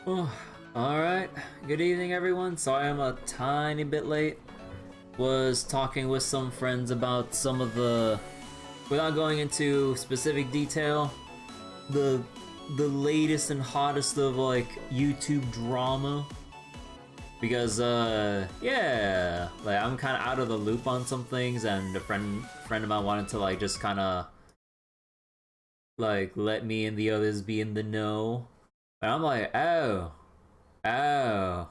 Oh, alright. Good evening, everyone. Sorry I'm a tiny bit late. Was talking with some friends about some of the, without going into specific detail, the latest and hottest of like YouTube drama. Because yeah, like I'm kind of out of the loop on some things, and a friend of mine wanted to like just kind of like let me and the others be in the know. And I'm like, oh, oh.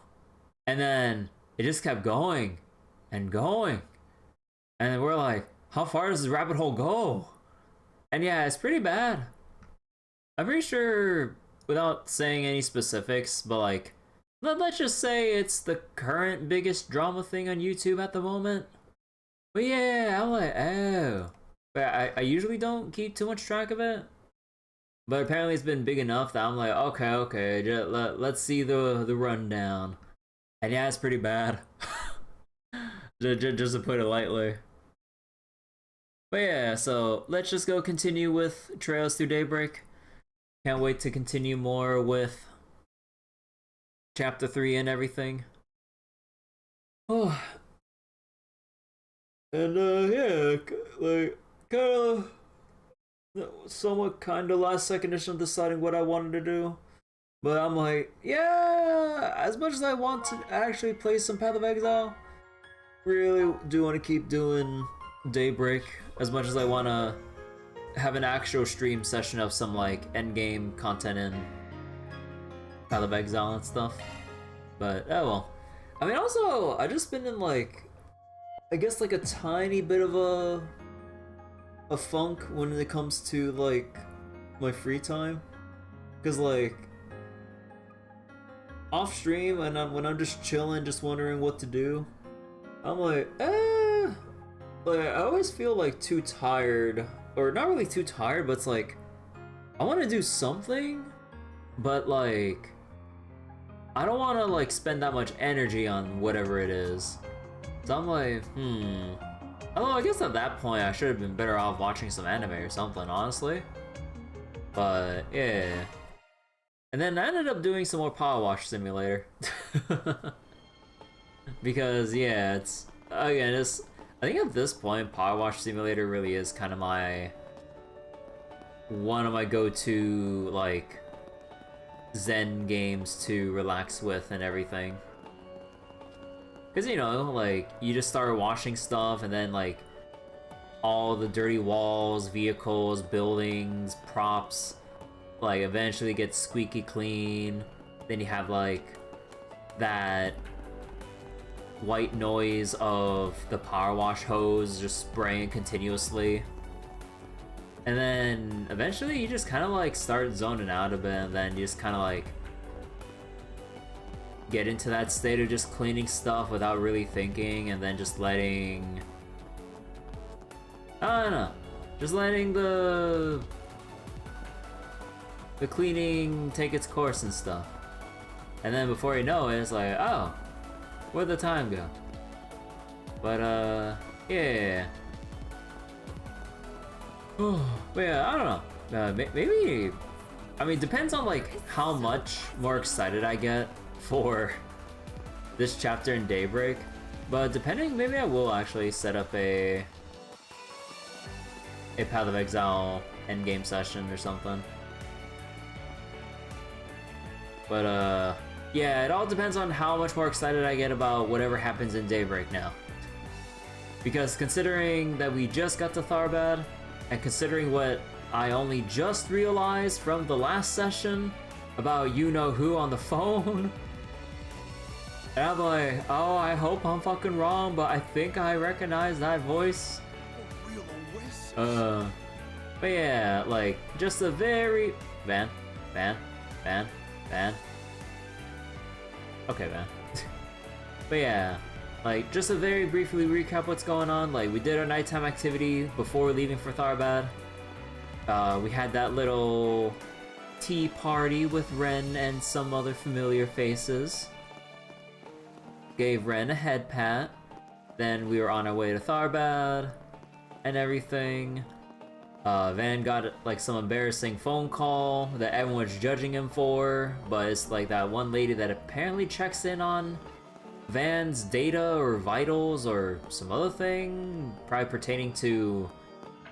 And then it just kept going and going. And we're like, how far does this rabbit hole go? And yeah, it's pretty bad. I'm pretty sure, without saying any specifics, but like, let's just say it's the current biggest drama thing on YouTube at the moment. But yeah, I'm like, oh. But I usually don't keep too much track of it. But apparently it's been big enough that I'm like, okay, let's see the rundown. And yeah, it's pretty bad. just to put it lightly. But yeah, so let's just go continue with Trails Through Daybreak. Can't wait to continue more with Chapter 3 and everything. Oh. And yeah, like, kinda somewhat kinda last second of deciding what I wanted to do. But I'm like, yeah, as much as I want to actually play some Path of Exile, really do want to keep doing Daybreak, as much as I want to have an actual stream session of some like endgame content in Path of Exile and stuff. But oh well. I mean, also I just been in like, I guess like a tiny bit of a funk when it comes to like my free time, because like off stream and when I'm just chilling, just wondering what to do, I'm like, like I always feel like too tired, or not really too tired, but it's like I want to do something, but like I don't want to like spend that much energy on whatever it is. So I'm like, although I guess at that point I should have been better off watching some anime or something, honestly. But yeah. And then I ended up doing some more Power Wash Simulator. Because yeah, it's again, it's, I think at this point Power Wash Simulator really is kind of my one of my go-to like zen games to relax with and everything. Because, you know, like, you just start washing stuff, and then, like, all the dirty walls, vehicles, buildings, props, like, eventually get squeaky clean. Then you have, like, that white noise of the power wash hose just spraying continuously. And then, eventually, you just kind of, like, start zoning out a bit, and then you just kind of, like, get into that state of just cleaning stuff without really thinking, and then just letting, I don't know, just letting the cleaning take its course and stuff. And then before you know it, it's like, oh, where'd the time go? But yeah. But yeah, I don't know. Maybe, I mean, depends on like how much more excited I get for this chapter in Daybreak, but depending, maybe I will actually set up a Path of Exile endgame session or something. But yeah, it all depends on how much more excited I get about whatever happens in Daybreak now. Because considering that we just got to Tharbad, and considering what I only just realized from the last session about you-know-who on the phone, and I'm like, oh, I hope I'm fucking wrong, but I think I recognize that voice. But yeah, like, just a very... Van. Okay, Van. But yeah, like, just to very briefly recap what's going on, like, we did our nighttime activity before leaving for Tharbad. We had that little tea party with Ren and some other familiar faces. Gave Ren a head pat. Then we were on our way to Tharbad and everything. Van got like some embarrassing phone call that everyone was judging him for, but it's like that one lady that apparently checks in on Van's data or vitals or some other thing, probably pertaining to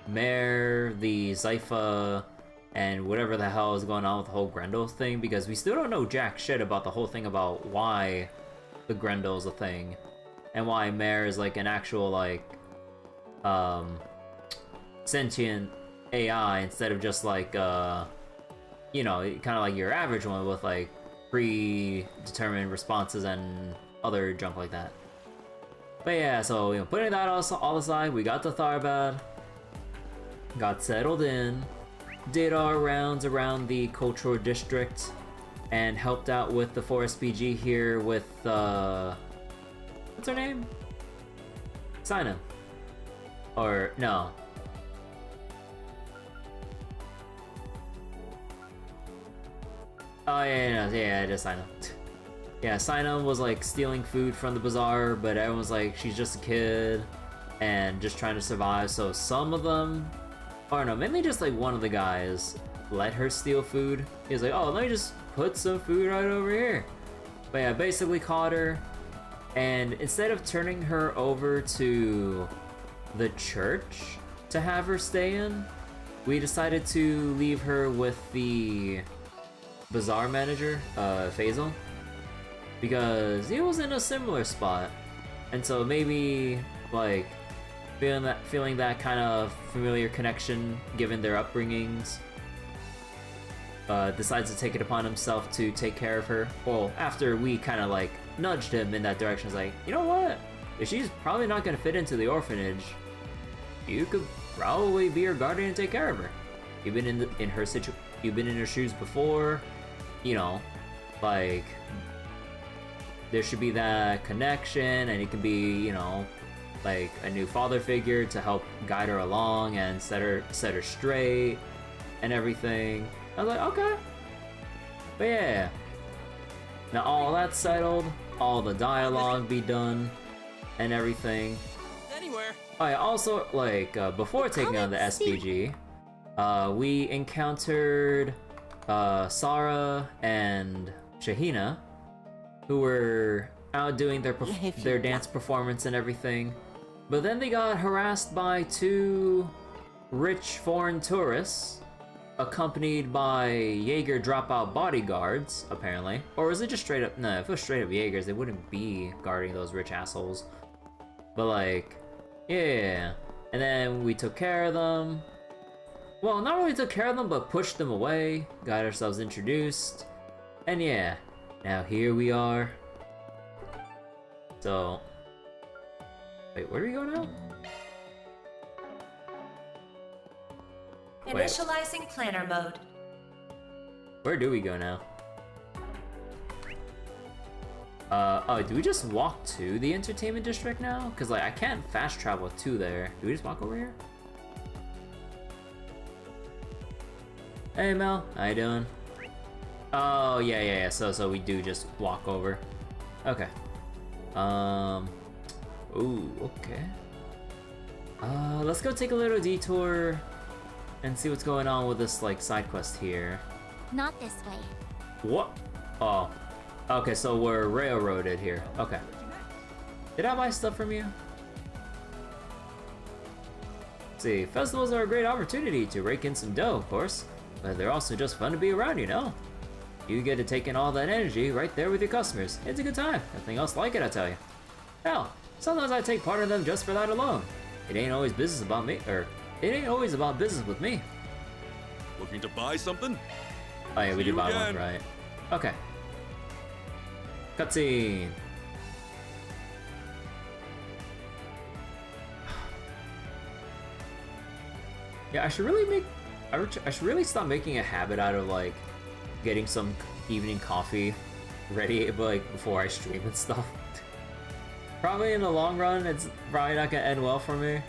Mare, the Zypha, and whatever the hell is going on with the whole Grendel thing, because we still don't know jack shit about the whole thing about why the Grendel's a thing, and why Mare is like an actual like sentient AI instead of just like you know, kind of like your average one with like predetermined responses and other junk like that. But yeah, so you know, putting that all aside, we got to Tharbad, got settled in, did our rounds around the cultural district, and helped out with the 4SPG here with what's her name? Shaheena. Or no. Oh yeah, just Shaheena. Yeah, Shaheena was like stealing food from the bazaar, but everyone's like, she's just a kid and just trying to survive. So some of them, or no, mainly just like one of the guys let her steal food. He was like, oh, let me just put some food right over here. But yeah, basically caught her, and instead of turning her over to the church to have her stay in, we decided to leave her with the bazaar manager, Faisal, because he was in a similar spot, and so maybe like feeling that kind of familiar connection given their upbringings, decides to take it upon himself to take care of her. Well, after we kind of like nudged him in that direction, it's like, you know what? If she's probably not gonna fit into the orphanage, you could probably be her guardian and take care of her. You've been in her shoes before, you know, like there should be that connection, and it can be, you know, like a new father figure to help guide her along and set her straight and everything. I was like, okay. But yeah, now all that's settled, all the dialogue be done and everything. Anywhere. Oh yeah, also like before taking on the SPG, we encountered Saara and Shaheena, who were out doing their dance performance and everything. But then they got harassed by two rich foreign tourists, accompanied by Jaeger dropout bodyguards, apparently. Or was it just straight up? No, if it was straight up Jaegers, they wouldn't be guarding those rich assholes. But like, yeah. And then we took care of them. Well, not really took care of them, but pushed them away, got ourselves introduced. And yeah, now here we are. So, wait, where do we go now? Initializing planner mode. Where do we go now? Oh, do we just walk to the entertainment district now? Cause like I can't fast travel to there. Do we just walk over here? Hey Mel, how you doing? Oh yeah. So we do just walk over. Okay. Ooh, okay. Let's go take a little detour and see what's going on with this like side quest here. Not this way. What? Oh. Okay, so we're railroaded here. Okay. Did I buy stuff from you? Let's see, festivals are a great opportunity to rake in some dough, of course, but they're also just fun to be around, you know? You get to take in all that energy right there with your customers. It's a good time. Nothing else like it, I tell you. Hell, sometimes I take part in them just for that alone. It ain't always business about me, or it ain't always about business with me. Looking to buy something? Oh yeah, we See did you buy again. one, right? Okay. Cutscene. Yeah, I should really stop making a habit out of like getting some evening coffee ready, but like before I stream and stuff. Probably in the long run, it's probably not gonna end well for me.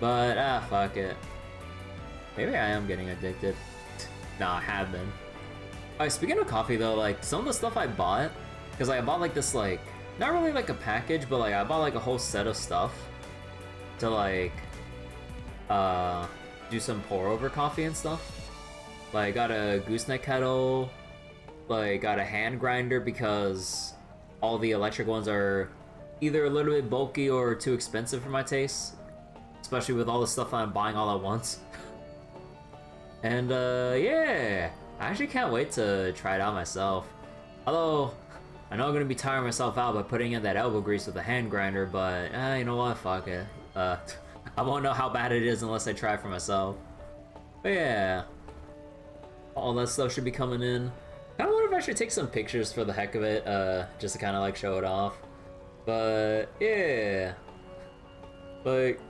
But fuck it. Maybe I am getting addicted. Nah, I have been. Alright, speaking of coffee though, like some of the stuff I bought, because like, I bought like this like, not really like a package, but like I bought like a whole set of stuff to like, do some pour over coffee and stuff. Like, got a gooseneck kettle, like, got a hand grinder because all the electric ones are either a little bit bulky or too expensive for my taste, especially with all the stuff I'm buying all at once. And, yeah, I actually can't wait to try it out myself. Although, I know I'm gonna be tiring myself out by putting in that elbow grease with the hand grinder, but, you know what, fuck it. I won't know how bad it is unless I try it for myself. But yeah, all that stuff should be coming in. I wonder if I should take some pictures for the heck of it, just to kind of like show it off. But yeah, like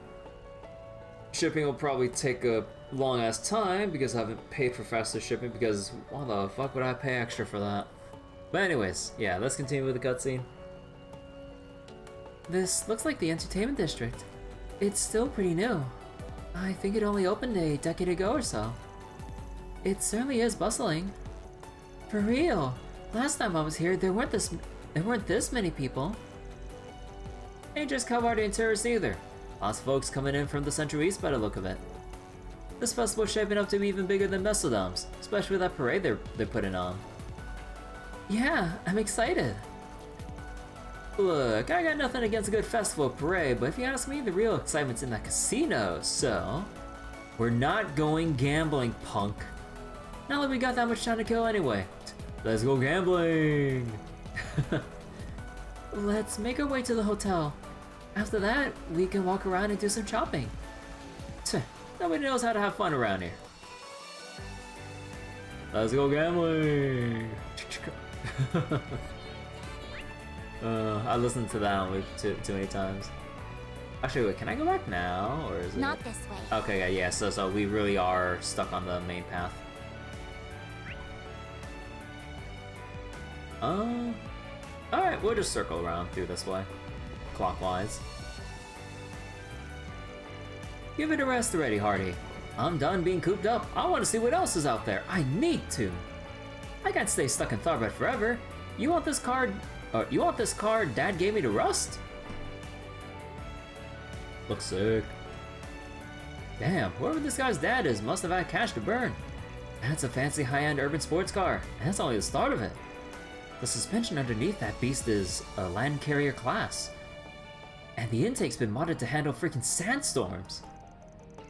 shipping will probably take a long ass time because I haven't paid for faster shipping. Because why the fuck would I pay extra for that? But anyways, yeah, let's continue with the cutscene. This looks like the entertainment district. It's still pretty new. I think it only opened a decade ago or so. It certainly is bustling. For real. Last time I was here, there weren't this many people. Ain't just Calvardian tourists either. Lots of folks coming in from the Central East by the look of it. This festival's shaping up to be even bigger than Messeldom's, especially with that parade they're putting on. Yeah, I'm excited. Look, I got nothing against a good festival parade, but if you ask me, the real excitement's in that casino, so... We're not going gambling, punk. Not like we got that much time to kill anyway. Let's go gambling! Let's make our way to the hotel. After that, we can walk around and do some shopping. Nobody knows how to have fun around here. Let's go gambling! I listened to that one too many times. Actually, wait, can I go back now, or is it? Not this way. Okay, yeah, so we really are stuck on the main path. Alright, we'll just circle around through this way. Clockwise. Give it a rest already, Hardy. I'm done being cooped up. I want to see what else is out there. I need to. I can't stay stuck in Tharbad forever. You want this card Dad gave me to rust? Looks sick. Damn, whoever this guy's dad is must have had cash to burn. That's a fancy high-end urban sports car, and that's only the start of it. The suspension underneath that beast is a land carrier class. And the intake's been modded to handle freaking sandstorms.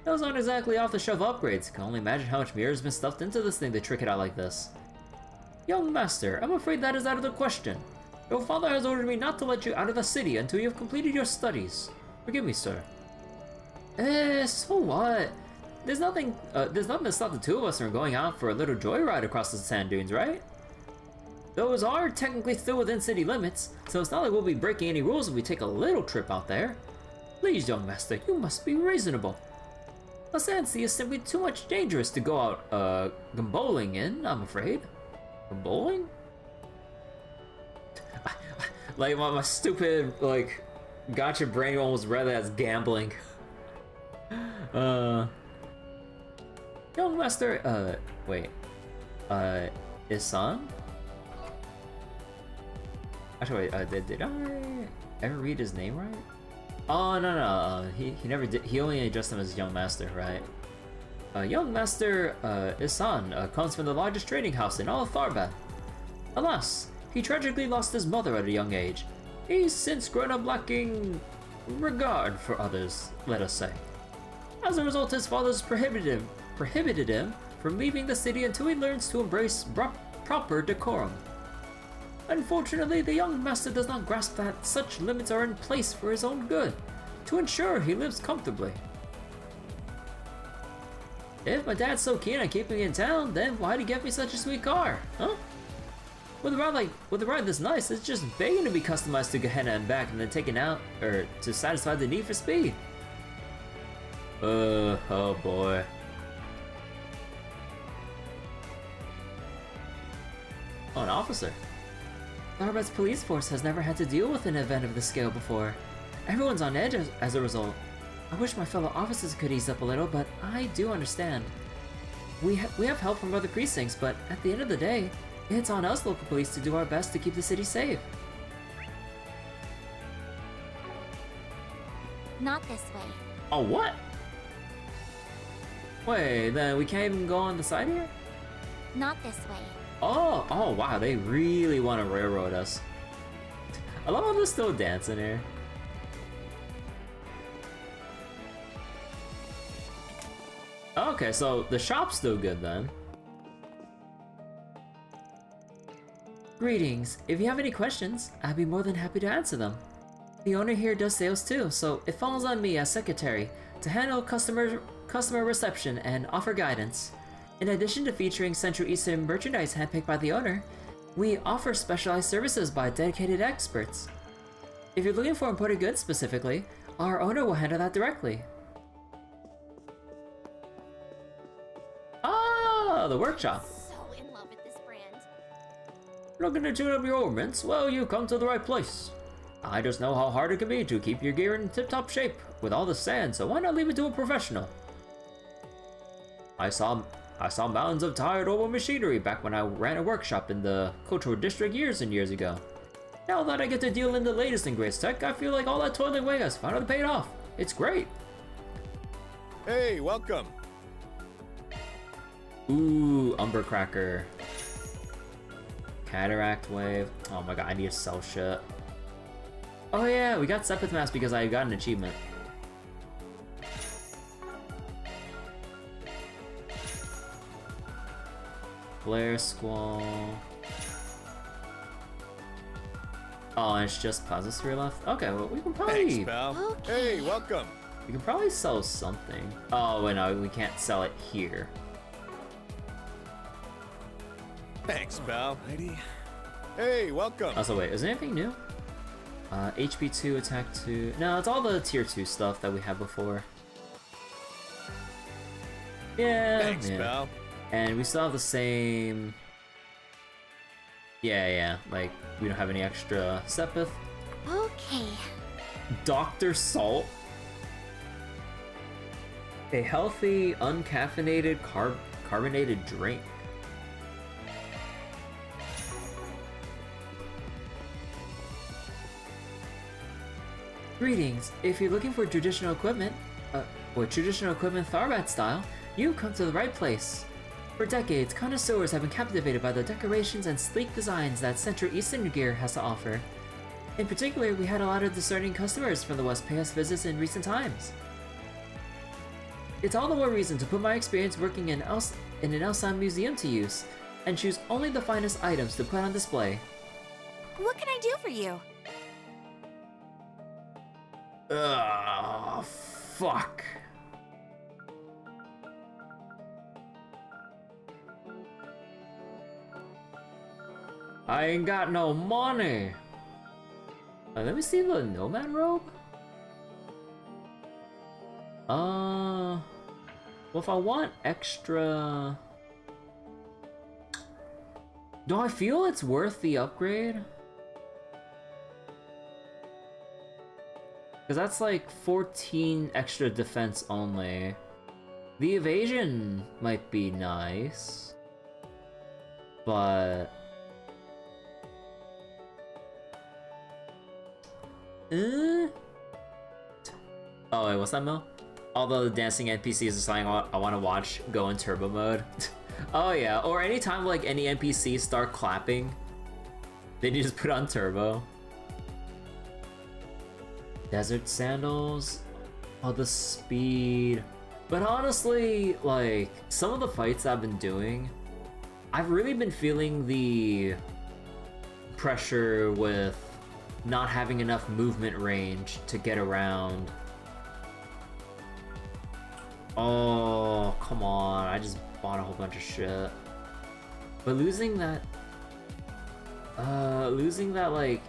Those aren't exactly off-the-shelf upgrades. Can only imagine how much mirror's been stuffed into this thing to trick it out like this. Young master, I'm afraid that is out of the question. Your father has ordered me not to let you out of the city until you have completed your studies. Forgive me, sir. So what? There's nothing to stop the two of us from going out for a little joyride across the sand dunes, right? Those are technically still within city limits, so it's not like we'll be breaking any rules if we take a little trip out there. Please, young master, you must be reasonable. The sand sea is simply too much dangerous to go out, gamboling in, I'm afraid. Gamboling? Like, my stupid, like, gotcha brain almost read that as gambling. Young master, wait. Isan? Actually, wait, did I ever read his name right? Oh, no, he never did. He only addressed him as young master, right? Young master, Isan, comes from the largest trading house in all of Tharbad. Alas, he tragically lost his mother at a young age. He's since grown up lacking regard for others, let us say. As a result, his father's prohibited him from leaving the city until he learns to embrace proper decorum. Unfortunately, the young master does not grasp that such limits are in place for his own good, to ensure he lives comfortably. If my dad's so keen on keeping me in town, then why'd he get me such a sweet car, huh? With a ride this nice, it's just begging to be customized to Gehenna and back and then taken out, or to satisfy the need for speed. Oh boy. Oh, an officer. Tharbad's police force has never had to deal with an event of this scale before. Everyone's on edge as a result. I wish my fellow officers could ease up a little, but I do understand. We have help from other precincts, but at the end of the day, it's on us local police to do our best to keep the city safe. Not this way. Oh, what? Wait, then we can't even go on the side here? Not this way. Oh wow, they really want to railroad us. I love how they're still dancing here. Okay, so the shop's still good then. Greetings. If you have any questions, I'd be more than happy to answer them. The owner here does sales too, so it falls on me as secretary to handle customer reception and offer guidance. In addition to featuring Central Eastern merchandise handpicked by the owner, we offer specialized services by dedicated experts. If you're looking for imported goods specifically, our owner will handle that directly. Ah, the workshop. So in love with this brand. Looking to tune up your ornaments? Well, you've come to the right place. I just know how hard it can be to keep your gear in tip-top shape with all the sand, so why not leave it to a professional? I saw mountains of tired old machinery back when I ran a workshop in the cultural district years and years ago. Now that I get to deal in the latest and greatest tech, I feel like all that toiling away has finally paid off. It's great. Hey, welcome. Ooh, Umber Cracker. Cataract Wave. Oh my god, I need to sell shit. Oh yeah, we got Sepith Mask because I got an achievement. Flare Squall. Oh, and it's just Plasma Sphere left? Okay, well, we can probably... Thanks, pal. Okay. Hey, welcome. We can probably sell something. Oh, wait, no, we can't sell it here. Thanks, pal. Alrighty. Hey, welcome. Also, wait, is there anything new? HP 2, Attack 2... No, it's all the Tier 2 stuff that we had before. Yeah, Thanks, yeah. pal. And we still have the same... Yeah, like, we don't have any extra Sepith. Okay. Dr. Salt. A healthy, uncaffeinated, carbonated drink. Greetings. If you're looking for traditional equipment Tharbad style, you've come to the right place. For decades, connoisseurs have been captivated by the decorations and sleek designs that Central Eastern gear has to offer. In particular, we had a lot of discerning customers from the West pay us visits in recent times. It's all the more reason to put my experience working in an Elsan museum to use, and choose only the finest items to put on display. What can I do for you? Ugh, fuck. I ain't got no money. Let me see the nomad robe. Well, if I want extra... Do I feel it's worth the upgrade? Because that's like 14 extra defense only. The evasion might be nice. But... Oh wait, what's that, Mel? Although the dancing NPCs is something I want to watch go in turbo mode. Oh yeah, or anytime like any NPCs start clapping, then you just put on turbo. Desert sandals. Oh, the speed. But honestly, like, some of the fights I've been doing, I've really been feeling the pressure with not having enough movement range to get around. Oh, come on. I just bought a whole bunch of shit. But losing that, like,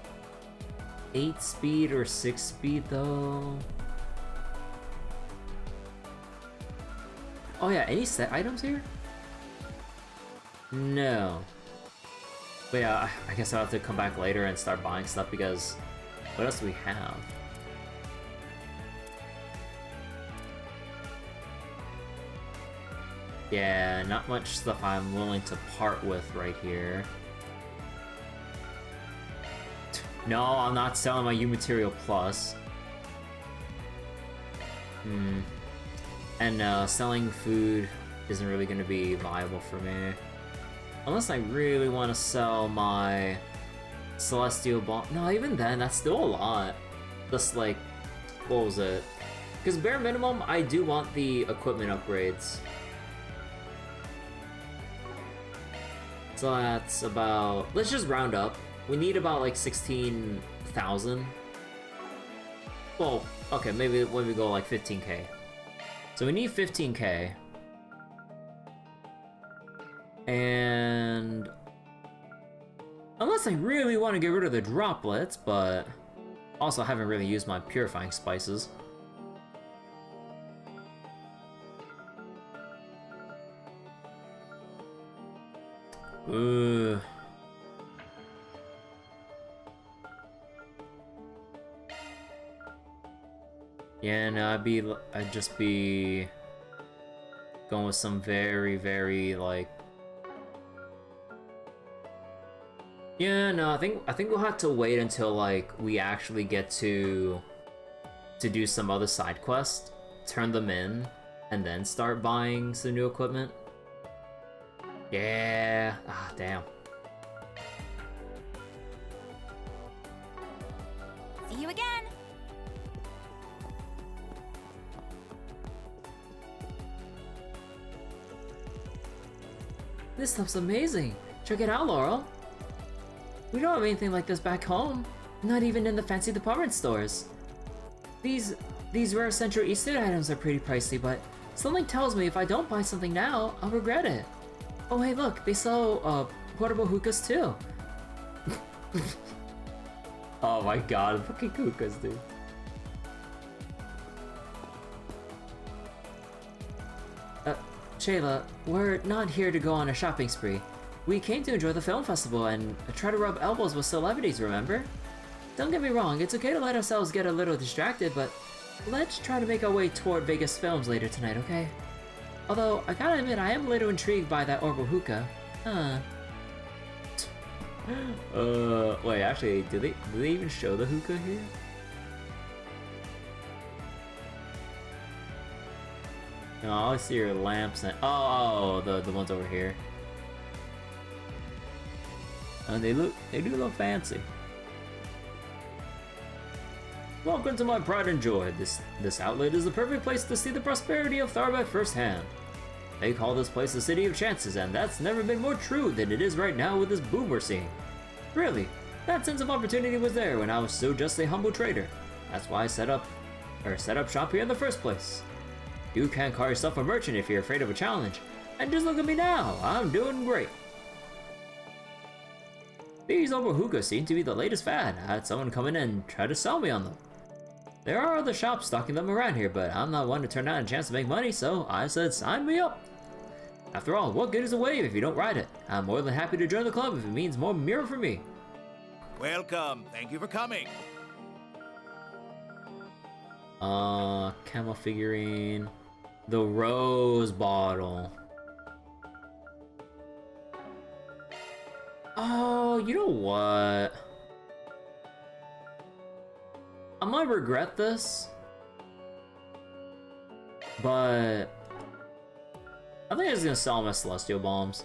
8 speed or 6 speed, though. Oh yeah, any set items here? No. But yeah, I guess I'll have to come back later and start buying stuff because what else do we have? Yeah, not much stuff I'm willing to part with right here. No, I'm not selling my U Material Plus. And selling food isn't really going to be viable for me. Unless I really want to sell my Celestial Bomb. No, even then, that's still a lot. Just like, what was it? Because bare minimum, I do want the equipment upgrades. So that's about, let's just round up. We need about like 16,000. Well, okay, maybe when we go like 15k. So we need 15k. And unless I really want to get rid of the droplets, but also I haven't really used my purifying spices. Ugh. Yeah, no, I'd just be going with some very like. Yeah, no, I think we'll have to wait until like we actually get to do some other side quest, turn them in, and then start buying some new equipment. Yeah. Ah, damn. See you again. This stuff's amazing. Check it out, Laurel. We don't have anything like this back home. Not even in the fancy department stores. These rare Central Eastern items are pretty pricey, but something tells me if I don't buy something now, I'll regret it. Oh hey look, they sell portable hookahs too. Oh my god, fucking hookahs, dude. Shayla, we're not here to go on a shopping spree. We came to enjoy the film festival and try to rub elbows with celebrities, remember? Don't get me wrong, it's okay to let ourselves get a little distracted, but let's try to make our way toward Vegas Films later tonight, okay? Although, I gotta admit, I am a little intrigued by that orbital hookah. Wait, actually, do they even show the hookah here? No, I always see your lamps and the ones over here. And they do look fancy. Welcome to my pride and joy. This outlet is the perfect place to see the prosperity of Tharbad firsthand. They call this place the city of chances, and that's never been more true than it is right now with this boom we're seeing. Really, that sense of opportunity was there when I was still just a humble trader. That's why I set up shop here in the first place. You can't call yourself a merchant if you're afraid of a challenge. And just look at me now, I'm doing great. These orbital hookahs seem to be the latest fad. I had someone come in and try to sell me on them. There are other shops stocking them around here, but I'm not one to turn down a chance to make money, so I said sign me up. After all, what good is a wave if you don't ride it? I'm more than happy to join the club if it means more mirror for me. Welcome. Thank you for coming. Camel figurine. The rose bottle. Oh, you know what? I might regret this, but I think I'm just gonna sell my Celestial Bombs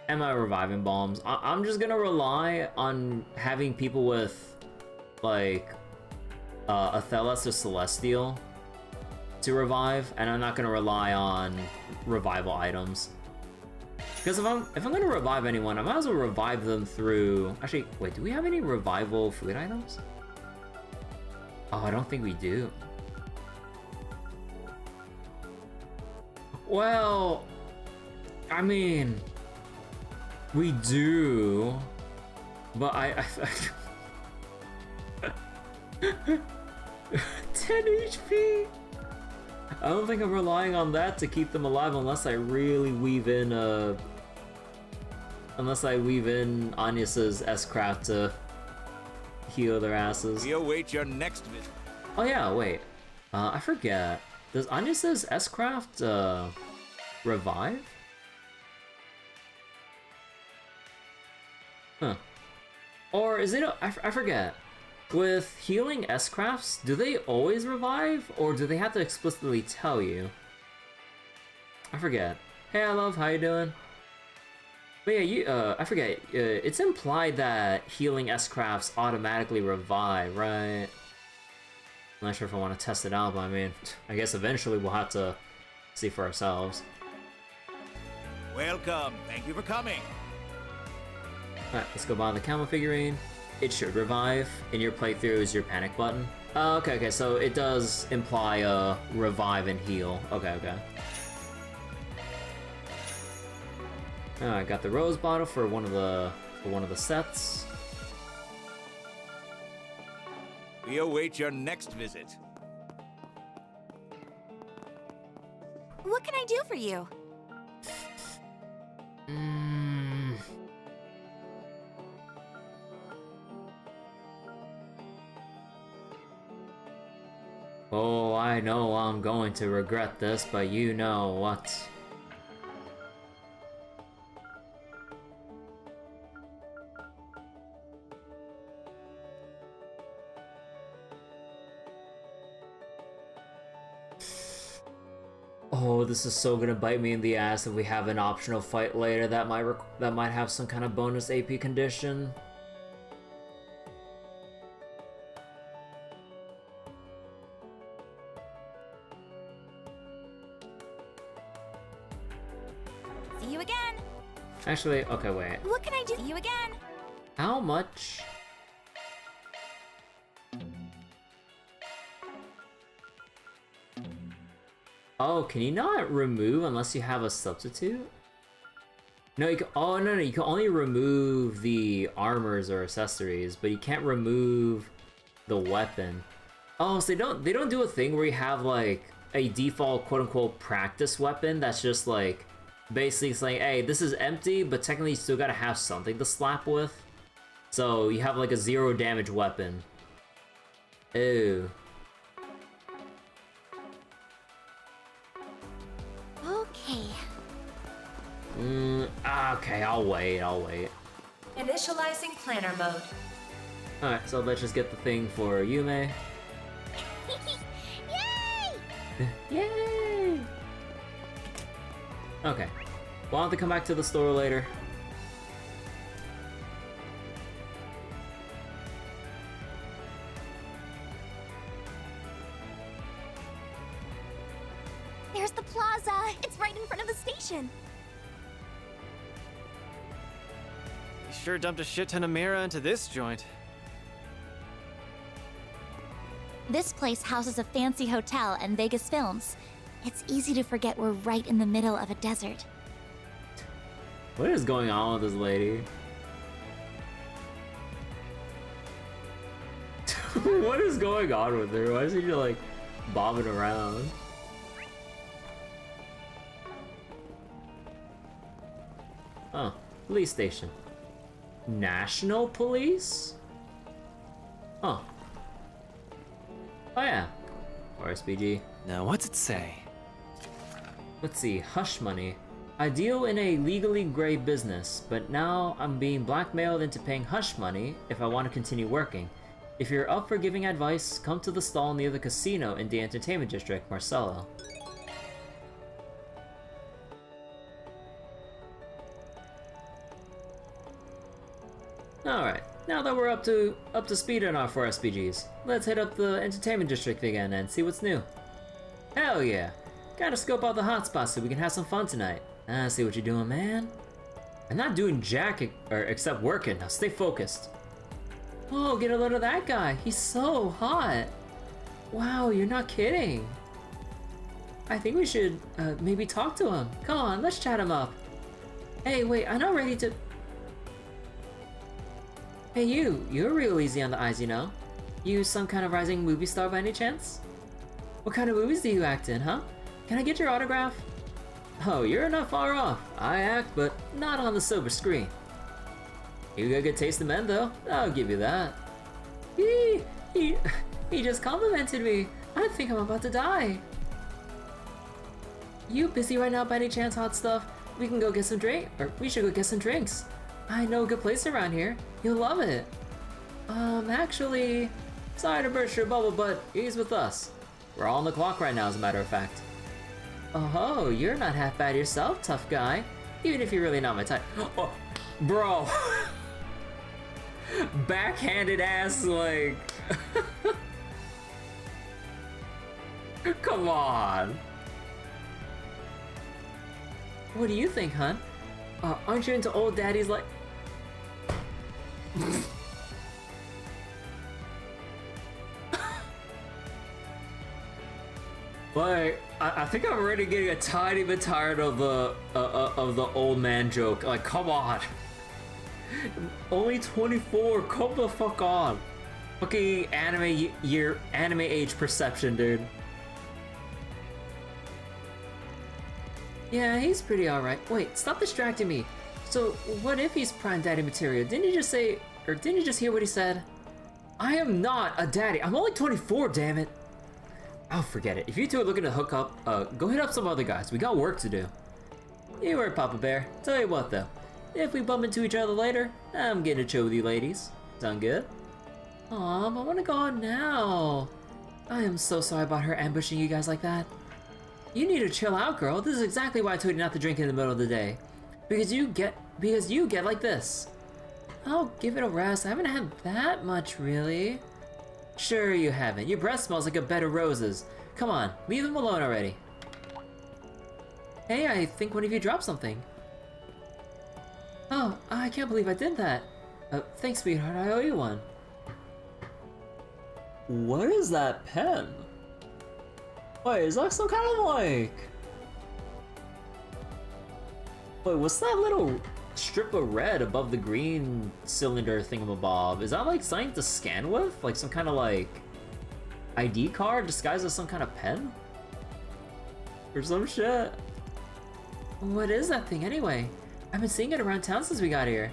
and my Reviving Bombs. I'm just gonna rely on having people with like Athelas or Celestial to revive, and I'm not gonna rely on revival items. Because if I'm gonna revive anyone, I might as well revive them through. Actually, wait, do we have any revival food items? Oh, I don't think we do. Well, I mean, we do, but I 10 HP. I don't think I'm relying on that to keep them alive unless I really weave in Anya's S-Craft to heal their asses. We await your next visit. Oh yeah, wait. I forget. Does Anya's S-Craft revive? Huh. Or is it I forget. With healing S-crafts, do they always revive, or do they have to explicitly tell you? I forget. Hey, I love, how you doing? But yeah, I forget, it's implied that healing S-crafts automatically revive, right? I'm not sure if I want to test it out, but I mean, I guess eventually we'll have to see for ourselves. Welcome. Thank you for coming. Alright, let's go buy the camel figurine. It should revive. In your playthrough is your panic button. Okay, so it does imply revive and heal. Okay. I got the rose bottle for one of the sets. We await your next visit. What can I do for you? Oh, I know I'm going to regret this, but you know what? Oh, this is so gonna bite me in the ass if we have an optional fight later that might have some kind of bonus AP condition. See you again. Actually, okay, wait. What can I do? See you again. How much? Oh, can you not remove unless you have a substitute? No, you can. Oh no, you can only remove the armors or accessories, but you can't remove the weapon. Oh, so they don't do a thing where you have like a default quote unquote practice weapon that's just like basically saying, hey, this is empty, but technically you still gotta have something to slap with. So you have like a 0 damage weapon. Ew. Okay. Okay, I'll wait. Initializing planner mode. Alright, so let's just get the thing for Yume. Yay! Yay! Okay. We'll have to come back to the store later. There's the plaza. It's right in front of the station. You sure dumped a shit ton of Mira into this joint. This place houses a fancy hotel and Vegas Films. It's easy to forget we're right in the middle of a desert. What is going on with this lady? What is going on with her? Why is she like bobbing around? Oh, police station. National Police? Oh. Oh yeah. RSBG. Now what's it say? Let's see, hush money. I deal in a legally gray business, but now I'm being blackmailed into paying hush money if I want to continue working. If you're up for giving advice, come to the stall near the casino in the entertainment district, Marcelo. Alright, now that we're up to speed on our 4 SPGs, let's hit up the entertainment district again and see what's new. Hell yeah! Gotta scope out the hotspots so we can have some fun tonight. I see what you're doing, man. I'm not doing jack except working. Now stay focused. Oh, get a load of that guy. He's so hot. Wow, you're not kidding. I think we should maybe talk to him. Come on, let's chat him up. Hey, wait, I'm not ready to... Hey you're real easy on the eyes, you know? You some kind of rising movie star by any chance? What kind of movies do you act in, huh? Can I get your autograph? Oh, you're not far off. I act, but not on the silver screen. You got good taste in men, though. I'll give you that. He just complimented me. I think I'm about to die. You busy right now by any chance, hot stuff? We can go get some we should go get some drinks. I know a good place around here. You'll love it. Actually, sorry to burst your bubble, but he's with us. We're all on the clock right now, as a matter of fact. Oh, you're not half bad yourself, tough guy. Even if you're really not my type. Oh, bro. Backhanded ass, like. Come on. What do you think, Hunt? Aren't you into old daddies like... Like, I think I'm already getting a tiny bit tired of the old man joke. Like, come on. Only 24. Come the fuck on. Fucking anime age perception, dude. Yeah, he's pretty alright. Wait, stop distracting me. So, what if he's prime daddy material? Didn't you just say, or didn't you just hear what he said? I am not a daddy. I'm only 24, damn it. Oh, forget it. If you two are looking to hook up, go hit up some other guys. We got work to do. You were Papa Bear. Tell you what, though. If we bump into each other later, I'm getting to chill with you ladies. Sound good? Aw, I want to go out now. I am so sorry about her ambushing you guys like that. You need to chill out, girl. This is exactly why I told you not to drink in the middle of the day. Because you get like this. Oh, give it a rest. I haven't had that much, really. Sure you haven't. Your breath smells like a bed of roses. Come on, leave them alone already. Hey, I think one of you dropped something. Oh, I can't believe I did that. Thanks, sweetheart. I owe you one. What is that pen? Wait, is that some kind of like... Wait, what's that little strip of red above the green cylinder thingamabob? Is that like something to scan with? Like some kind of like ID card disguised as some kind of pen? Or some shit? What is that thing anyway? I've been seeing it around town since we got here.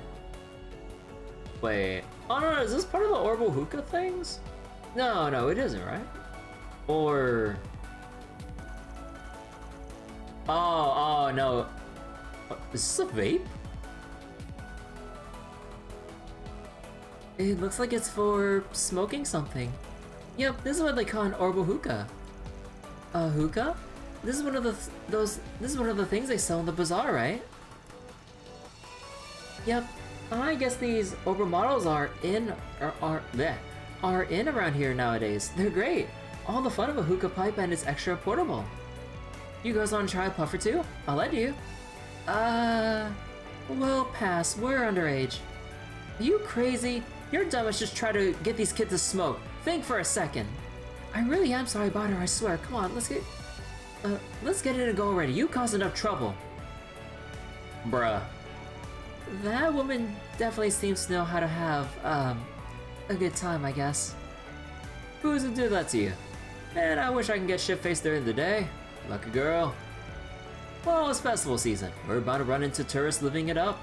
Wait, oh no, is this part of the Orbital Hookah things? No, it isn't, right? Or... Oh, no. Is this a vape? It looks like it's for smoking something. Yep, this is what they call an Orbital Hookah. A hookah? This is one of the things they sell in the bazaar, right? Yep. I guess these Orbital models are in around here nowadays. They're great. All the fun of a hookah pipe, and it's extra portable. You guys want to try a puff or two? I'll let you. Well, pass. We're underage. Are you crazy? You're dumb as just try to get these kids to smoke. Think for a second. I really am sorry about her, I swear. Come on, let's get it and go already. You caused enough trouble. Bruh. That woman definitely seems to know how to have, a good time, I guess. Who's to do that to you? And I wish I can get shit-faced during the day. Lucky girl. Well, it's festival season. We're about to run into tourists living it up.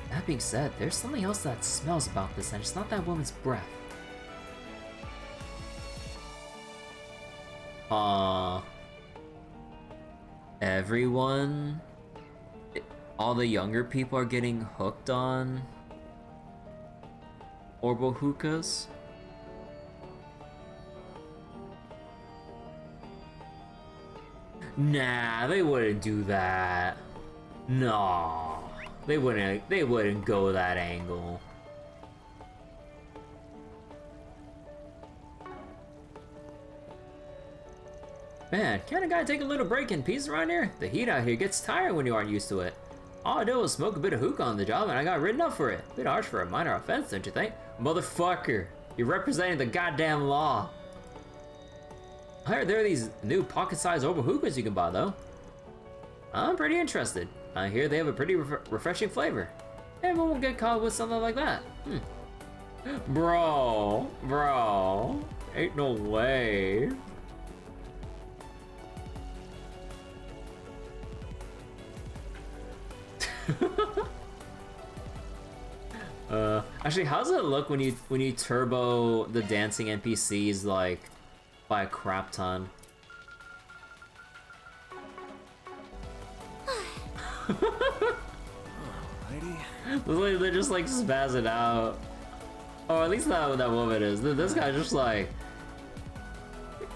That being said, there's something else that smells about this, and it's not that woman's breath. Everyone... all the younger people are getting hooked on... Orbital hookahs? Nah, they wouldn't do that. No, they wouldn't go that angle. Man, can't a guy take a little break in peace around here? The heat out here gets tiring when you aren't used to it. All I did was smoke a bit of hookah on the job and I got written up for it. Bit harsh for a minor offense, don't you think? Motherfucker, you're representing the goddamn law. I heard there are these new pocket-sized Orbital hookahs you can buy, though. I'm pretty interested. I hear they have a pretty refreshing flavor. Everyone will get caught with something like that. Bro, ain't no way. Actually, how does it look when you turbo the dancing NPCs like by a crap ton? Alrighty. They're just like spazzing out. Or at least that woman is. This guy just like...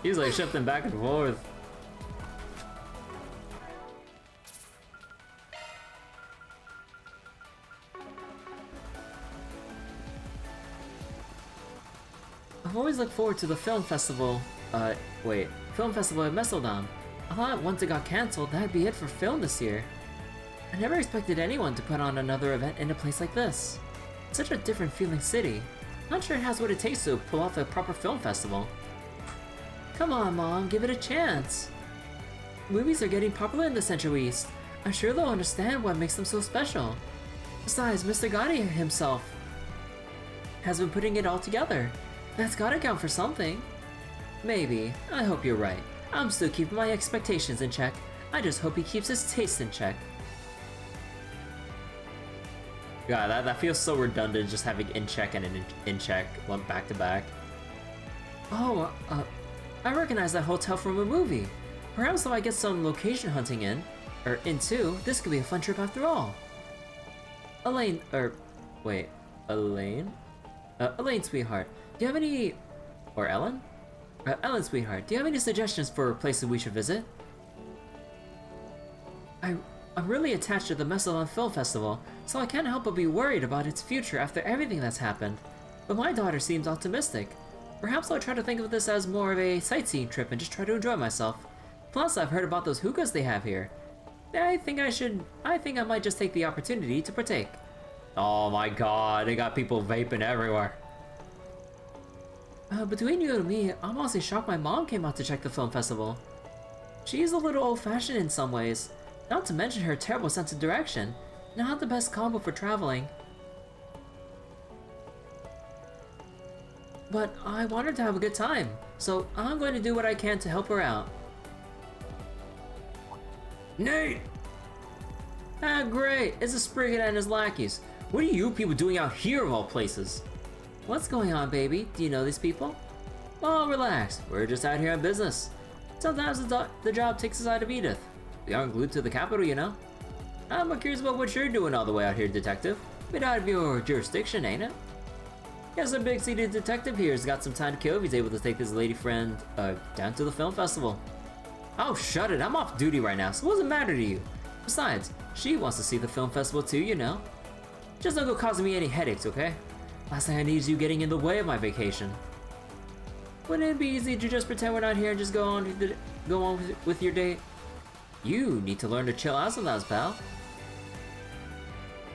He's like shifting back and forth. I've always looked forward to the film festival. Film festival at Messeldon. I thought once it got cancelled, that'd be it for film this year. I never expected anyone to put on another event in a place like this. It's such a different feeling city. Not sure it has what it takes to pull off a proper film festival. Come on, Mom, give it a chance. Movies are getting popular in the Central East. I'm sure they'll understand what makes them so special. Besides, Mr. Gotti himself has been putting it all together. That's gotta count for something. Maybe. I hope you're right. I'm still keeping my expectations in check. I just hope he keeps his taste in check. God, that feels so redundant, just having in check and in check went back to back. Oh, I recognize that hotel from a movie. Perhaps if I get some location hunting into, this could be a fun trip after all. Elaine, sweetheart, do you have any... Or Ellen? Ellen, sweetheart, do you have any suggestions for places we should visit? I'm really attached to the Messeldon Film Festival, so I can't help but be worried about its future after everything that's happened. But my daughter seems optimistic. Perhaps I'll try to think of this as more of a sightseeing trip and just try to enjoy myself. Plus, I've heard about those hookahs they have here. I think I might just take the opportunity to partake. Oh my god, they got people vaping everywhere. Between you and me, I'm honestly shocked my mom came out to check the film festival. She's a little old-fashioned in some ways, not to mention her terrible sense of direction. Not the best combo for traveling. But I want her to have a good time, so I'm going to do what I can to help her out. Nate! Ah, great! It's a Spriggan and his lackeys. What are you people doing out here of all places? What's going on, baby? Do you know these people? Oh, relax. We're just out here on business. Sometimes the job takes us out of Edith. We aren't glued to the capital, you know. I'm more curious about what you're doing all the way out here, detective. Bit out of your jurisdiction, ain't it? Guess a big-city detective here has got some time to kill if he's able to take his lady friend down to the film festival. Oh, shut it. I'm off duty right now, so what does it matter to you? Besides, she wants to see the film festival too, you know. Just don't go causing me any headaches, okay? Last thing I need is you getting in the way of my vacation. Wouldn't it be easy to just pretend we're not here and just go on with your date? You need to learn to chill out sometimes, pal.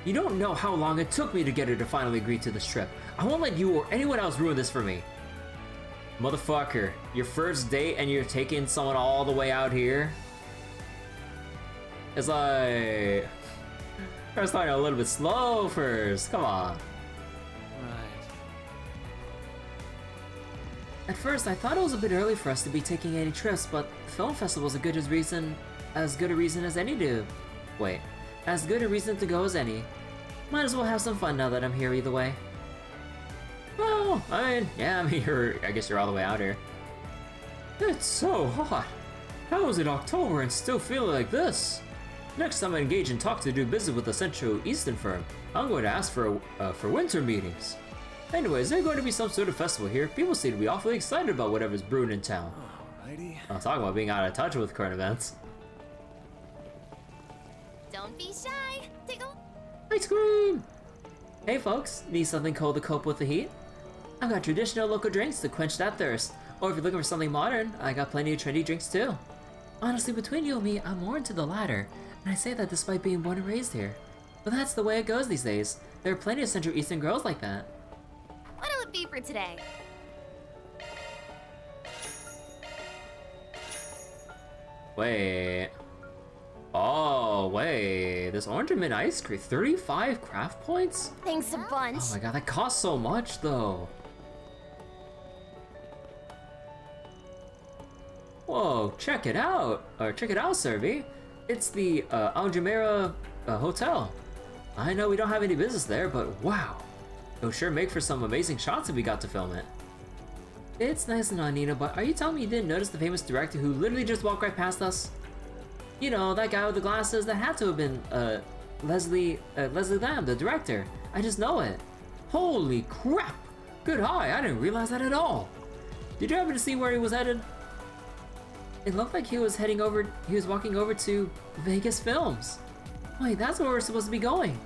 You don't know how long it took me to get her to finally agree to this trip. I won't let you or anyone else ruin this for me. Motherfucker, your first date and you're taking someone all the way out here? It's like... We're starting a little bit slow first, come on. Right. At first, I thought it was a bit early for us to be taking any trips, but the film festival is as good a reason to go as any. Might as well have some fun now that I'm here either way. Well, I guess you're all the way out here. It's so hot. How is it October and still feeling like this? Next time I engage in talks to do business with a Central Eastern firm, I'm going to ask for winter meetings. Anyways, there's going to be some sort of festival here. People seem to be awfully excited about whatever's brewing in town. Alrighty. I'm talking about being out of touch with current events. Don't be shy. Take a Ice cream! Hey folks, need something cold to cope with the heat? I've got traditional local drinks to quench that thirst. Or if you're looking for something modern, I got plenty of trendy drinks too. Honestly, between you and me, I'm more into the latter, and I say that despite being born and raised here. But that's the way it goes these days. There are plenty of Central Eastern girls like that. What'll it be for today? Wait. Oh, wait. This orange and mint ice cream, 35 craft points? Thanks a bunch. Oh my god, that costs so much though. Whoa, check it out. Check it out, Servy. It's the Al-Jumeirah hotel. I know we don't have any business there, but wow. It'll sure make for some amazing shots if we got to film it. It's nice and all, Nina, but are you telling me you didn't notice the famous director who literally just walked right past us? You know, that guy with the glasses, that had to have been Leslie Lamb, the director. I just know it. Holy crap! Good eye, I didn't realize that at all. Did you happen to see where he was headed? It looked like he was walking over to Vegas Films. Wait, that's where we're supposed to be going.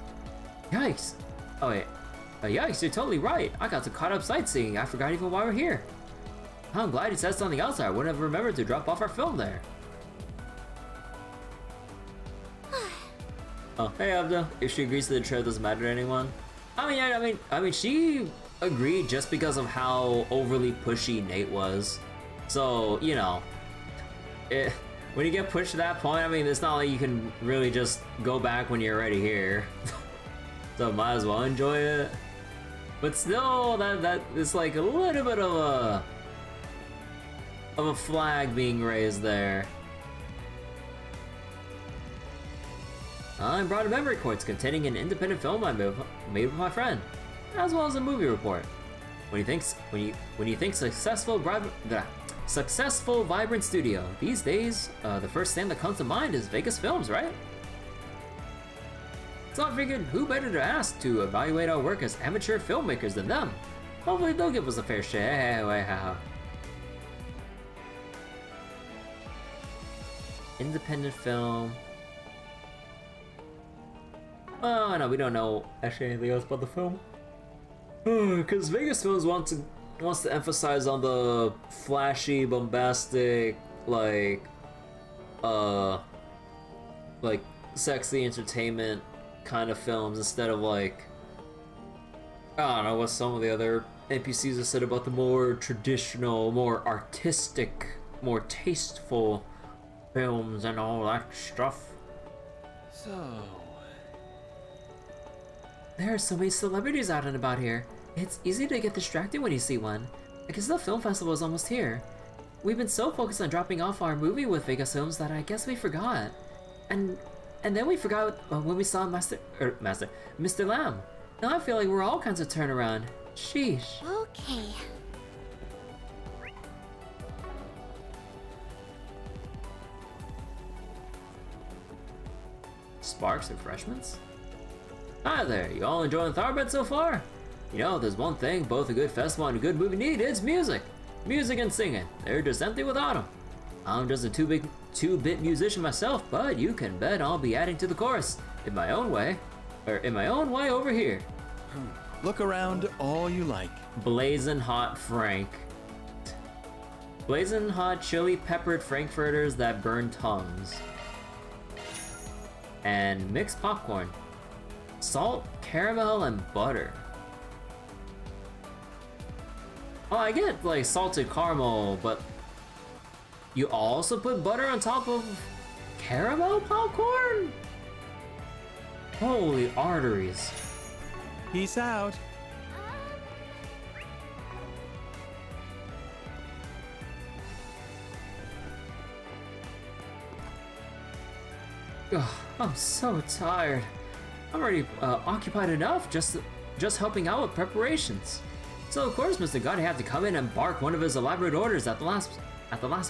Yikes. Oh wait. Yikes, you're totally right. I got so caught up sightseeing, I forgot even why we're here. I'm glad he said something else. I wouldn't have remembered to drop off our film there. Oh, hey Abda. If she agrees to the trip, doesn't matter to anyone. I mean, she agreed just because of how overly pushy Nate was. So, you know, when you get pushed to that point, I mean, it's not like you can really just go back when you're already here. So might as well enjoy it. But still, that is like a little bit of a flag being raised there. I brought a memory quartz containing an independent film I made with my friend, as well as a movie report. When you think successful, vibrant studio, these days, the first thing that comes to mind is Vegas Films, right? So I figured, who better to ask to evaluate our work as amateur filmmakers than them? Hopefully they'll give us a fair share. Independent film. Oh no, we don't know actually anything else about the film. Because Vegas Films wants to emphasize on the flashy, bombastic, like sexy entertainment kind of films instead of like, I don't know what some of the other NPCs have said about the more traditional, more artistic, more tasteful films and all that stuff. So... There are so many celebrities out and about here. It's easy to get distracted when you see one. I guess the film festival is almost here. We've been so focused on dropping off our movie with Vegas Films that I guess we forgot. And then we forgot when we saw Mr. Lamb. Now I feel like we're all kinds of turnaround. Sheesh. Okay. Sparks refreshments? Hi there, you all enjoying Tharbad so far? You know, there's one thing both a good festival and a good movie need, it's music. Music and singing, they're just empty without them. I'm just a two-bit musician myself, but you can bet I'll be adding to the chorus in my own way over here. Look around all you like. Blazing hot Frank. Blazing hot chili peppered frankfurters that burn tongues. And mixed popcorn. Salt, caramel, and butter. Oh, I get like salted caramel, but you also put butter on top of caramel popcorn? Holy arteries. Peace out. Ugh, I'm so tired. I'm already occupied enough just helping out with preparations. So of course Mr. Gotti had to come in and bark one of his elaborate orders at the last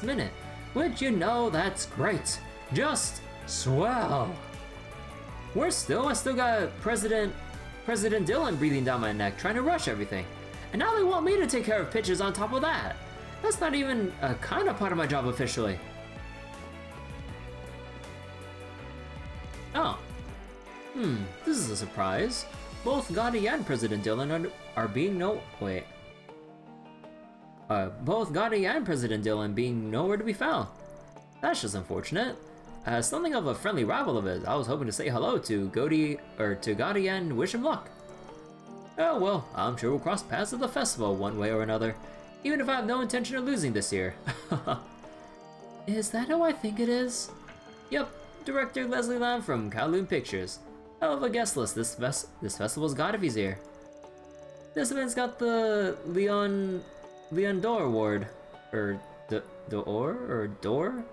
minute, which, you know, that's great. Just swell. I still got President Dylan breathing down my neck, trying to rush everything. And now they want me to take care of pitches on top of that. That's not even a kind of part of my job officially. Oh. This is a surprise. Both Gotti and President Dylan are being both Gotti and President Dylan being nowhere to be found. That's just unfortunate. As something of a friendly rival of his, I was hoping to say hello to Gotti and wish him luck. Oh well, I'm sure we'll cross paths at the festival one way or another, even if I have no intention of losing this year. Is that who I think it is? Yep, director Leslie Lamb from Kowloon Pictures. Hell of a guest list this festival's got if he's here. This event's got the Leon d'Or Award, or D'Or?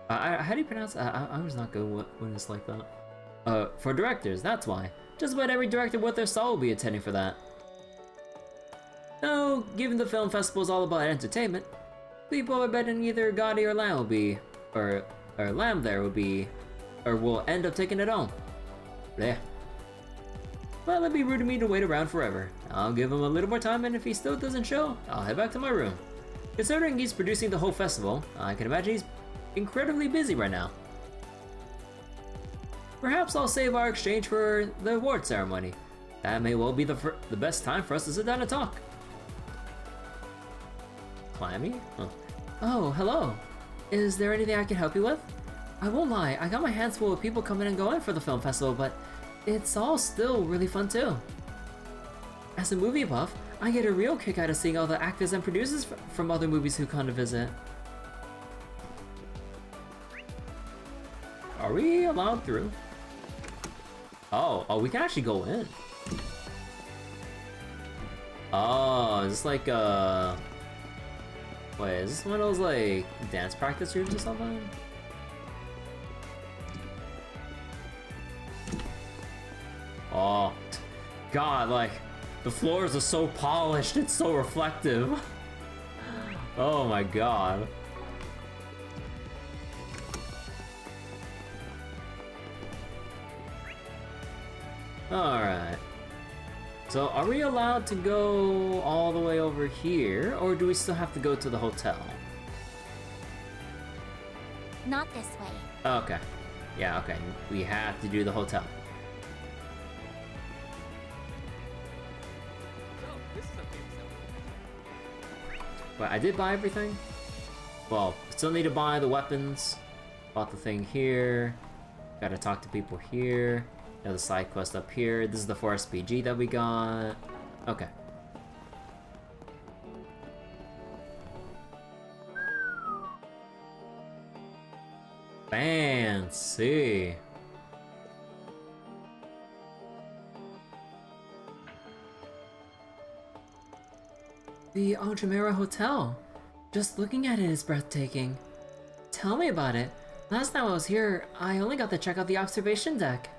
How do you pronounce it? I was not good when it's like that. For directors, that's why. Just about every director with their soul will be attending for that. Now, given the film festival is all about entertainment, people are betting either Gotti or Lamb will be, or Lamb there will be, or will end up taking it home. Yeah. Well, it'd be rude of me to wait around forever. I'll give him a little more time, and if he still doesn't show, I'll head back to my room. Considering he's producing the whole festival, I can imagine he's incredibly busy right now. Perhaps I'll save our exchange for the award ceremony. That may well be the best time for us to sit down and talk. Clammy? Huh. Oh, hello. Is there anything I can help you with? I won't lie, I got my hands full of people coming and going for the film festival, but it's all still really fun too. As a movie buff, I get a real kick out of seeing all the actors and producers from other movies who come to visit. Are we allowed through? Oh, we can actually go in. Oh, is this like wait, is this one of those like dance practice rooms or something? Oh, God, like, the floors are so polished, it's so reflective. Oh my God. Alright. So, are we allowed to go all the way over here, or do we still have to go to the hotel? Not this way. Okay. Yeah, okay. We have to do the hotel. But I did buy everything. Well, still need to buy the weapons. Bought the thing here. Gotta talk to people here. Another side quest up here. This is the 4 SPG that we got. Okay. Fancy. The Al-Jumeirah Hotel. Just looking at it is breathtaking. Tell me about it. Last time I was here, I only got to check out the observation deck.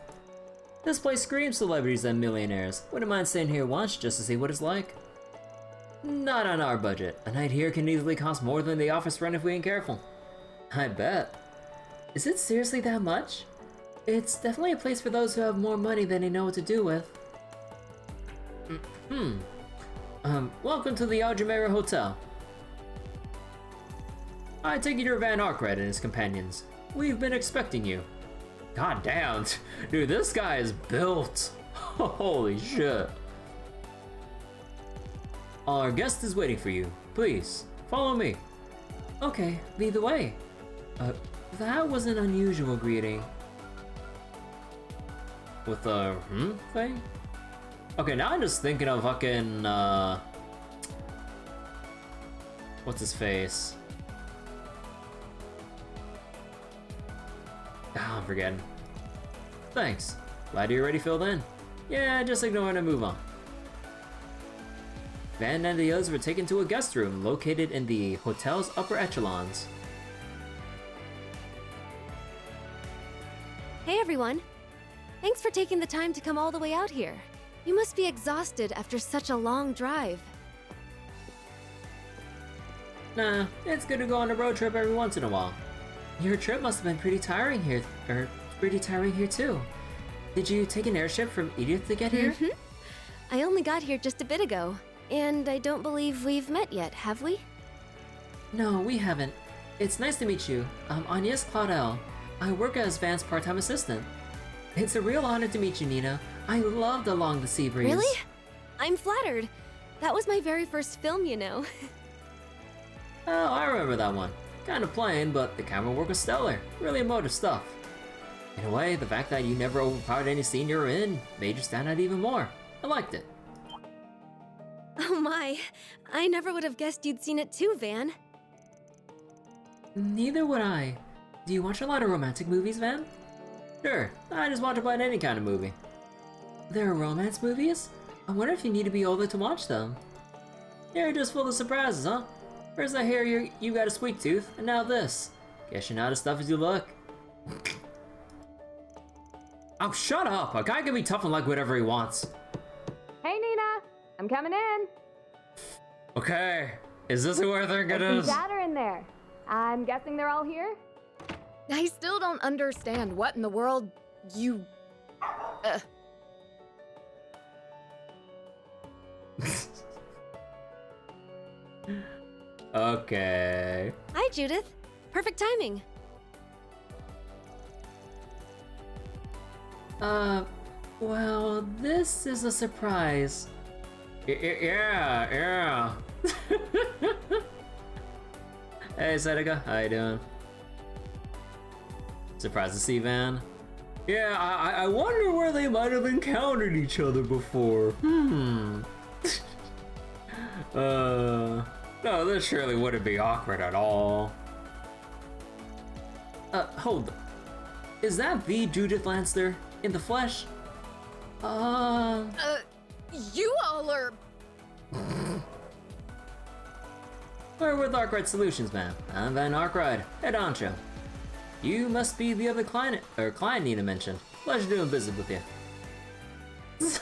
This place screams celebrities and millionaires. Wouldn't mind staying here once just to see what it's like. Not on our budget. A night here can easily cost more than the office rent if we ain't careful. I bet. Is it seriously that much? It's definitely a place for those who have more money than they know what to do with. Welcome to the Al-Jumeirah Hotel. I take you to Van Arkwright and his companions. We've been expecting you. God damn, dude, this guy is built. Holy shit. Our guest is waiting for you. Please, follow me. Okay, lead the way. That was an unusual greeting. With a thing? Okay, now I'm just thinking of fucking, what's his face? Ah, I'm forgetting. Thanks. Glad you're already filled in. Yeah, just ignore it and move on. Van and the others were taken to a guest room located in the hotel's upper echelons. Hey everyone! Thanks for taking the time to come all the way out here. You must be exhausted after such a long drive. Nah, it's good to go on a road trip every once in a while. Your trip must have been pretty tiring here, too. Did you take an airship from Edith to get here? I only got here just a bit ago, and I don't believe we've met yet, have we? No, we haven't. It's nice to meet you. I'm Agnes Claudel. I work as Van's part-time assistant. It's a real honor to meet you, Nina. I loved Along the Sea Breeze. Really? I'm flattered. That was my very first film, you know. Oh, I remember that one. Kind of plain, but the camera work was stellar. Really emotive stuff. In a way, the fact that you never overpowered any scene you were in made you stand out even more. I liked it. Oh my, I never would have guessed you'd seen it too, Van. Neither would I. Do you watch a lot of romantic movies, Van? Sure, I just watch about any kind of movie. There are romance movies? I wonder if you need to be older to watch them. You're just full of surprises, huh? First I hear you got a sweet tooth, and now this. Guess you're not as tough as you look. Oh, shut up! A guy can be tough and like whatever he wants. Hey, Nina! I'm coming in! Okay, is this where they're gonna... Dad are in there. I'm guessing they're all here? I still don't understand what in the world you... Okay. Hi, Judith. Perfect timing. Well, this is a surprise. Yeah. Hey, Seneca, how you doing? Surprised to see Van. Yeah, I wonder where they might have encountered each other before. No, this surely wouldn't be awkward at all. Hold. Is that the Judith Lancer in the flesh? You all are... We're with Arkwright Solutions, man. I'm Van Arkwright, head honcho. You must be the other client Nina mentioned. Pleasure doing business with you. This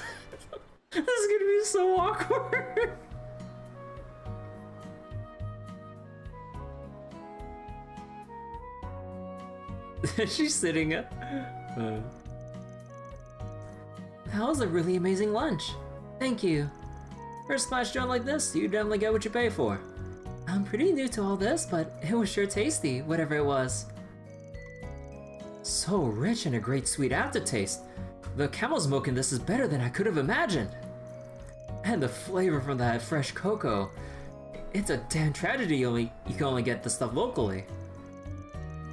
is gonna be so awkward. She's sitting up. That was a really amazing lunch. Thank you. For a splash joint like this, you definitely get what you pay for. I'm pretty new to all this, but it was sure tasty, whatever it was. So rich and a great sweet aftertaste. The camel's milk in this is better than I could have imagined. And the flavor from that fresh cocoa. It's a damn tragedy you can only get this stuff locally.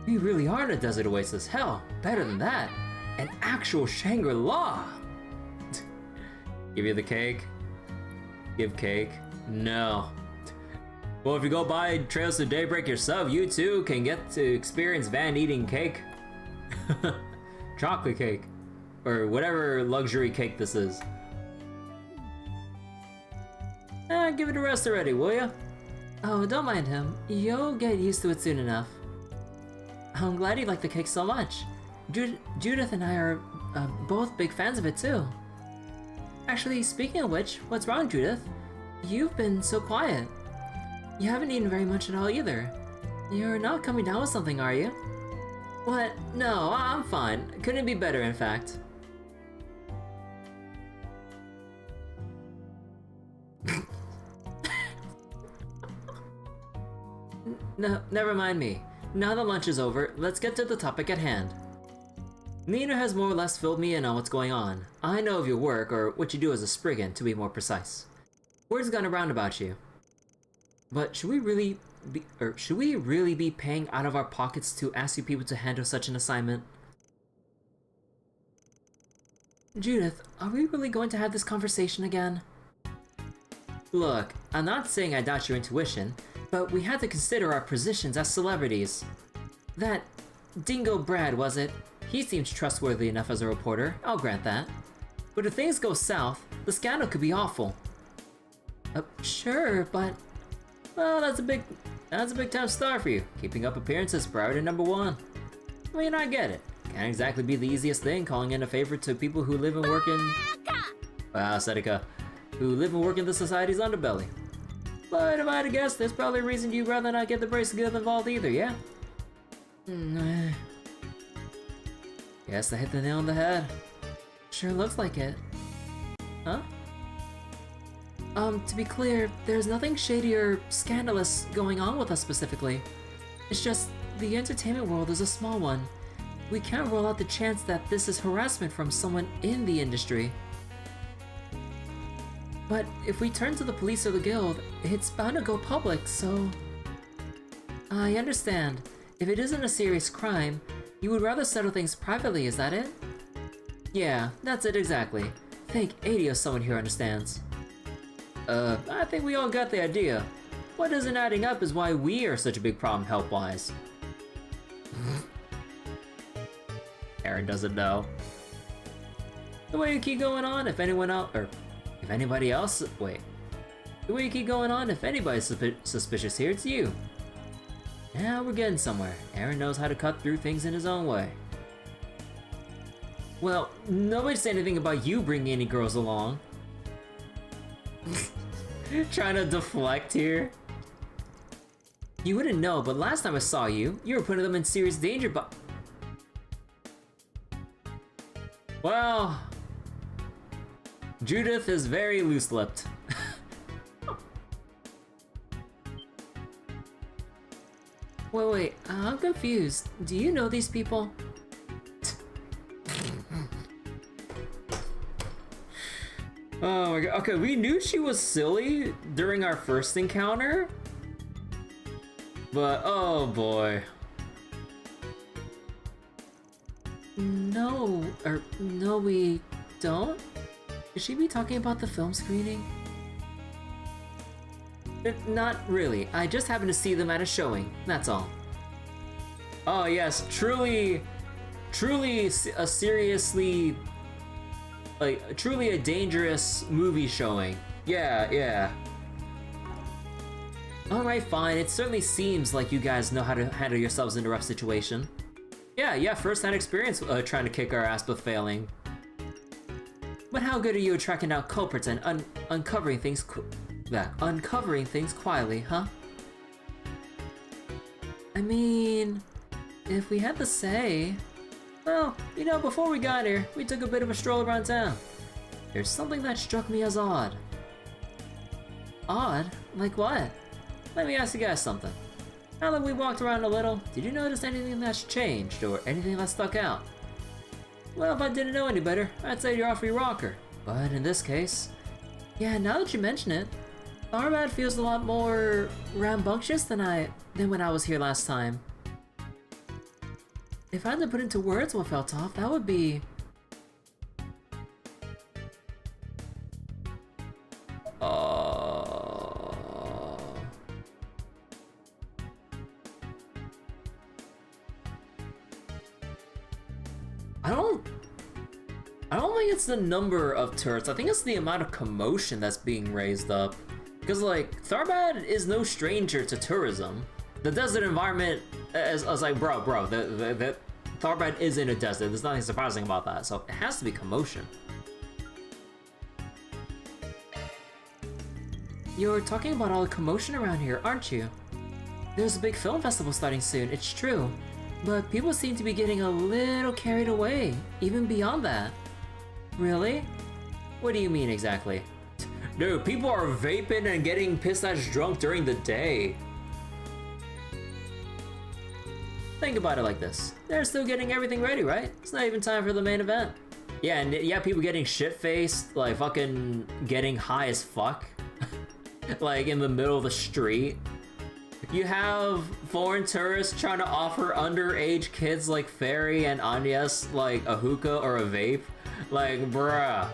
We really are in a desert oasis. Hell, better than that. An actual Shangri-La. Give you the cake? Give cake? No. Well, if you go buy Trails to Daybreak yourself, you too can get to experience Van eating cake. Chocolate cake. Or whatever luxury cake this is. Give it a rest already, will ya? Oh, don't mind him. You'll get used to it soon enough. I'm glad you like the cake so much. Judith and I are both big fans of it too. Actually, speaking of which, what's wrong, Judith? You've been so quiet. You haven't eaten very much at all either. You're not coming down with something, are you? What? No, I'm fine. Couldn't be better, in fact. No, never mind me. Now that lunch is over, let's get to the topic at hand. Nina has more or less filled me in on what's going on. I know of your work, or what you do as a Spriggan, to be more precise. Word's gone around about you. But should we really be paying out of our pockets to ask you people to handle such an assignment? Judith, are we really going to have this conversation again? Look, I'm not saying I doubt your intuition, but we had to consider our positions as celebrities. That Dingo Brad, was it? He seems trustworthy enough as a reporter, I'll grant that. But if things go south, the scandal could be awful. Sure, but... Well, that's a big time star for you. Keeping up appearances, priority number one. I mean, I get it. Can't exactly be the easiest thing calling in a favor to people who live and work in... Wow, Seneca. Who live and work in the society's underbelly. But if I had to guess, there's probably a reason you'd rather not get the brace good involved either, yeah? Guess I hit the nail on the head. Sure looks like it. Huh? To be clear, there's nothing shady or scandalous going on with us specifically. It's just, the entertainment world is a small one. We can't rule out the chance that this is harassment from someone in the industry. But if we turn to the police or the guild, it's bound to go public, so... I understand. If it isn't a serious crime, you would rather settle things privately, is that it? Yeah, that's it exactly. Think 80 of someone here understands. I think we all got the idea. What isn't adding up is why we are such a big problem health-wise. Aaron doesn't know. The way you keep going on, if anybody's suspicious here, it's you. Now we're getting somewhere. Aaron knows how to cut through things in his own way. Well, nobody said anything about you bringing any girls along. Trying to deflect here. You wouldn't know, but last time I saw you, you were putting them in serious danger, but... Well... Judith is very loose-lipped. Wait, I'm confused. Do you know these people? Oh my god. Okay, we knew she was silly during our first encounter. But, oh boy. No, we don't? Should she be talking about the film screening? Not really. I just happened to see them at a showing, that's all. Oh yes, truly a seriously, like, truly a dangerous movie showing. Yeah. Alright, fine. It certainly seems like you guys know how to handle yourselves in a rough situation. Yeah, first-hand experience trying to kick our ass but failing. But how good are you at tracking down culprits and uncovering things quietly, huh? I mean, if we had to say... Well, you know, before we got here, we took a bit of a stroll around town. There's something that struck me as odd. Odd? Like what? Let me ask you guys something. Now that we walked around a little, did you notice anything that's changed or anything that stuck out? Well, if I didn't know any better, I'd say you're off your rocker. But in this case... Yeah, now that you mention it, Tharbad feels a lot more rambunctious than when I was here last time. If I had to put into words what felt off, that would be... I don't think it's the number of turrets, I think it's the amount of commotion that's being raised up. Because, like, Tharbad is no stranger to tourism. The desert environment, I was like, bro, the Tharbad is in a desert, there's nothing surprising about that, so it has to be commotion. You're talking about all the commotion around here, aren't you? There's a big film festival starting soon, it's true. But people seem to be getting a little carried away, even beyond that. Really? What do you mean exactly? Dude, people are vaping and getting pissed-ass drunk during the day. Think about it like this. They're still getting everything ready, right? It's not even time for the main event. Yeah, and yeah, people getting shit-faced, like fucking getting high as fuck. Like in the middle of the street. You have foreign tourists trying to offer underage kids like Fairy and Agnes like a hookah or a vape. Like, bruh.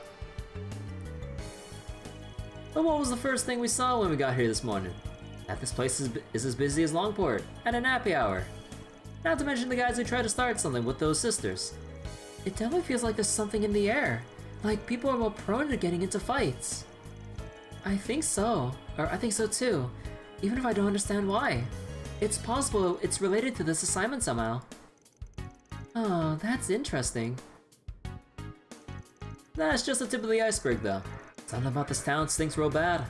But what was the first thing we saw when we got here this morning? That this place is as busy as Longport at an happy hour. Not to mention the guys who tried to start something with those sisters. It definitely feels like there's something in the air. Like people are more prone to getting into fights. I think so. Or I think so too. Even if I don't understand why. It's possible it's related to this assignment somehow. Oh, that's interesting. That's just the tip of the iceberg though. Something about this town stinks real bad.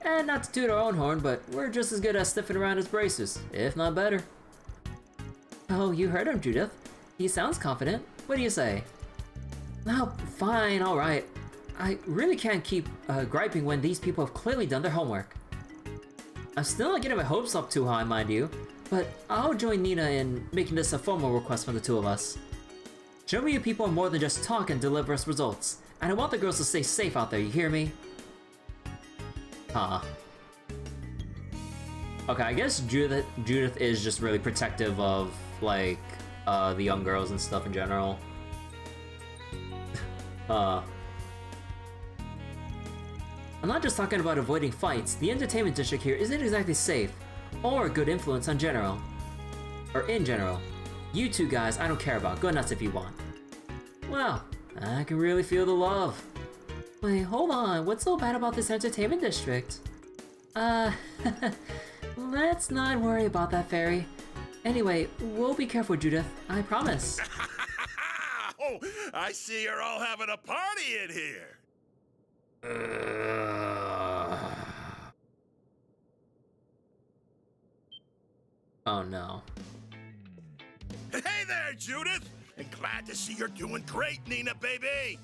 And not to toot our own horn, but we're just as good at sniffing around as bracers, if not better. Oh, you heard him, Judith. He sounds confident. What do you say? Oh, fine, alright. I really can't keep griping when these people have clearly done their homework. I'm still not getting my hopes up too high, mind you, but I'll join Nina in making this a formal request from the two of us. Show me you people are more than just talk and deliver us results, and I want the girls to stay safe out there, you hear me? Okay, I guess Judith is just really protective of, like, the young girls and stuff in general. I'm not just talking about avoiding fights. The entertainment district here isn't exactly safe, or a good influence on general. Or in general. You two guys, I don't care about. Go nuts if you want. Well, I can really feel the love. Wait, hold on. What's so bad about this entertainment district? Let's not worry about that, Fairy. Anyway, we'll be careful, Judith. I promise. Oh, I see you're all having a party in here. Oh no. Hey there, Judith! And glad to see you're doing great, Nina, baby!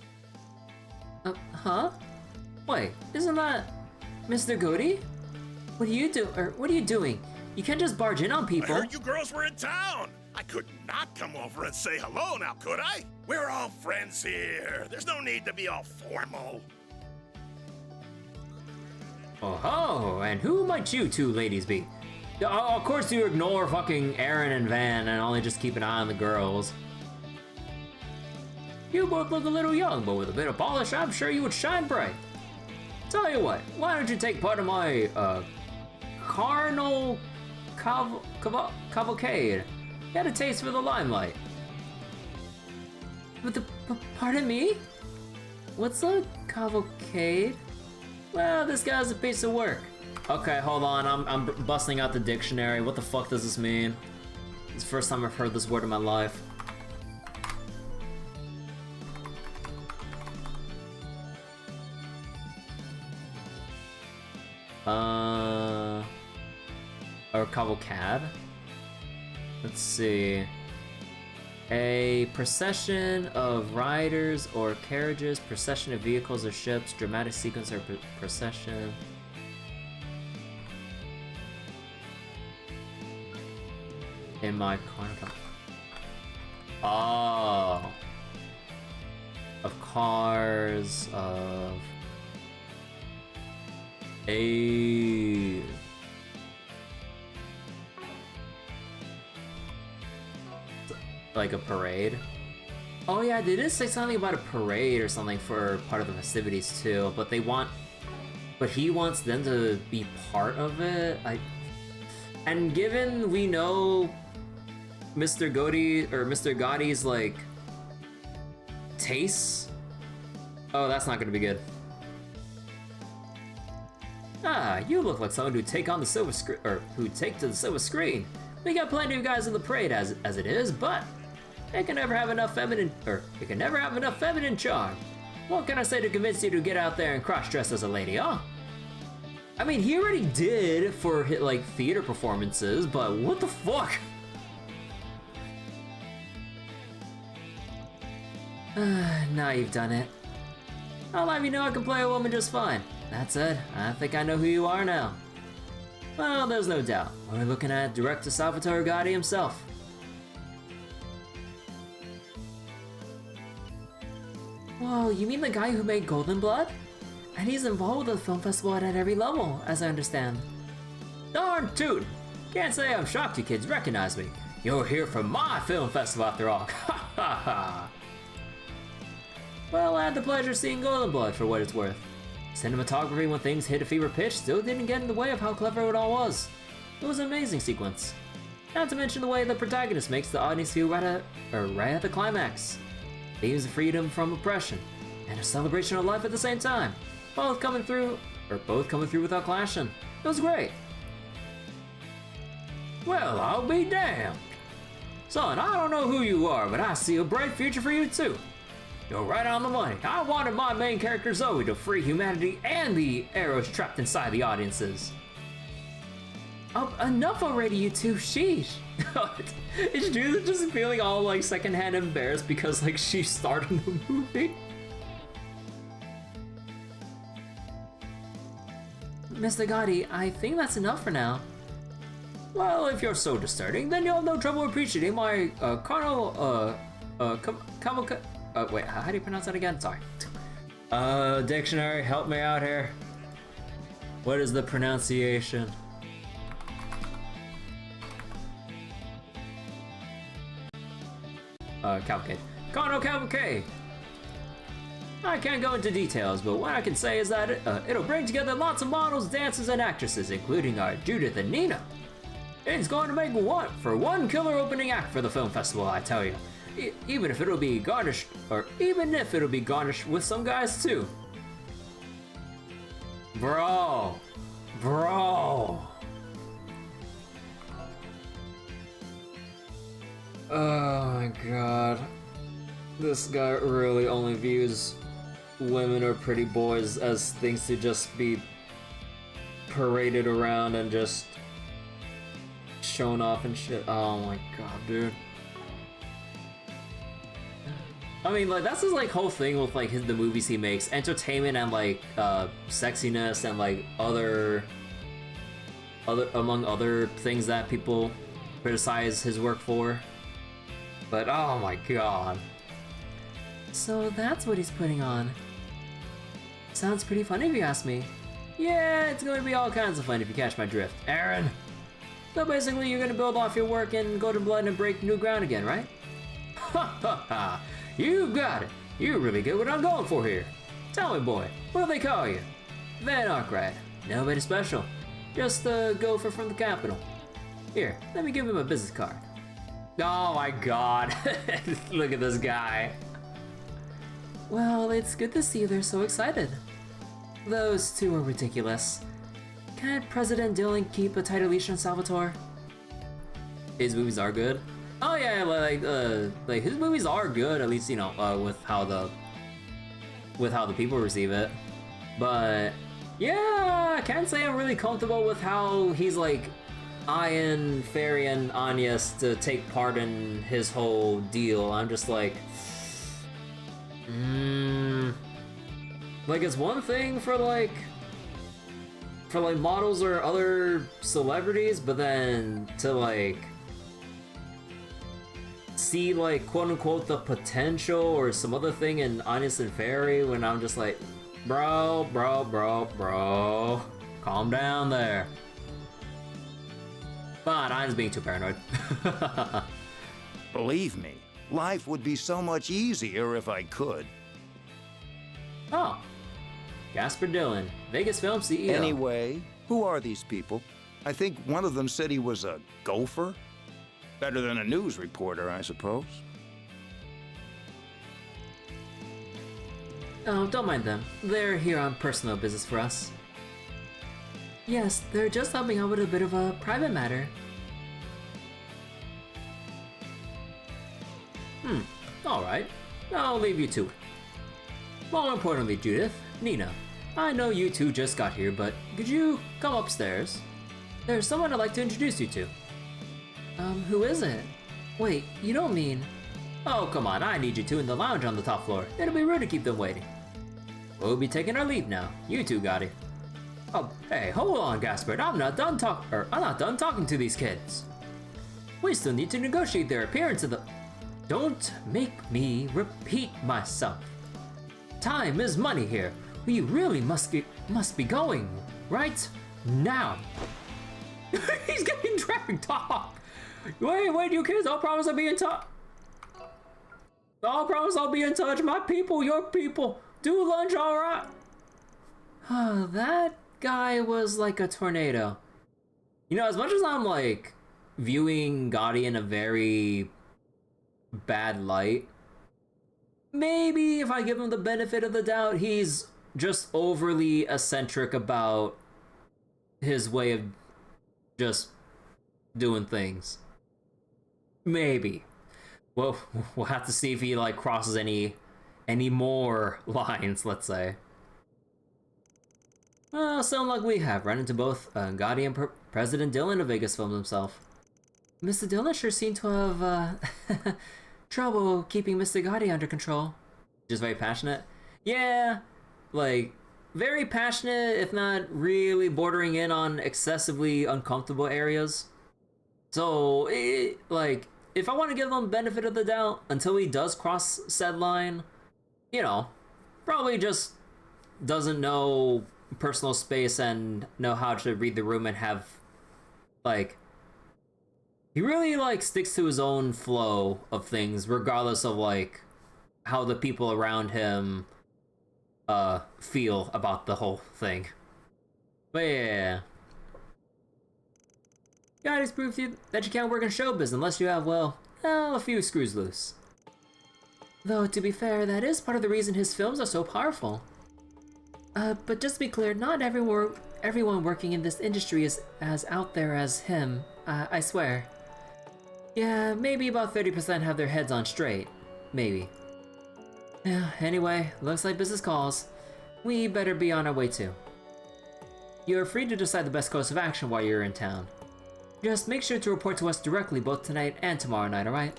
Huh? Wait, isn't that Mr. Goody? What are you doing? You can't just barge in on I people. heard you girls were in town. I could not come over and say hello now, could I? We're all friends here. There's no need to be all formal. Oh, and who might you two ladies be? Of course you ignore fucking Aaron and Van and only just keep an eye on the girls. You both look a little young, but with a bit of polish, I'm sure you would shine bright. Tell you what, why don't you take part in my, carnal cavalcade? Get a taste for the limelight. Pardon me? What's a cavalcade? Well, this guy's a piece of work. Okay, hold on, I'm busting out the dictionary. What the fuck does this mean? It's the first time I've heard this word in my life. Or cavalcade? Let's see. A procession of riders or carriages, procession of vehicles or ships, dramatic sequence or procession. In my carnival. Oh. Of cars, of... A... Like a parade. Oh yeah, they did say something about a parade or something for part of the festivities too, but he wants them to be part of it. And given we know Mr. Gotti's like tastes, oh, that's not gonna be good. Ah, you look like someone who'd take on the silver screen, or who'd take to the silver screen. We got plenty of guys in the parade as it is, but it can never have enough feminine charm. What can I say to convince you to get out there and cross-dress as a lady, huh? I mean, he already did for like theater performances, but what the fuck? Now you've done it. I'll have you know I can play a woman just fine. That's it. I think I know who you are now. Well, there's no doubt. We're looking at director Salvatore Gotti himself. Whoa, you mean the guy who made Golden Blood? And he's involved with the film festival at every level, as I understand. Darn tootin'! Can't say I'm shocked you kids recognize me. You're here for my film festival after all. Ha ha ha! Well, I had the pleasure of seeing Golden Blood for what it's worth. Cinematography when things hit a fever pitch still didn't get in the way of how clever it all was. It was an amazing sequence. Not to mention the way the protagonist makes the audience feel right at the climax. Themes of freedom from oppression, and a celebration of life at the same time. Both coming through without clashing. It was great. Well, I'll be damned. Son, I don't know who you are, but I see a bright future for you too. You're right on the money. I wanted my main character Zoe to free humanity and the arrows trapped inside the audiences. Oh, enough already, you two. Sheesh. Is Judith just feeling all like secondhand embarrassed because like she starred in the movie? Mr. Gotti, I think that's enough for now. Well, if you're so discerning, then you'll have no trouble appreciating my wait, how do you pronounce that again? Sorry. Dictionary, help me out here. What is the pronunciation? Cavalcade. Carno Cavalcade! I can't go into details, but what I can say is that it'll bring together lots of models, dancers, and actresses, including our Judith and Nina. It's going to make one killer opening act for the film festival, I tell you. Even if it'll be garnished with some guys too. Bro. Oh my god. This guy really only views women or pretty boys as things to just be paraded around and just shown off and shit. Oh my god, dude. I mean, like, that's his, like, whole thing with, like, the movies he makes. Entertainment and, like, sexiness and, like, other among other things that people criticize his work for. But oh my god. So that's what he's putting on. Sounds pretty funny if you ask me. Yeah, it's going to be all kinds of fun if you catch my drift. Aaron! So basically you're going to build off your work and go to Blood and break new ground again, right? Ha ha ha! You got it! You really get what I'm going for here. Tell me, boy, what do they call you? Van Arkwright. Nobody special. Just a gopher from the capital. Here, let me give him a business card. Oh my god. Look at this guy. Well, it's good to see they're so excited. Those two are ridiculous. Can't President Dillon keep a tighter leash on Salvatore? His movies are good. Oh yeah, like his movies are good, at least, you know, with how the people receive it. But yeah, I can't say I'm really comfortable with how he's like eyeing Ferry and Agnes to take part in his whole deal. I'm just like, like it's one thing for like models or other celebrities, but then to like see like quote unquote the potential or some other thing in Agnes and Ferry, when I'm just like, bro, calm down there. But I'm just being too paranoid. Believe me, life would be so much easier if I could. Oh, Jasper Dillon, Vegas Film CEO. Anyway, who are these people? I think one of them said he was a gopher. Better than a news reporter, I suppose. Oh, don't mind them. They're here on personal business for us. Yes, they're just helping out with a bit of a private matter. Alright. I'll leave you to it. More importantly, Judith, Nina, I know you two just got here, but could you come upstairs? There's someone I'd like to introduce you to. Who is it? Wait, you don't mean... Oh, come on, I need you two in the lounge on the top floor. It'll be rude to keep them waiting. We'll be taking our leave now. You two got it. Oh, hey, hold on, Gaspard. I'm not done talking to these kids. We still need to negotiate their appearance in the... Don't make me repeat myself. Time is money here. We really must be going right now. He's getting dragged off. Wait, you kids! I'll promise I'll be in touch. I'll promise I'll be in touch. My people, your people. Do lunch, all right? That guy was like a tornado. You know, as much as I'm like viewing Gotti in a very bad light, maybe if I give him the benefit of the doubt, he's just overly eccentric about his way of just doing things. Maybe. Well, we'll have to see if he like crosses any more lines, let's say. Well, sound like we have run into both Gotti and President Dillon of Vegas Films himself. Mr. Dillon sure seemed to have trouble keeping Mr. Gotti under control. Just very passionate? Yeah, like, very passionate, if not really bordering in on excessively uncomfortable areas. So, like, if I want to give him benefit of the doubt until he does cross said line, you know, probably just doesn't know personal space and know how to read the room and have, like, he really, like, sticks to his own flow of things, regardless of, like, how the people around him, feel about the whole thing. But yeah. God has proved to you that you can't work in showbiz unless you have, well, a few screws loose. Though, to be fair, that is part of the reason his films are so powerful. But just to be clear, not everyone working in this industry is as out there as him, I swear. Yeah, maybe about 30% have their heads on straight. Maybe. Yeah, anyway, looks like business calls. We better be on our way too. You're free to decide the best course of action while you're in town. Just make sure to report to us directly both tonight and tomorrow night, alright?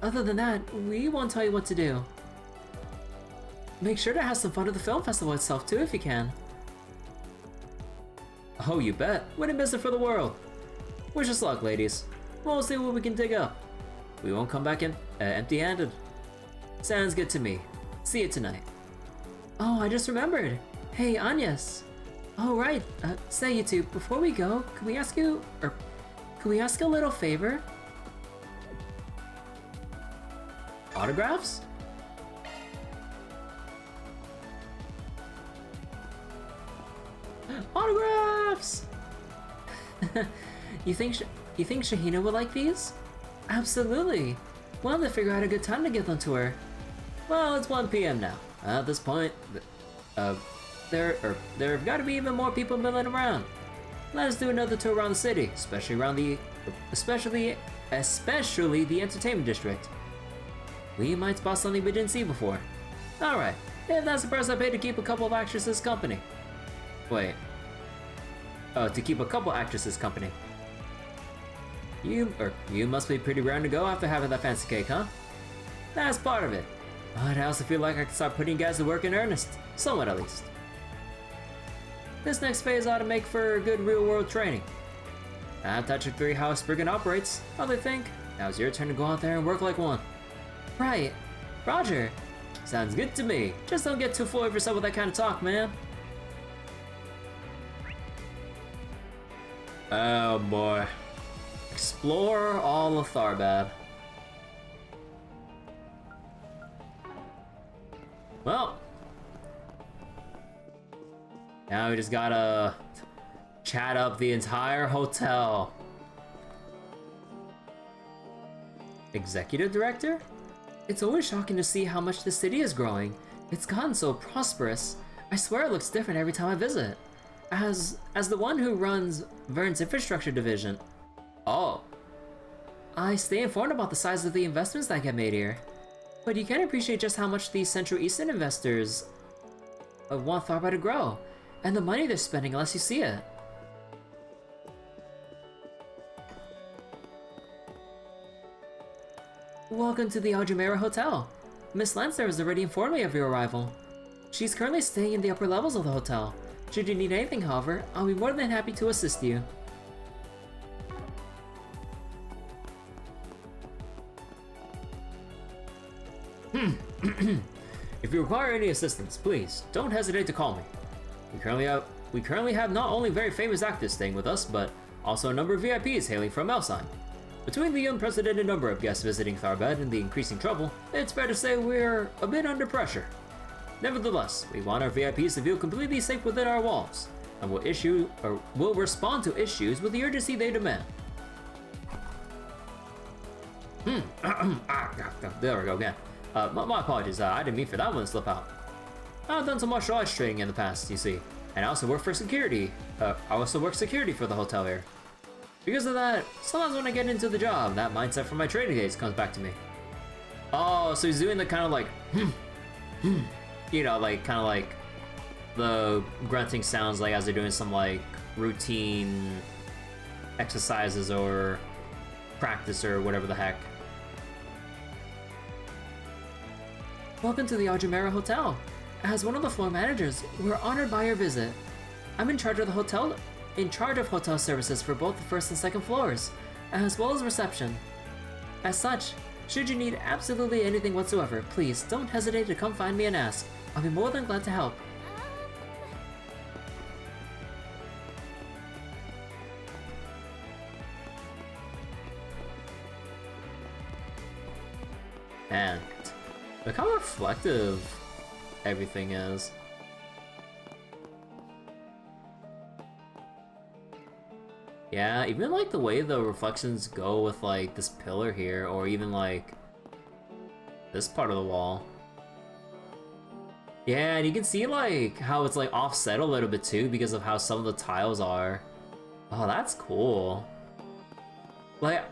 Other than that, we won't tell you what to do. Make sure to have some fun at the film festival itself too if you can. Oh, you bet. Wouldn't miss it for the world. Wish us luck, ladies. We'll see what we can dig up. We won't come back empty-handed. Sounds good to me. See you tonight. Oh, I just remembered. Hey, Agnes. Oh, right. Say, you two, before we go, can we ask you a little favor? Autographs? Autographs! You think Shaheena would like these? Absolutely. We'll have to figure out a good time to give them to her. Well, it's 1 p.m. now. At this point, there've got to be even more people milling around. Let us do another tour around the city, especially the entertainment district. We might spot something we didn't see before. Alright, if that's the price I paid to keep a couple of actresses company. Wait. Oh, to keep a couple actresses company. You must be pretty round to go after having that fancy cake, huh? That's part of it. But I also feel like I can start putting guys to work in earnest. Somewhat at least. This next phase ought to make for good real-world training. I've touched 3 how a Spriggan operates. How they think? Now it's your turn to go out there and work like one. Right. Roger. Sounds good to me. Just don't get too full of yourself with that kind of talk, man. Oh boy. Explore all of Tharbad. Well. Now we just gotta chat up the entire hotel. Executive director? It's always shocking to see how much the city is growing. It's gotten so prosperous. I swear it looks different every time I visit. As the one who runs Vern's infrastructure division. Oh. I stay informed about the size of the investments that get made here. But you can't appreciate just how much these Central Eastern investors want Tharbad to grow, and the money they're spending unless you see it. Welcome to the Al-Jumeirah Hotel. Miss Lancer has already informed me of your arrival. She's currently staying in the upper levels of the hotel. Should you need anything, however, I'll be more than happy to assist you. If you require any assistance, please don't hesitate to call me. We currently have not only very famous actors staying with us, but also a number of VIPs hailing from Elsine. Between the unprecedented number of guests visiting Tharbad and the increasing trouble, it's fair to say we're a bit under pressure. Nevertheless, we want our VIPs to feel completely safe within our walls, and will respond to issues with the urgency they demand. There we go again. My apologies, I didn't mean for that one to slip out. I've done some martial arts training in the past, you see, and I also work for security. I also work security for the hotel here. Because of that, sometimes when I get into the job, that mindset from my training days comes back to me. Oh, so he's doing the kind of like, you know, like kind of like the grunting sounds like as they're doing some like routine exercises or practice or whatever the heck. Welcome to the Al-Jumeirah Hotel. As one of the floor managers, we're honored by your visit. I'm in charge of hotel services for both the first and second floors, as well as reception. As such, should you need absolutely anything whatsoever, please don't hesitate to come find me and ask. I'll be more than glad to help. And look how reflective everything is. Yeah, even like the way the reflections go with like this pillar here, or even like this part of the wall. Yeah, and you can see like how it's like offset a little bit too because of how some of the tiles are. Oh, that's cool. Like,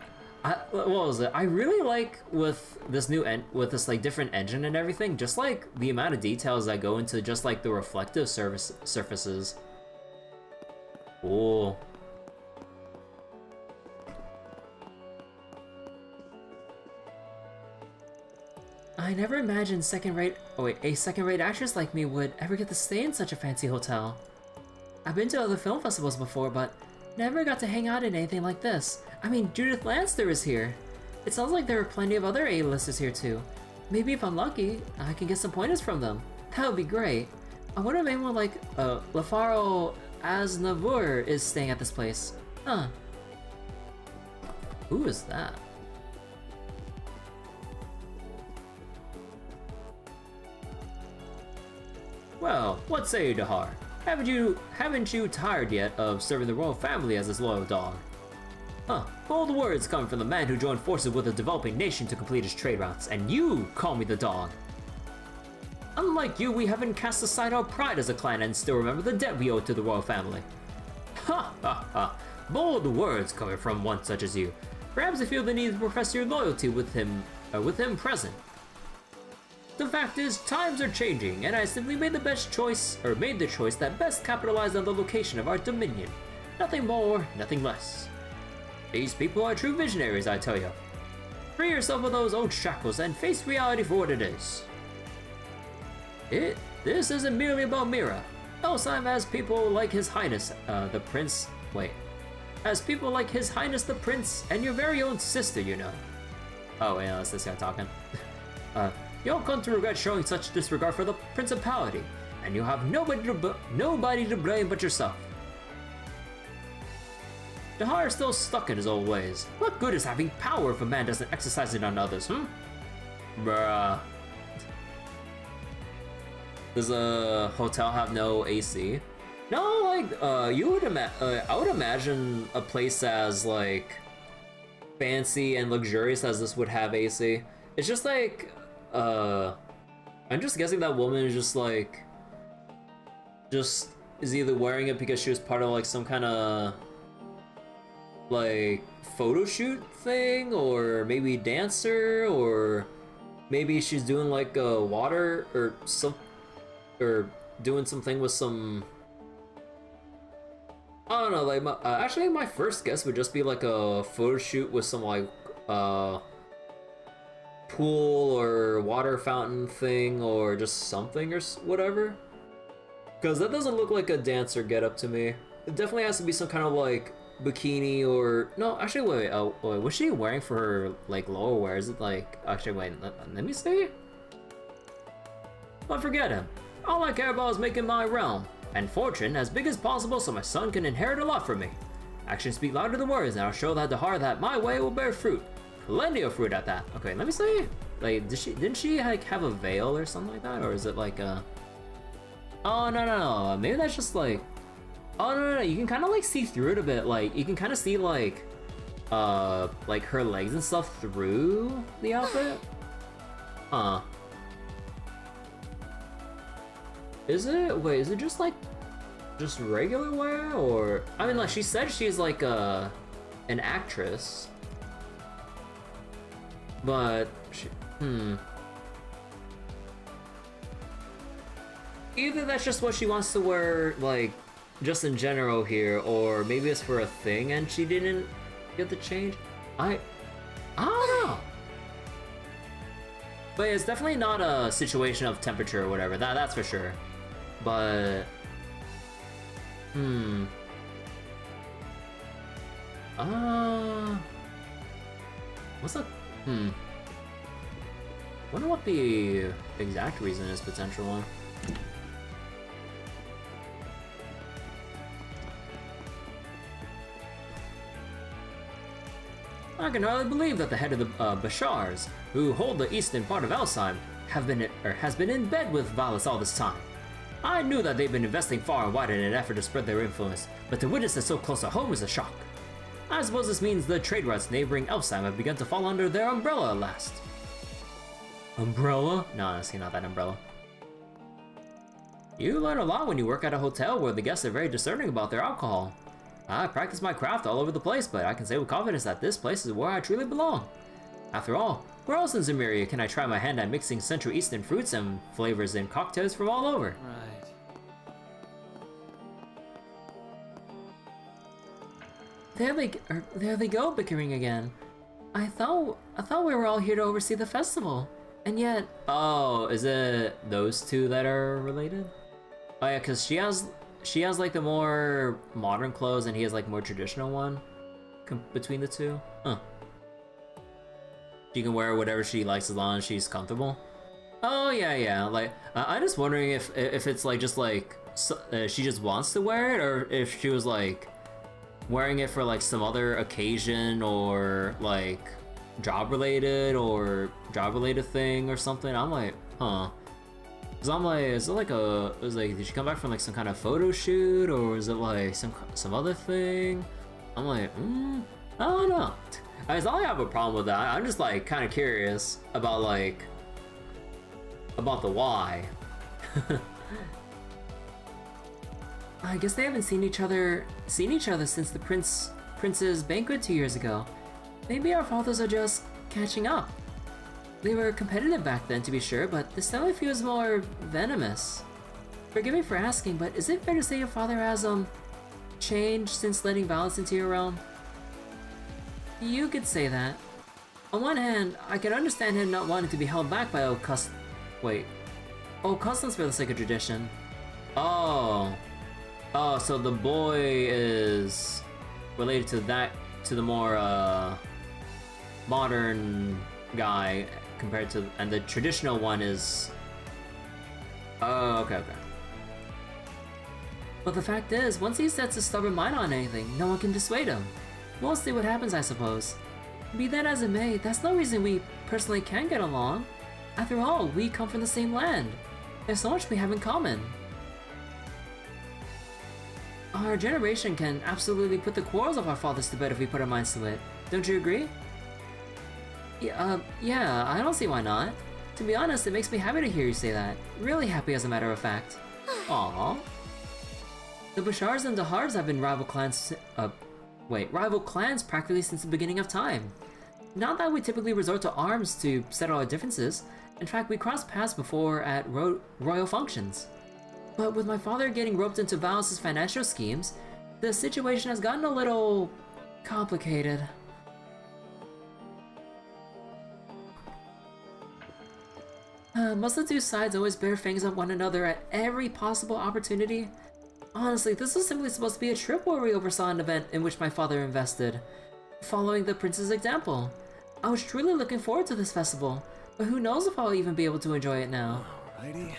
what was it? I really like with this with this like different engine and everything, just like the amount of details that go into just like the reflective surfaces. Cool. I never imagined a second-rate actress like me would ever get to stay in such a fancy hotel. I've been to other film festivals before, but never got to hang out in anything like this. I mean, Judith Lanster is here. It sounds like there are plenty of other A-listers here too. Maybe if I'm lucky, I can get some pointers from them. That would be great. I wonder if anyone like Lafaro Aznavour is staying at this place. Huh. Who is that? Well, what say you, Dahar? Haven't you tired yet of serving the royal family as his loyal dog? Huh, bold words coming from the man who joined forces with a developing nation to complete his trade routes, and you call me the dog. Unlike you, we haven't cast aside our pride as a clan and still remember the debt we owe to the royal family. Ha ha ha, bold words coming from one such as you. Perhaps you feel the need to profess your loyalty with him present. The fact is, times are changing, and I simply made the choice that best capitalized on the location of our dominion. Nothing more, nothing less. These people are true visionaries, I tell you. Free yourself of those old shackles and face reality for what it is. This isn't merely about Mira. Elsheim has people like His Highness, the Prince. Wait. Has people like His Highness the Prince and your very own sister, you know. Oh, yeah, that's this guy talking. You'll come to regret showing such disregard for the Principality, and you'll have nobody to blame but yourself. Dahar is still stuck in his old ways. What good is having power if a man doesn't exercise it on others, Bruh. Does a hotel have no AC? No, like, I would imagine a place as, like, fancy and luxurious as this would have AC. It's just like, I'm just guessing that woman is just like, is either wearing it because she was part of like some kind of like photo shoot thing, or maybe dancer, or maybe she's doing like a water or doing something with some, I don't know, like actually my first guess would just be like a photo shoot with some like pool or water fountain thing, or just something or whatever, because that doesn't look like a dancer getup to me. It definitely has to be some kind of like bikini, or no, actually wait, what's she wearing for her like lower wear? Is it like, actually wait, let me see. But forget him. All I care about is making my realm and fortune as big as possible so my son can inherit a lot from me. Actions speak louder than words, and I'll show Dahar that my way will bear fruit. Plenty of fruit at that. Okay, let me see. Like, didn't she like have a veil or something like that, or is it like a? Oh no, maybe that's just like. Oh no, you can kind of like see through it a bit. Like you can kind of see like her legs and stuff through the outfit. Huh. Is it? Wait, is it just like, just regular wear, or? I mean, like she said she's like an actress. But, either that's just what she wants to wear, like, just in general here, or maybe it's for a thing and she didn't get the change. I don't know. But it's definitely not a situation of temperature or whatever, that's for sure. But, what's up? Wonder what the exact reason is, potential one. I can hardly believe that the head of the Bashars, who hold the eastern part of Elsheim, has been in bed with Valis all this time. I knew that they've been investing far and wide in an effort to spread their influence, but to witness it so close to home is a shock. I suppose this means the trade routes neighboring Elsheim have begun to fall under their umbrella at last. Umbrella? No, honestly, not that umbrella. You learn a lot when you work at a hotel where the guests are very discerning about their alcohol. I practice my craft all over the place, but I can say with confidence that this place is where I truly belong. After all, where else in Zemuria can I try my hand at mixing Central Eastern fruits and flavors in cocktails from all over? Right. There they go, bickering again. I thought we were all here to oversee the festival, and yet. Oh, is it those two that are related? Oh yeah, because she has like the more modern clothes and he has like more traditional one between the two. Huh. She can wear whatever she likes as long as she's comfortable. Oh yeah. Like I'm just wondering if it's like just like she just wants to wear it, or if she was like wearing it for like some other occasion or like job related thing or something. I'm like, huh. Cause I'm like, is it like did she come back from like some kind of photo shoot, or is it like some other thing? I'm like, I don't know. I don't have a problem with that. I'm just like kind of curious about the why. I guess they haven't seen each other since the prince's banquet 2 years ago. Maybe our fathers are just catching up. They were competitive back then, to be sure, but this time feels more venomous. Forgive me for asking, but is it fair to say your father has changed since letting violence into your realm? You could say that. On one hand, I can understand him not wanting to be held back by old customs for the sake of tradition. Oh, so the boy is related to the more modern guy compared to, and the traditional one is. Oh, okay. But the fact is, once he sets a stubborn mind on anything, no one can dissuade him. We'll see what happens, I suppose. Be that as it may, that's no reason we personally can't get along. After all, we come from the same land. There's so much we have in common. Our generation can absolutely put the quarrels of our fathers to bed if we put our minds to it. Don't you agree? Yeah, I don't see why not. To be honest, it makes me happy to hear you say that. Really happy, as a matter of fact. Aww. The Bashars and Dahards have been rival clans practically since the beginning of time. Not that we typically resort to arms to settle our differences. In fact, we crossed paths before at royal functions. But with my father getting roped into Bathhouse's financial schemes, the situation has gotten a little complicated. Must the two sides always bear fangs at one another at every possible opportunity? Honestly, this was simply supposed to be a trip where we oversaw an event in which my father invested, following the prince's example. I was truly looking forward to this festival, but who knows if I'll even be able to enjoy it now. Alrighty.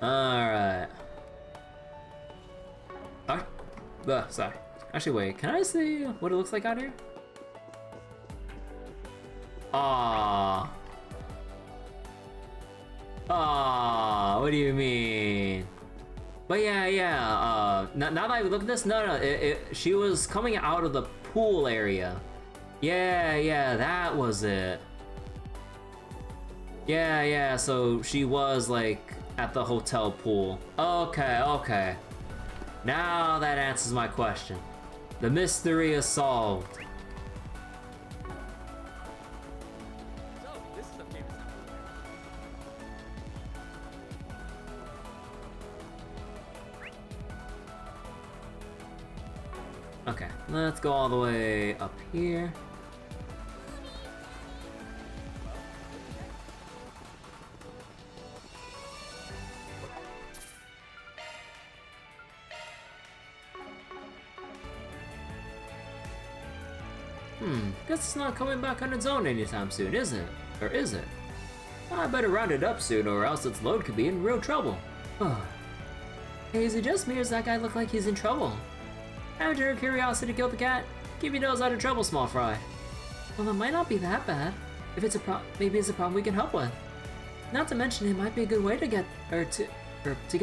Alright. Sorry. Actually, wait, can I see what it looks like out here? What do you mean? But yeah, now that I look at this, no, she was coming out of the pool area. Yeah, that was it. Yeah, so she was like at the hotel pool. Okay. Now that answers my question. The mystery is solved. Okay, let's go all the way up here. Guess it's not coming back on its own anytime soon, is it? Or is it? I better round it up soon, or else its load could be in real trouble. Hey, is it just me, or does that guy look like he's in trouble? Haven't your curiosity killed the cat? Keep your nose out of trouble, small fry. Well, it might not be that bad. If it's maybe it's a problem we can help with. Not to mention, it might be a good way to get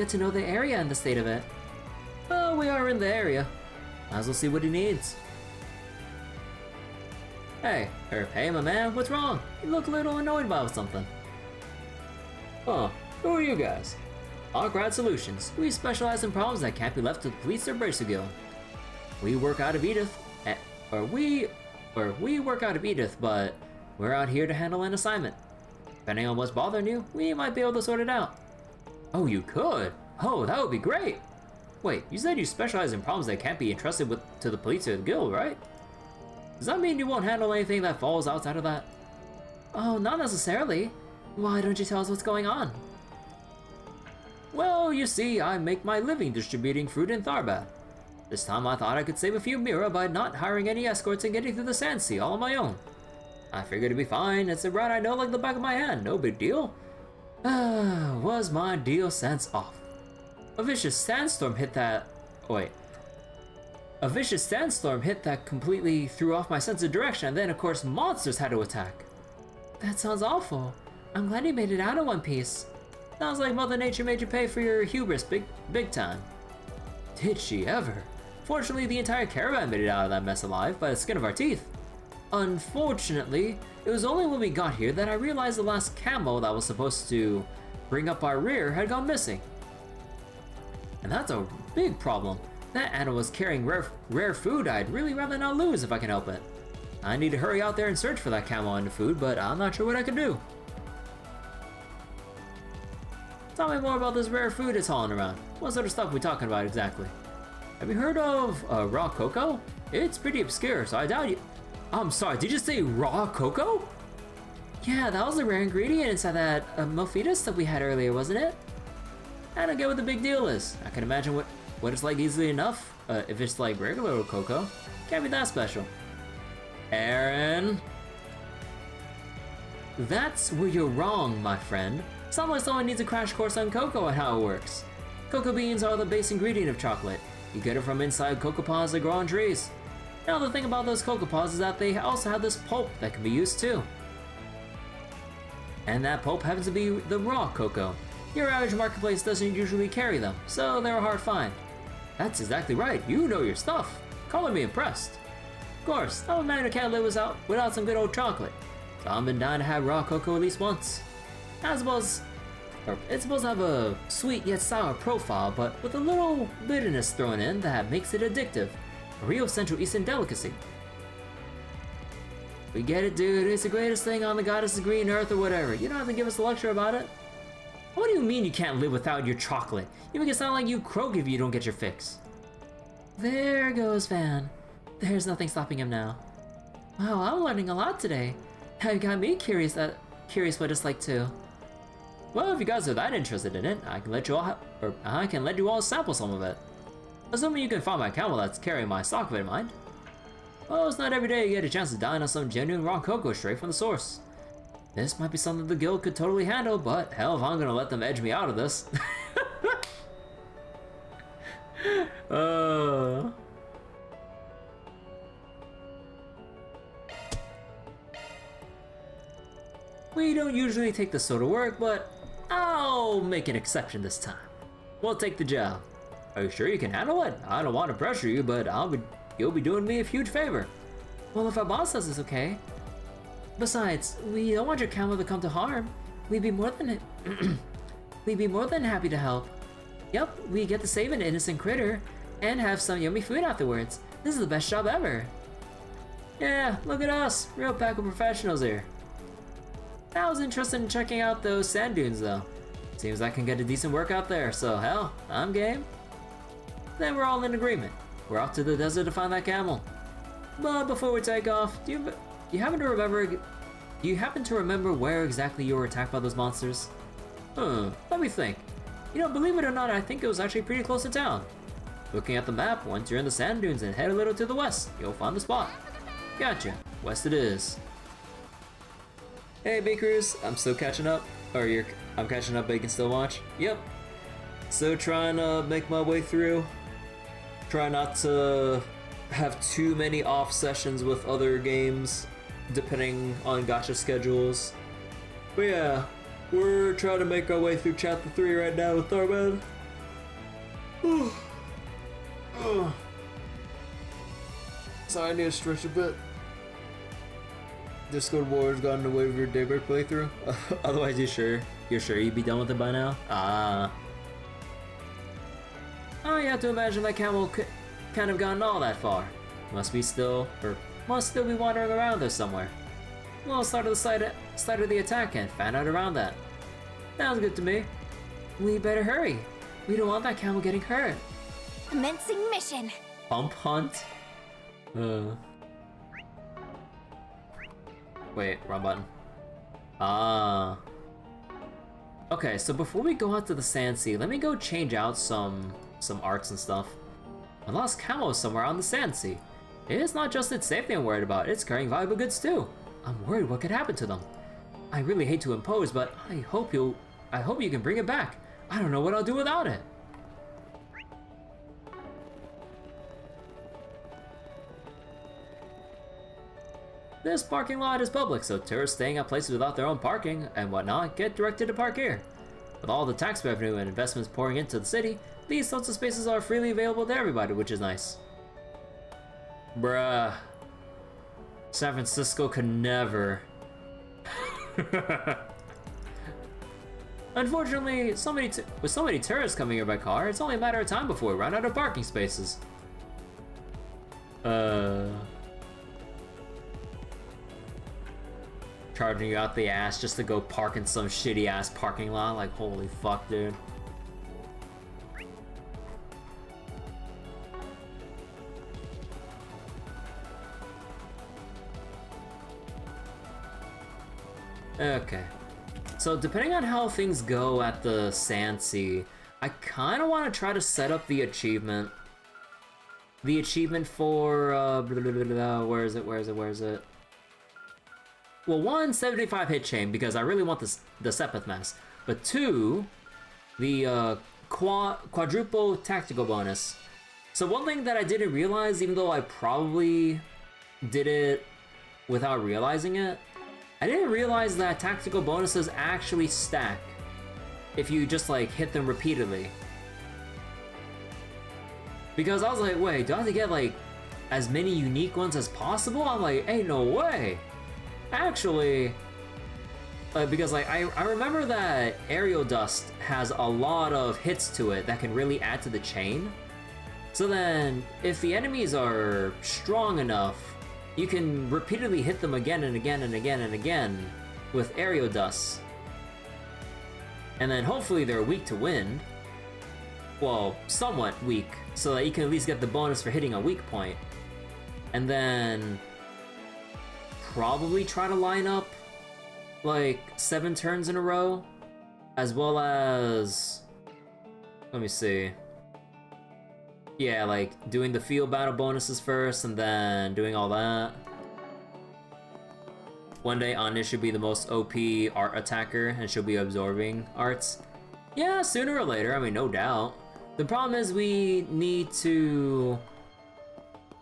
to know the area and the state of it. Well, we are in the area. Might as well see what he needs. Hey, my man, what's wrong? You look a little annoyed by something. Who are you guys? Autocrat Solutions. We specialize in problems that can't be left to the police or Bracer Guild. We work out of Edith, we work out of Edith, but we're out here to handle an assignment. Depending on what's bothering you, we might be able to sort it out. Oh, you could? Oh, that would be great. Wait, you said you specialize in problems that can't be entrusted to the police or the guild, right? Does that mean you won't handle anything that falls outside of that? Oh, not necessarily. Why don't you tell us what's going on? Well, you see, I make my living distributing fruit in Tharbad. This time I thought I could save a few Mira by not hiring any escorts and getting through the Sand Sea all on my own. I figured it'd be fine, it's a route I know like the back of my hand, no big deal. Was my deal sense off? A vicious sandstorm hit that... A vicious sandstorm hit that completely threw off my sense of direction, and then of course monsters had to attack. That sounds awful. I'm glad you made it out in one piece. Sounds like Mother Nature made you pay for your hubris big time. Did she ever? Fortunately, the entire caravan made it out of that mess alive by the skin of our teeth. Unfortunately, it was only when we got here that I realized the last camel that was supposed to bring up our rear had gone missing. And that's a big problem. That animal was carrying rare food I'd really rather not lose if I can help it. I need to hurry out there and search for that camel and the food, but I'm not sure what I can do. Tell me more about this rare food it's hauling around. What sort of stuff are we talking about exactly? Have you heard of raw cocoa? It's pretty obscure, so I doubt you. I'm sorry, did you say raw cocoa? Yeah, that was a rare ingredient inside that mofita stuff we had earlier, wasn't it? I don't get what the big deal is. I can imagine what it's like easily enough. If it's like regular cocoa, can't be that special. Aaron? That's where you're wrong, my friend. Sounds like someone needs a crash course on cocoa and how it works. Cocoa beans are the base ingredient of chocolate. You get it from inside cocoa pods that grow on trees. Now the thing about those cocoa pods is that they also have this pulp that can be used too. And that pulp happens to be the raw cocoa. Your average marketplace doesn't usually carry them, so they're a hard find. That's exactly right, you know your stuff. Calling me impressed. Of course, I'm a man who can't live without some good old chocolate. So I've been dying to have raw cocoa at least once. It's supposed to have a sweet yet sour profile, but with a little bitterness thrown in that makes it addictive. A real Central Eastern delicacy. We get it, dude. It's the greatest thing on the goddess of green earth or whatever. You don't have to give us a lecture about it. What do you mean you can't live without your chocolate? You make it sound like you croak if you don't get your fix. There goes Van. There's nothing stopping him now. Wow, I'm learning a lot today. Now you got me curious what it's like too. Well, if you guys are that interested in it, I can let you all sample some of it. Assuming you can find my camel that's carrying my stock of it in mind. Well, it's not every day you get a chance to dine on some genuine raw cocoa straight from the source. This might be something the guild could totally handle, but hell if I'm gonna let them edge me out of this. We don't usually take this sort of work, but I'll make an exception this time. We'll take the job. Are you sure you can handle it? I don't want to pressure you, but you'll be doing me a huge favor. Well, if our boss says it's okay. Besides, we don't want your camel to come to harm. We'd be more than happy to help. Yep, we get to save an innocent critter and have some yummy food afterwards. This is the best job ever. Yeah, look at us, real pack of professionals here. I was interested in checking out those sand dunes though. Seems I can get a decent workout there, so hell, I'm game. Then we're all in agreement. We're off to the desert to find that camel. But before we take off, do you happen to remember where exactly you were attacked by those monsters? Let me think. You know, believe it or not, I think it was actually pretty close to town. Looking at the map, once you're in the sand dunes and head a little to the west, you'll find the spot. Gotcha, west it is. Hey Bakers, I'm still catching up. I'm catching up but you can still watch? Yep. So trying to make my way through. Try not to have too many off sessions with other games, depending on gacha schedules. But yeah, we're trying to make our way through chapter 3 right now with Tharbad. Sorry, I need to stretch a bit. Discord Wars got in the way of your Daybreak playthrough? Otherwise, you're sure you'd be done with it by now? Oh, you have to imagine that camel can't have gotten all that far. Must still be wandering around there somewhere. Well, start of the attack and fan out around that. Sounds good to me. We better hurry. We don't want that camel getting hurt. Commencing mission. Hump Hunt? Wait, wrong button. Okay, so before we go out to the Sand Sea, let me go change out some arts and stuff. I lost camo somewhere on the Sand Sea. It's not just its safety I'm worried about, it's carrying valuable goods too. I'm worried what could happen to them. I really hate to impose, but I hope you can bring it back. I don't know what I'll do without it. This parking lot is public, so tourists staying at places without their own parking and whatnot get directed to park here. With all the tax revenue and investments pouring into the city, these sorts of spaces are freely available to everybody, which is nice. Bruh. San Francisco could never. Unfortunately, with so many tourists coming here by car, it's only a matter of time before we run out of parking spaces. Charging you out the ass just to go park in some shitty ass parking lot, like holy fuck, dude. Okay, so depending on how things go at the Sand Sea, I kind of want to try to set up the achievement. The achievement for, where is it? Well, 1, 75 hit chain, because I really want the Sepith Mask. But 2, the quadruple tactical bonus. So one thing that I didn't realize, even though I probably did it without realizing it, I didn't realize that tactical bonuses actually stack if you just like hit them repeatedly. Because I was like, wait, do I have to get like as many unique ones as possible? I'm like, ain't no way. Actually, because like I remember that aerial dust has a lot of hits to it that can really add to the chain. So then, if the enemies are strong enough, you can repeatedly hit them again and again and again and again with aerial dust. And then hopefully they're weak to wind. Well, somewhat weak, so that you can at least get the bonus for hitting a weak point. And then probably try to line up like 7 turns in a row, as well as, let me see, yeah, like doing the field battle bonuses first and then doing all that. One day Anya should be the most OP art attacker and she'll be absorbing arts. Yeah, sooner or later, I mean, no doubt. The problem is we need to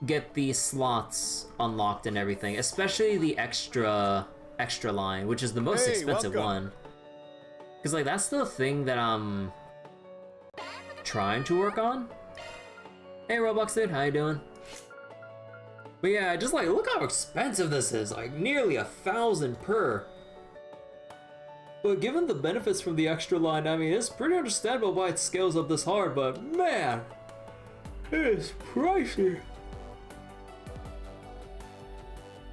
get the slots unlocked and everything, especially the extra line, which is the most expensive one. Because like that's the thing that I'm trying to work on. Hey Roblox dude, how you doing? But yeah, just like look how expensive this is, like nearly 1,000 per. But given the benefits from the extra line, I mean it's pretty understandable why it scales up this hard, but man, it is pricey.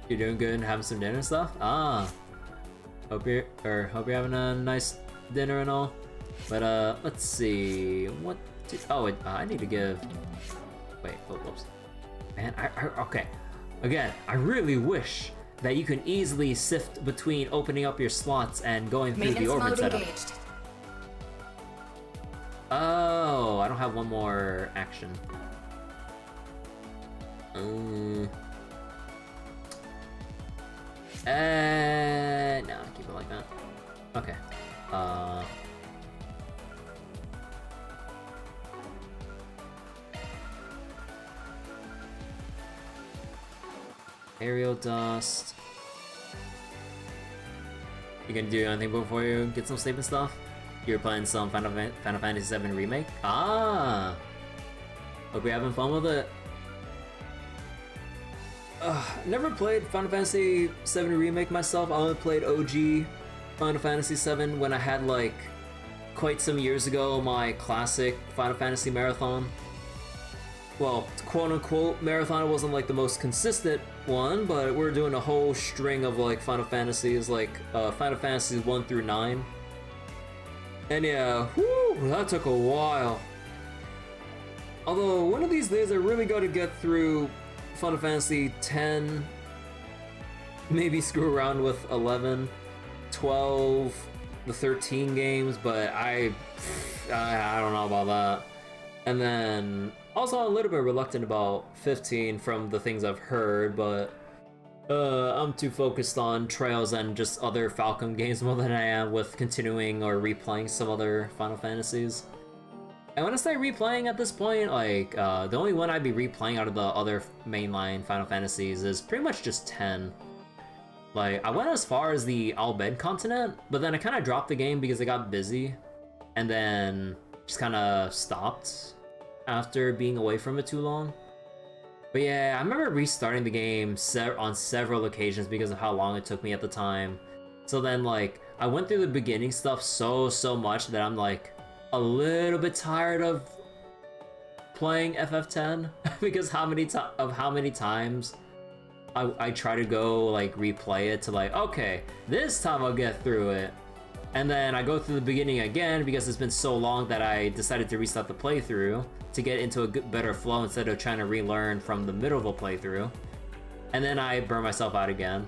You're doing good and having some dinner and stuff? Ah. Hope you're having a nice dinner and all. But let's see. What I need to give. Wait, whoops. Man, okay. Again, I really wish that you can easily sift between opening up your slots and going through the orbit setup. Engaged. Oh, I don't have one more action. No, keep it like that. Okay. Aerial dust. You gonna do anything before you get some sleep and stuff? You're playing some Final Fantasy VII Remake? Ah! Hope you're having fun with it. Never played Final Fantasy VII Remake myself. I only played OG Final Fantasy VII when I had like quite some years ago my classic Final Fantasy marathon. Well, quote unquote marathon. It wasn't like the most consistent one, but we're doing a whole string of like Final Fantasies, like Final Fantasies 1 through 9. And yeah, whew, that took a while. Although one of these days I really got to get through Final Fantasy 10, maybe screw around with 11, 12, the 13 games, but I don't know about that. And then also a little bit reluctant about 15 from the things I've heard, but I'm too focused on Trails and just other Falcom games more than I am with continuing or replaying some other Final Fantasies. And when I say replaying at this point, like, the only one I'd be replaying out of the other mainline Final Fantasies is pretty much just 10. Like, I went as far as the Al-Bhed continent, but then I kind of dropped the game because I got busy, and then just kind of stopped after being away from it too long. But yeah, I remember restarting the game on several occasions because of how long it took me at the time. So then, like, I went through the beginning stuff so much that I'm, like, a little bit tired of playing FF10 because how many times I try to go like replay it to like, okay, this time I'll get through it, and then I go through the beginning again because it's been so long that I decided to restart the playthrough to get into a better flow instead of trying to relearn from the middle of a playthrough, and then I burn myself out again,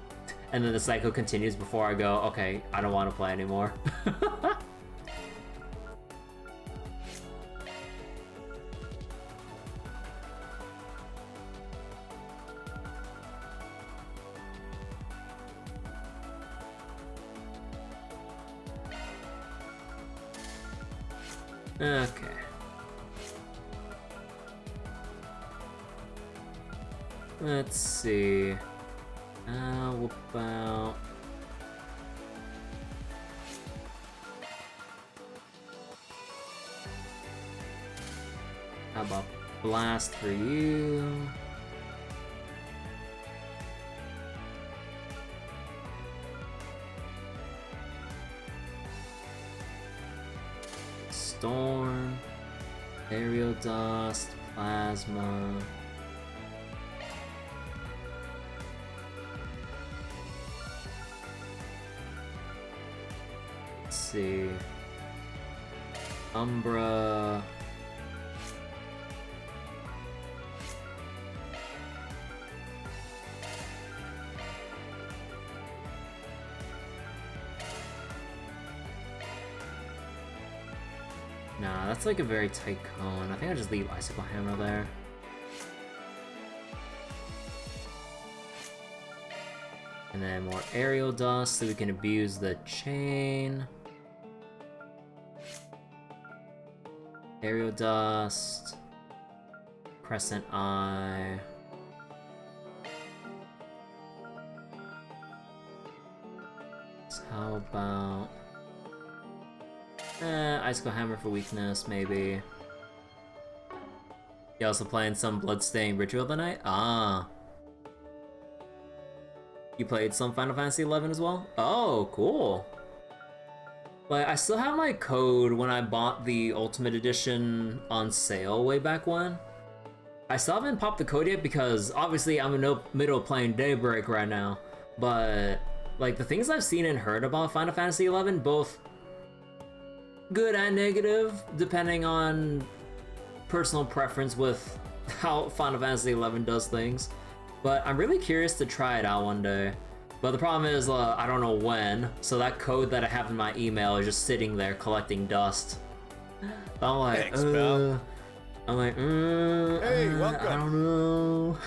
and then the cycle continues before I go, okay, I don't want to play anymore. Okay. Let's see. How about blast for you? Storm, aerial dust, plasma. Let's see. Umbra. Nah, that's like a very tight cone. I think I'll just leave Icicle Hammer there. And then more aerial dust so we can abuse the chain. Aerial dust. Crescent Eye. So how about... Icicle Hammer for weakness, maybe. You also playing some Bloodstained Ritual tonight? Ah. You played some Final Fantasy XI as well? Oh, cool. Like, I still have my code when I bought the Ultimate Edition on sale way back when. I still haven't popped the code yet because obviously I'm in the middle of playing Daybreak right now. But, like, the things I've seen and heard about Final Fantasy XI, both good and negative, depending on personal preference with how Final Fantasy XI does things. But I'm really curious to try it out one day. But the problem is, I don't know when, so that code that I have in my email is just sitting there collecting dust. I'm like, Thanks, pal. I'm like, Hey, welcome. I don't know.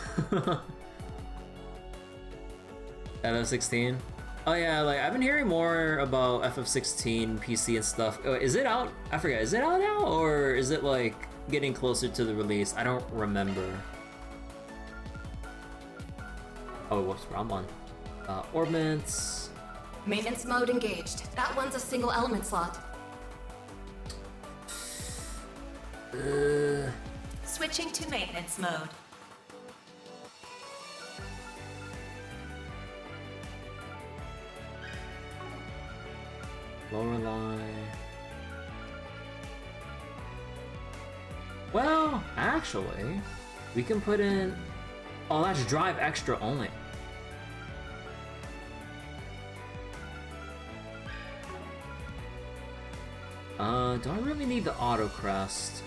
FF16? Oh yeah, like, I've been hearing more about FF16 PC and stuff. Oh, is it out? I forget, is it out now? Or is it, like, getting closer to the release? I don't remember. Oh, whoops, wrong one. Orbments. Maintenance mode engaged. That one's a single element slot. Switching to maintenance mode. Lorelei. Well, actually, we can put in... Oh, that's drive extra only. Do I really need the auto crest?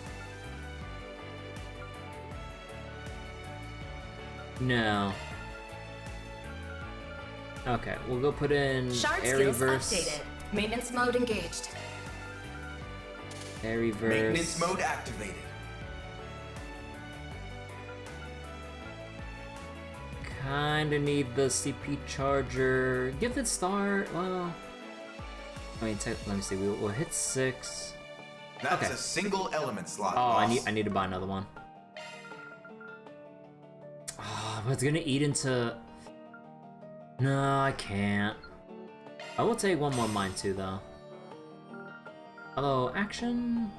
No. Okay, we'll go put in Shard Airy skills Verse. updated. Maintenance mode engaged. Air reverse. Maintenance mode activated. Kinda need the CP charger. Gifted star. Well, I mean, let me see. We'll hit 6. That's okay. a single element slot. Oh, boss. I need to buy another one. Oh, but it's gonna eat into. No, I can't. I will take one more mine too, though. Hello, action.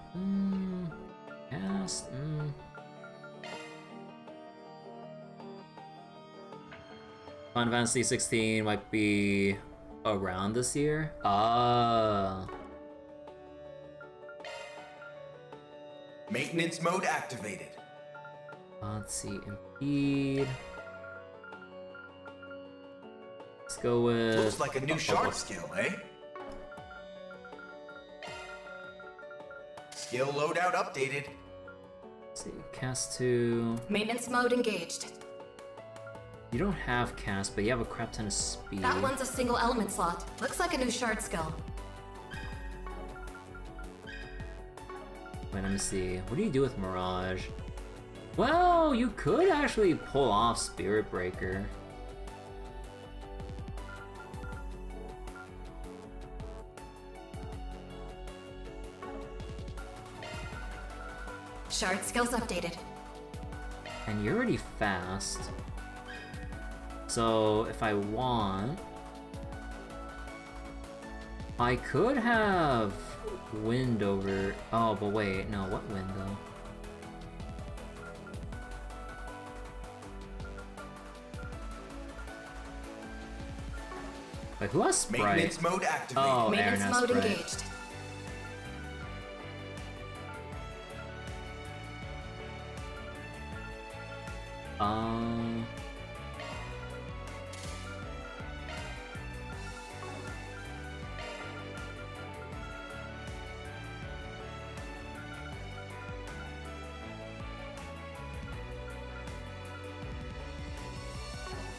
Cast. Final Fantasy 16 might be around this year. Ah. Maintenance mode activated. Let's see, impede. Let's go with. Looks like a new shard skill, eh? Skill loadout updated. Let's see, cast 2. Maintenance mode engaged. You don't have cast, but you have a crap ton of speed. That one's a single element slot. Looks like a new shard skill. Wait, let me see. What do you do with Mirage? Well, you could actually pull off Spirit Breaker. Shard skills updated. And you're already fast. So if I want, I could have wind over. Oh, but wait, no, what wind though? Wait, who has Sprite? Maintenance mode activated. Oh, Maintenance Aaron has mode Sprite. engaged.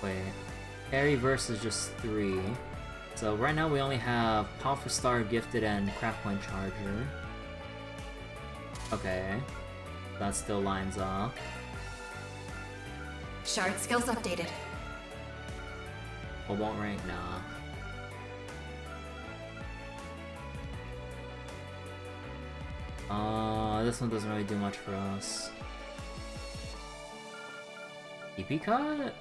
Wait, Airy Verse is just 3. So right now we only have Powerful Star, Gifted, and Craft Point Charger. Okay, that still lines up. Shard skills updated. But won't rank, nah. This one doesn't really do much for us. EP cut?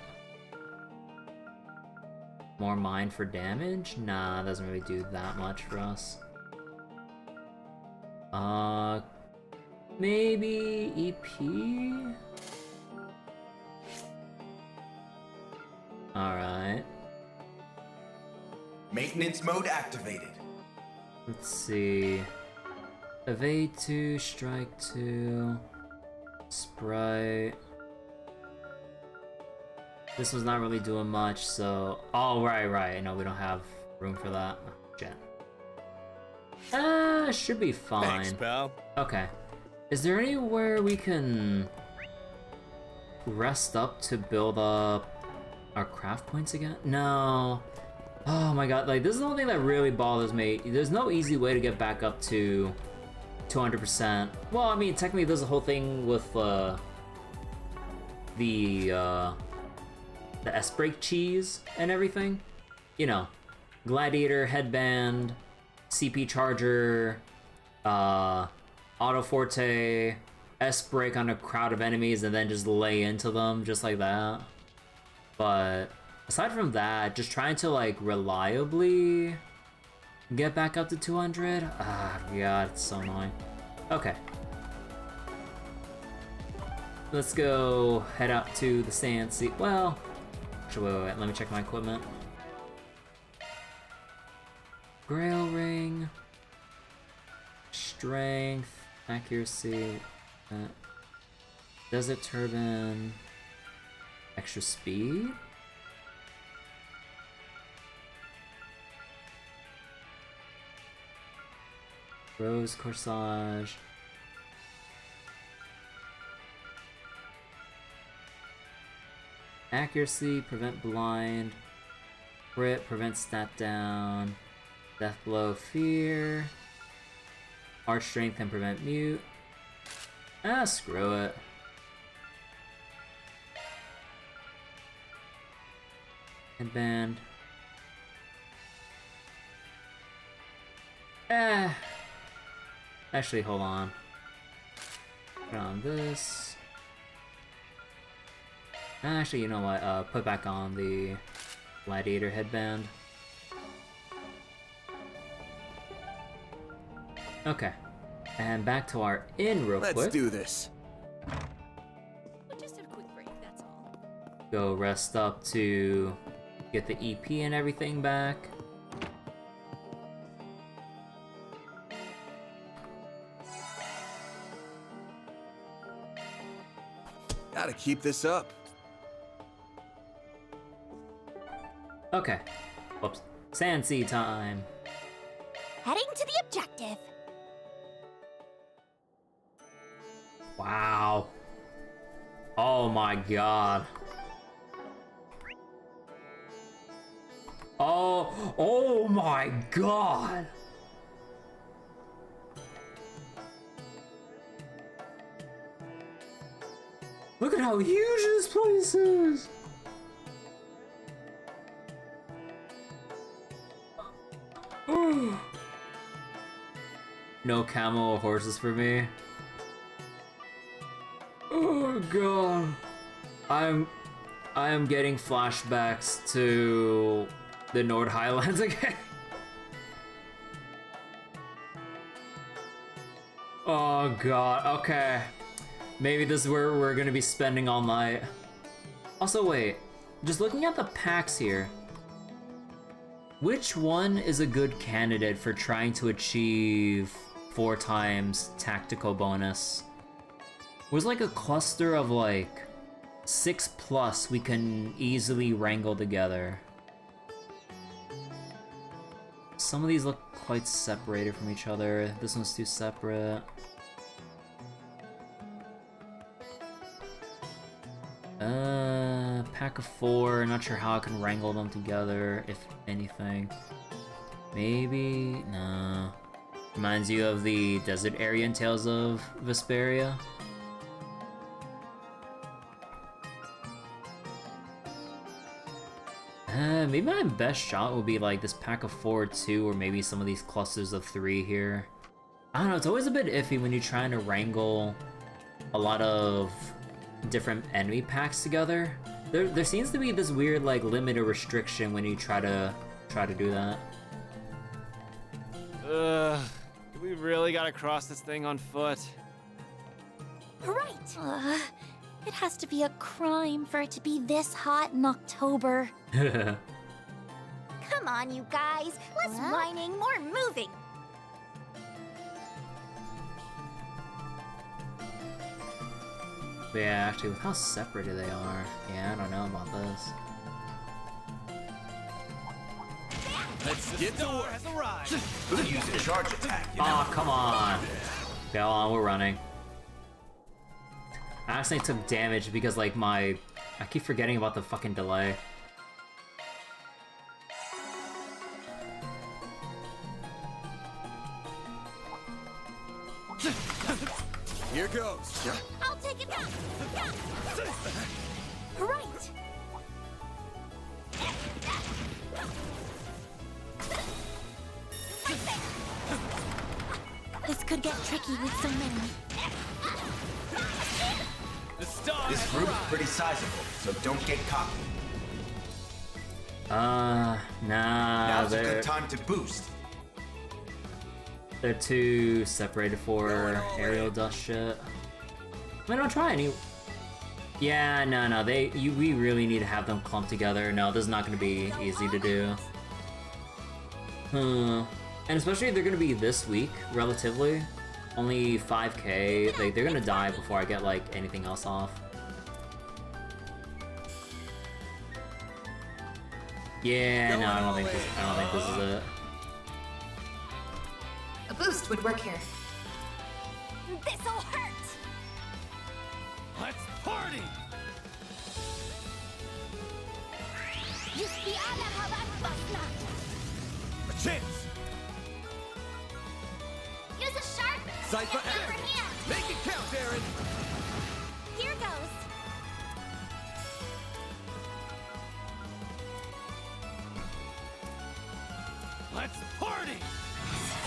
More mine for damage? Nah, doesn't really do that much for us. Maybe EP? Alright. Maintenance mode activated. Let's see. Evade 2, Strike 2, Sprite. This was not really doing much, so... Oh, right. No, we don't have room for that. Jet. Should be fine. Thanks, pal. Okay. Is there anywhere we can rest up to build up our craft points again? No. Oh my god, like, this is the only thing that really bothers me. There's no easy way to get back up to 200%. Well, I mean, technically there's a whole thing with the S-Break cheese and everything. You know, Gladiator, Headband, CP Charger, Auto Forte, S-Break on a crowd of enemies and then just lay into them just like that. But aside from that, just trying to like reliably get back up to 200? Ah, god, it's so annoying. Okay. Let's go head out to the sand sea. Well, actually, wait, let me check my equipment. Grail ring, strength, accuracy, desert turban, extra speed. Rose corsage. Accuracy, prevent blind. Crit, prevent stat down. Death blow, fear. Arch strength can prevent mute. Ah, screw it. Headband. Actually, hold on. Put on this. Actually, you know what? Put back on the gladiator headband. Okay. And back to our inn real quick. Let's do this. Just a quick break, that's all. Go rest up to get the EP and everything back. Gotta keep this up. Okay. Whoops. Sandsea time. Heading to the objective. Wow. Oh my god. Oh my god. Look at how huge this place is. No camel or horses for me. Oh god. I am getting flashbacks to the Nord Highlands again. Oh god, okay. Maybe this is where we're gonna be spending all night. Also wait, just looking at the packs here, which one is a good candidate for trying to achieve 4 times tactical bonus? Was like a cluster of like 6+ we can easily wrangle together. Some of these look quite separated from each other. This one's too separate. Pack of 4, not sure how I can wrangle them together, if anything. Maybe, no. Reminds you of the desert area in Tales of Vesperia. Maybe my best shot would be like this pack of 4 2, or maybe some of these clusters of 3 here. I don't know, it's always a bit iffy when you're trying to wrangle a lot of different enemy packs together. There seems to be this weird like limit or restriction when you try to do that. We really gotta cross this thing on foot. Right. It has to be a crime for it to be this hot in October. Come on, you guys. Less whining, more moving. But yeah, actually, with how separated they are, yeah, I don't know about this. Let's get to work. Could use a charge attack, you know? Oh, come on. Go on, we're running. I accidentally took damage because, like, I keep forgetting about the fucking delay. Here goes. I'll take it down. Right. This could get tricky with so many. This group's pretty sizable, so don't get cocky. Nah, Now's a good time to boost. They're too separated for aerial dust shit. I mean, I'll try any. Yeah, no, we really need to have them clump together. No, this is not going to be easy to do. And especially if they're going to be this weak, relatively. Only 5k. They're going to die before I get, like, anything else off. Yeah, no, I don't think this is it. A boost would work here. This'll hurt. Let's party! A chance! Cypher act. Make it count, Aaron. Here goes. Let's party.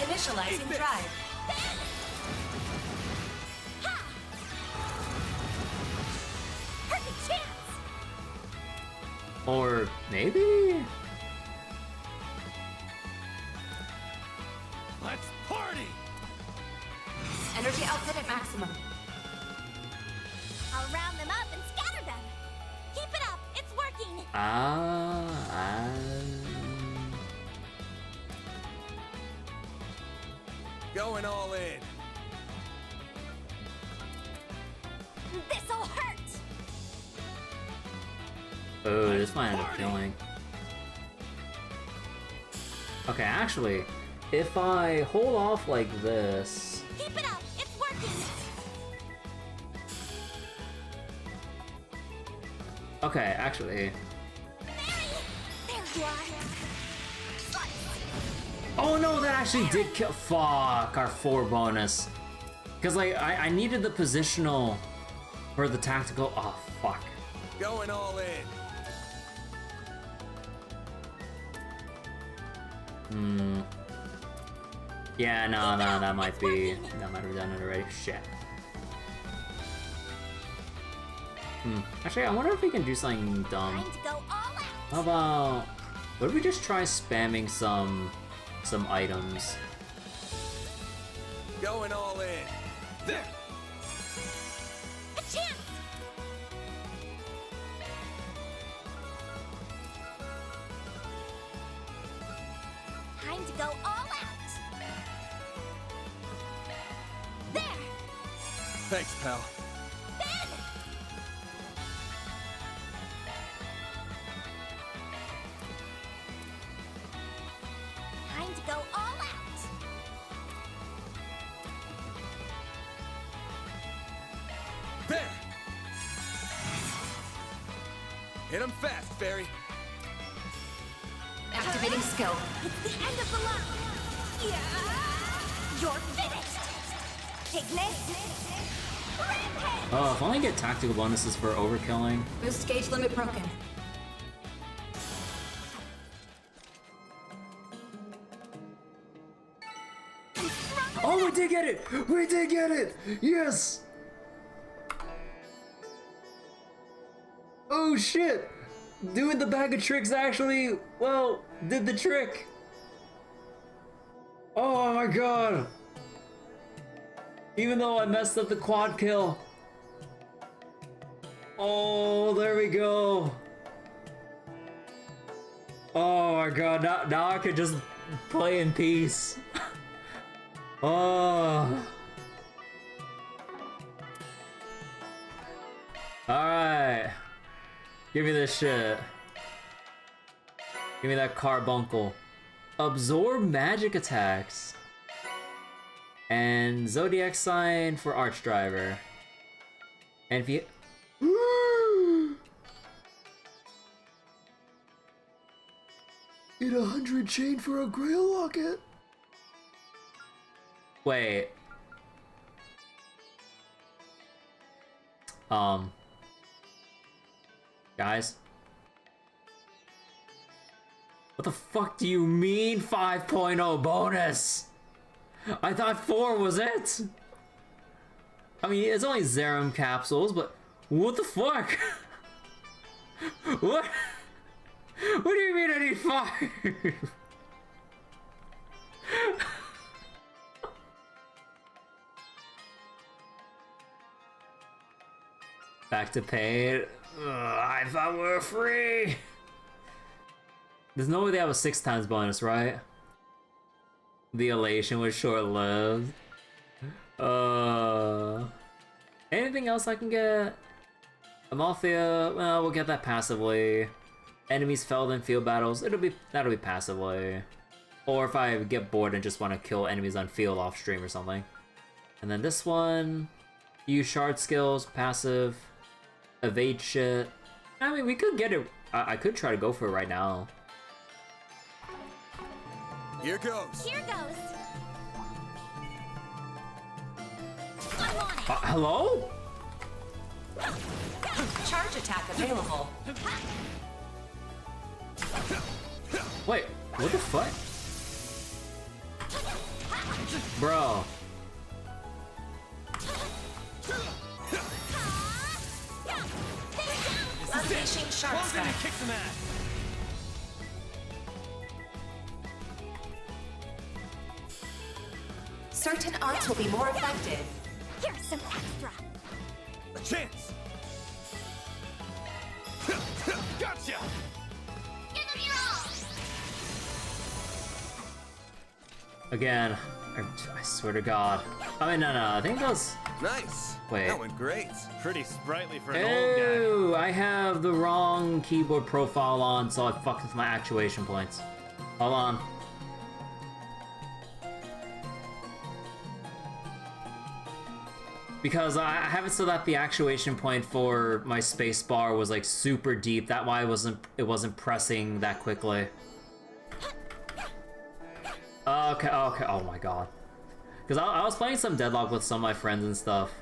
Initializing drive. Ha! Perfect chance. Or maybe? Let's party. Energy output at maximum. I'll round them up and scatter them. Keep it up. It's working. Going all in. This'll hurt. Oh, this might end up killing. Okay, actually, if I hold off like this... Keep it up. It's working. Okay, actually... There you are. Oh no, that actually did kill. Fuck, our 4 bonus. Because, like, I needed the positional for the tactical. Oh, fuck. Going all in. Yeah, no, that might be. That might have done it already. Shit. Actually, I wonder if we can do something dumb. Time to go all out. How about. What if we just try spamming some items? Going all in. There. A chance. Time to go all out. There. Thanks, pal. Ben. Time to go all out. There. Hit him fast, Fairy. Activating skill. It's the end of the line. Yeah. You're finished. Ignis. Rampage. Oh, if only I get tactical bonuses for overkilling. Boost gauge limit broken. Oh, we did get it! We did get it! Yes! Oh shit! Doing the bag of tricks actually, well, did the trick. Oh my god! Even though I messed up the quad kill. Oh, there we go. Oh my god, now I could just play in peace. Oh. Alright. Give me this shit. Give me that carbuncle. Absorb magic attacks. And Zodiac Sign for Archdriver. And if you... Get 100 chain for a Grail Locket. Wait. Guys? What the fuck do you mean 5.0 bonus? I thought 4 was it. I mean, it's only Zerum capsules, but what the fuck? What? What do you mean I need 5? Back to paid. Ugh, I thought we were free. There's no way they have a 6 times bonus, right? The elation was short-lived. Anything else I can get? Amalthea, well, we'll get that passively. Enemies felled in field battles, that'll be passively. Or if I get bored and just want to kill enemies on field off stream or something. And then this one, use shard skills, passive, evade shit. I mean, we could get it. I could try to go for it right now. Here goes. Here goes. Hello? Charge attack available. Wait, what the fuck? Bro. Unleashing sharp strike. Kick some ass. Certain arts will be more effective. Here's some extra. A chance. Gotcha. Give them your all. Again, I swear to God. I mean, no, I think those. Nice. Wait. That went great. Pretty sprightly for an old guy. Ew, I have the wrong keyboard profile on, so I fucked with my actuation points. Hold on. Because I have it so that the actuation point for my space bar was like super deep. That's why it wasn't pressing that quickly. Okay. Oh my God. Because I was playing some Deadlock with some of my friends and stuff.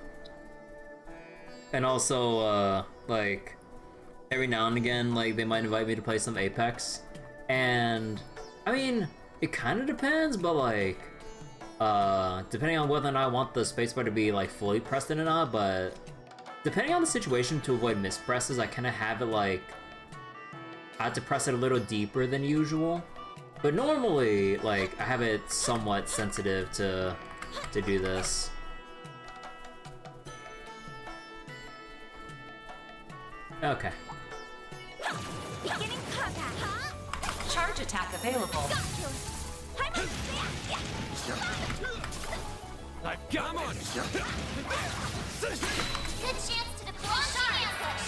And also, like, every now and again, like, they might invite me to play some Apex. And, I mean, it kind of depends, but, like, depending on whether or not I want the spacebar to be, like, fully pressed in or not, but depending on the situation, to avoid mispresses, I kind of have it, like, I have to press it a little deeper than usual. But normally, like, I have it somewhat sensitive to do this. Okay. Beginning combat, huh? Charge attack available. I've got one. Good chance to deploy ambush.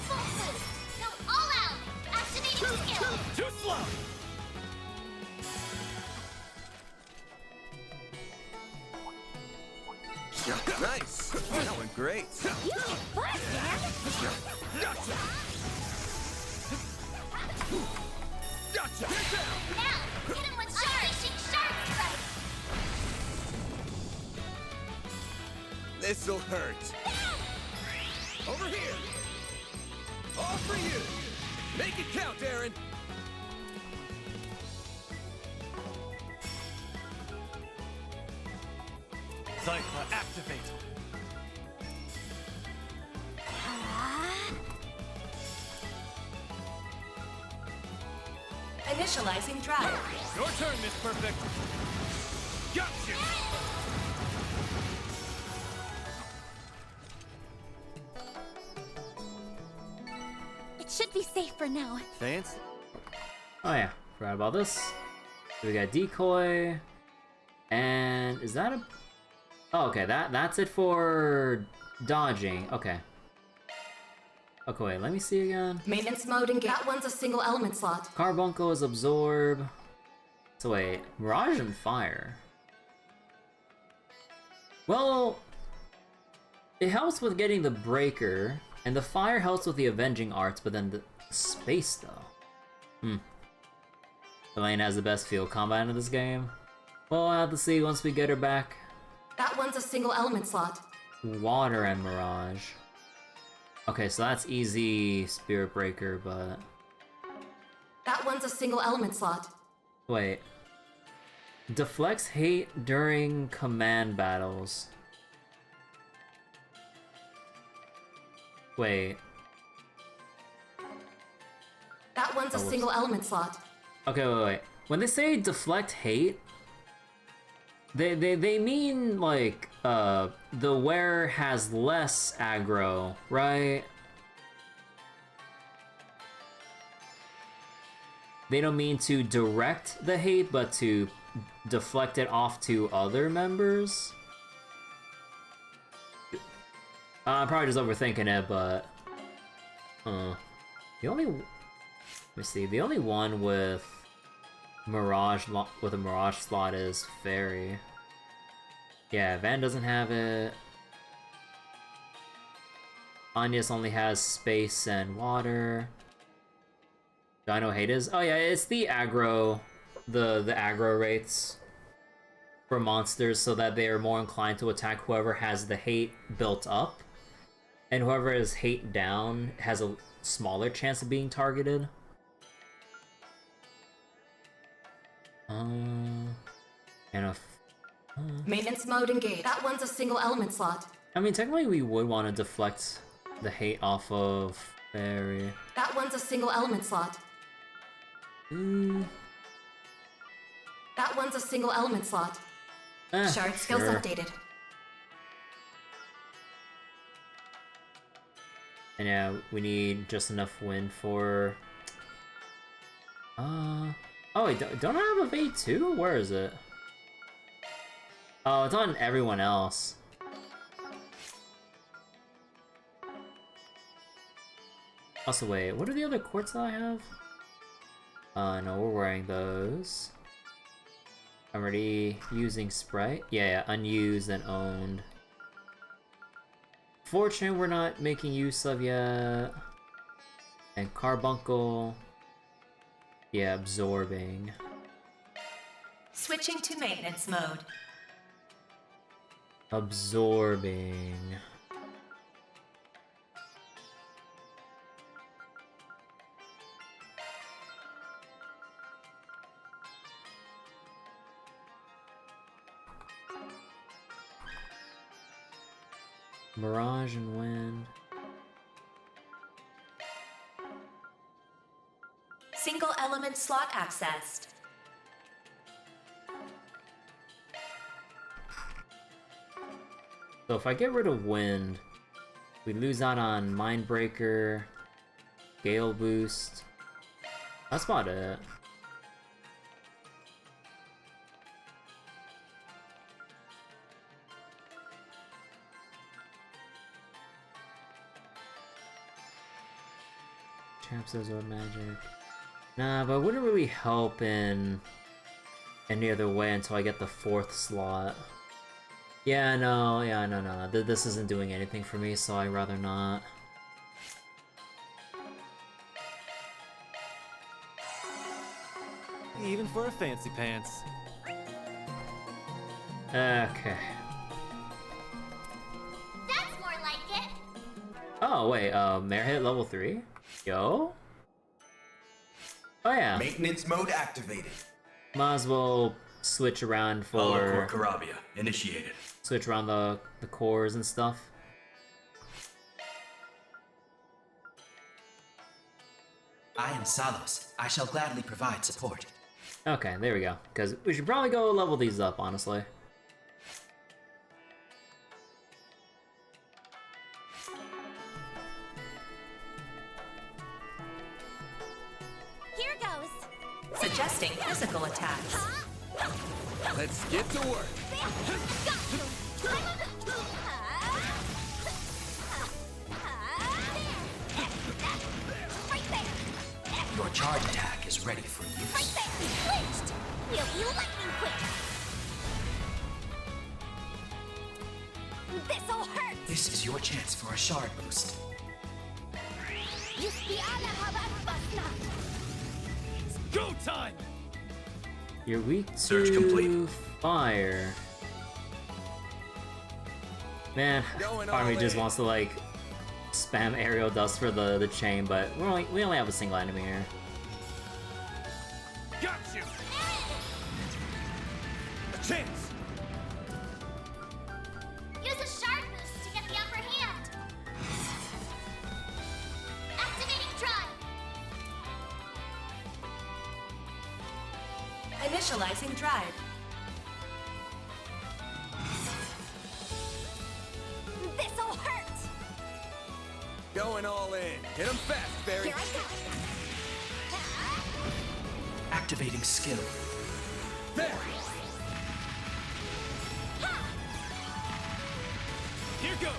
Full boost. Go all out. Activating skill. Too slow. Nice. That went great. You can fart, man. Gotcha. Gotcha. Now, hit him with unleashing sharp strike. This'll hurt. Over here. All for you. Make it count, Aaron. Zypha, activate. Initializing drive. Your turn, Miss Perfect. Got you. It should be safe for now. Vance? Oh yeah, forgot about this. So we got decoy, and is that a? Oh, okay, that's it for dodging. Okay. Okay, wait, let me see again. Maintenance mode engaged. That one's a single element slot. Carbuncle is absorb. So wait, Mirage and Fire. Well, it helps with getting the Breaker, and the Fire helps with the Avenging Arts, but then the Space though. Elaine has the best field combat in this game. Well, I'll have to see once we get her back. That one's a single element slot. Water and Mirage. Okay, so that's easy Spirit Breaker, but... That one's a single element slot. Wait. Deflects hate during command battles. Wait. That one's a single element slot. Okay, wait. When they say deflect hate, they mean like the wearer has less aggro, right? They don't mean to direct the hate, but to deflect it off to other members. I'm probably just overthinking it, but the only let me see, the only one with Mirage with a Mirage slot is Fairy. Yeah, Van doesn't have it. Agnes only has space and water. Dino Hate is? Oh yeah, it's the aggro, the aggro rates. for monsters so that they are more inclined to attack whoever has the hate built up, and whoever has hate down has a smaller chance of being targeted. And a Maintenance mode engaged. That one's a single element slot. I mean, technically we would want to deflect the hate off of Fairy. That one's a single element slot. That one's a single element slot. Shard skills sure. updated. And yeah, we need just enough wind for... Oh wait, don't I have a V2? Where is it? Oh, it's on everyone else. Also, wait, what are the other quartz that I have? No, we're wearing those. I'm already using Sprite. Yeah, unused and owned. Fortune we're not making use of yet. And Carbuncle. Yeah, absorbing. Switching to maintenance mode. Absorbing. Mirage and wind. Single element slot accessed. So if I get rid of wind, we lose out on Mindbreaker, Gale Boost. That's about it. Champs of magic. Nah, but it wouldn't really help in any other way until I get the 4th slot. Yeah, no. This isn't doing anything for me, so I'd rather not. Even for a fancy pants. Okay. That's more like it. Oh, wait, Mare hit level 3? Yo? Oh, yeah. Maintenance mode activated. Might as well switch around for... Karabia initiated. Switch around the cores and stuff. I am Salos. I shall gladly provide support. Okay, there we go. Because we should probably go level these up, honestly. Here goes. Suggesting physical attacks. Let's get to work. Your charge attack is ready for use. Right there. Switched. We'll be lightning quick. This'll hurt. This is your chance for a shard boost. Go time! You're weak Search to complete. fire. Man, part of me just wants to like spam aerial dust for the chain, but we only have a single enemy here. Got you! A chance! Use a shard boost to get the upper hand. Activating drive. Initializing drive. This'll hurt. Going all in. Hit him fast, Barry. Here I go. Activating skill. There! Here goes!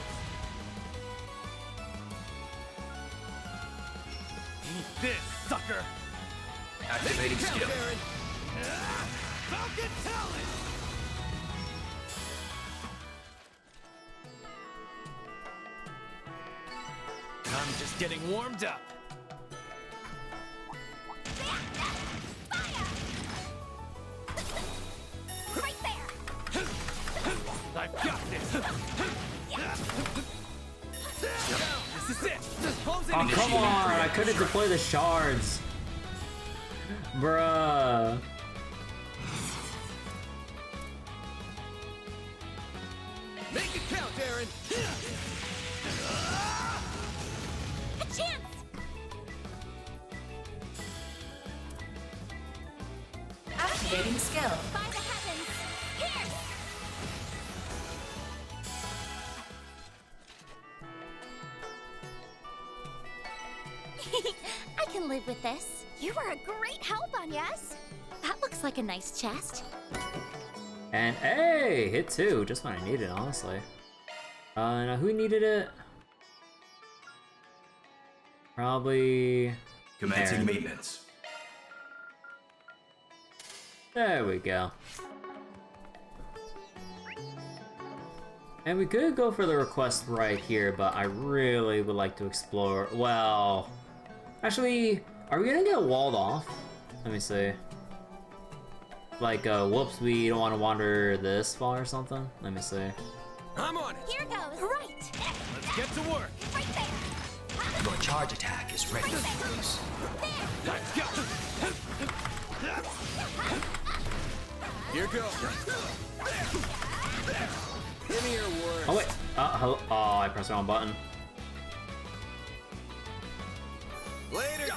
Eat this, sucker! Activating skill. Falcon Talon! I'm just getting warmed up. Right there. I've got this. This is it. Oh, come on! I couldn't deploy the shards. Bruh. Make it count, Aaron. A chance! Activating skill. By the heavens! Here! I can live with this. You were a great help, Agnes. That looks like a nice chest. And hey, hit 2, just when I needed it, honestly. Now who needed it? Probably Commencing Aaron. maintenance. There we go. And we could go for the request right here, but I really would like to explore. Well, actually, are we gonna get walled off? Let me see. Like, whoops, we don't want to wander this far or something? Let me see. I'm on it. Here goes. Right. Let's get to work. Right there. Your charge attack is ready, Bruce. I've got it. Here goes. Give me your words. Oh, wait. Hello. Oh, I pressed the wrong button. Later.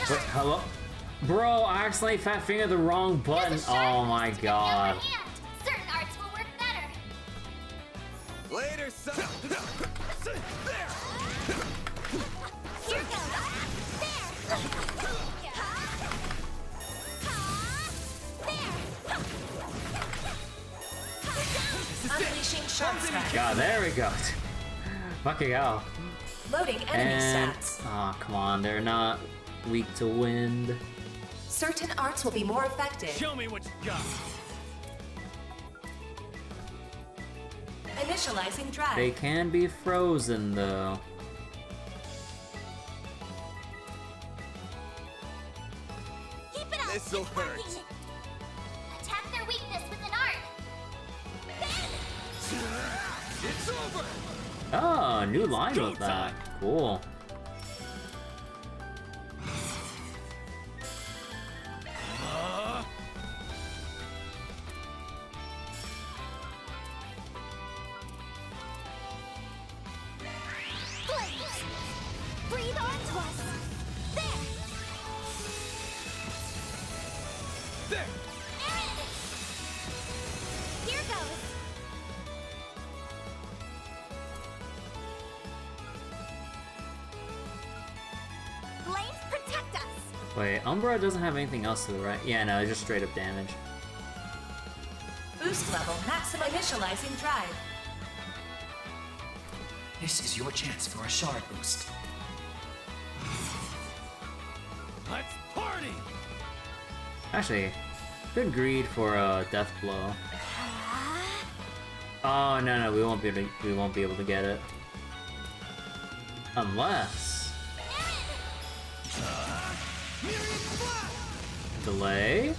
Wait, hello? Bro, I accidentally fat fingered the wrong button. Oh my god. Certain arts will work better. Later, son. There. Here goes. Unleashing sharp strike. God, there we go. Fucking hell. Loading enemy And stats. oh, come on, they're not weak to wind. Certain arts will be more effective. Show me what you got. Initializing drive. They can be frozen though. Keep it up. This'll It's hurt. working. Attack their weakness with an art. It's over. Oh, new line with that. Cool. Flames. Breathe onto us. There. There. Aaron. Here goes. Flames protect us. Wait, Umbra doesn't have anything else to it, right? Yeah, no, it's just straight up damage. Boost level. Maximum initializing drive. This is your chance for a shard boost. Let's party. Actually, good greed for a death blow. Oh no, we won't be able to get it. Unless delay?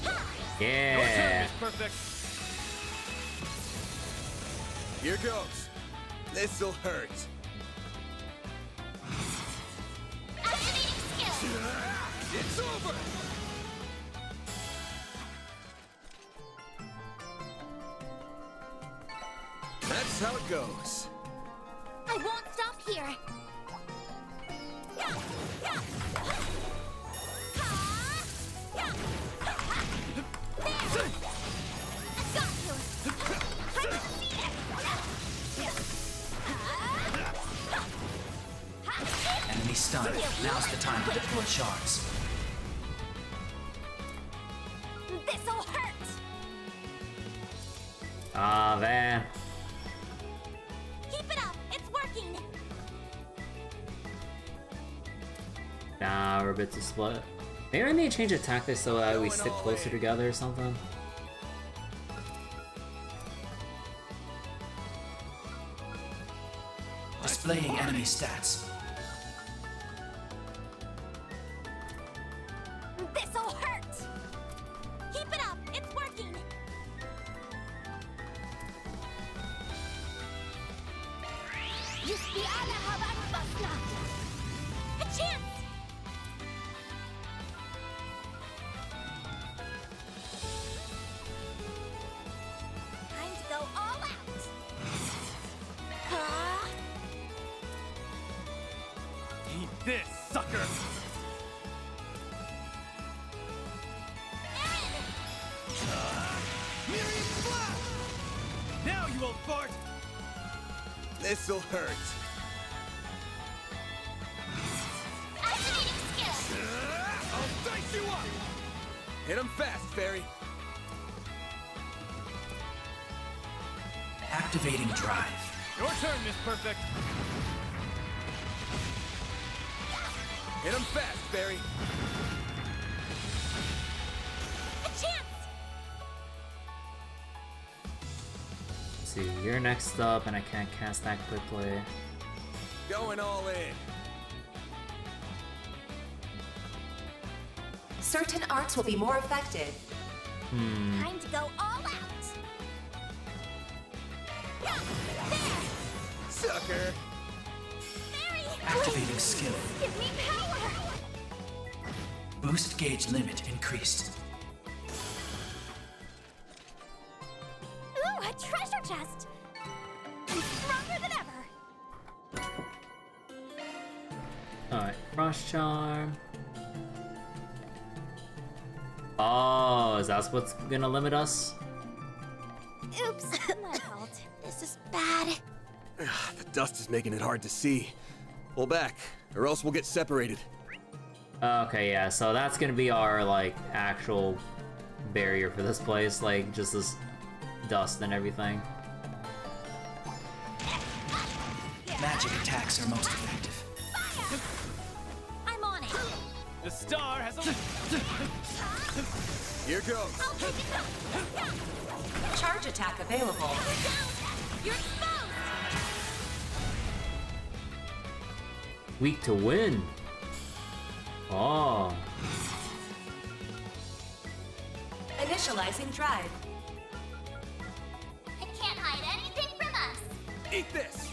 Yeah. Perfect. Here goes. This'll hurt. Activating skill. It's over. That's how it goes. I won't stop here. Enemy stunned. Now's the time to deploy shards. This'll hurt. Ah, man. Keep it up. It's working. Nah, we're a bit too split. Maybe I need to change the tactics so that we stick closer together or something. Displaying enemy stats. This'll hurt. Keep it up. It's working. A chance! Time to go all out! Eat this, sucker! Now you won't fart! This'll hurt. Activating skill! I'll dice you up! Hit him fast, Fairy. Activating drive. Your turn, Miss Perfect! Hit him fast, Fairy. A chance! See, you're next up, and I can't cast that quickly. Going all in. Certain arts will be more effective. Time to go all out! Sucker! Mary! Activating skill. Give me power! Boost gauge limit increased. Ooh, a treasure chest! I'm stronger than ever! Alright, Frost Charm. Oh, is that what's gonna limit us? Oops, my fault. This is bad. The dust is making it hard to see. Pull back, or else we'll get separated. Okay, yeah, so that's gonna be our, like, actual barrier for this place, like, just this dust and everything. Magic attacks are most effective. Fire! I'm on it! The star has a... Here goes. I'll take it down! Charge attack available. You're down! You're exposed! Weak to win. Oh. Initializing drive. It can't hide anything from us! Eat this!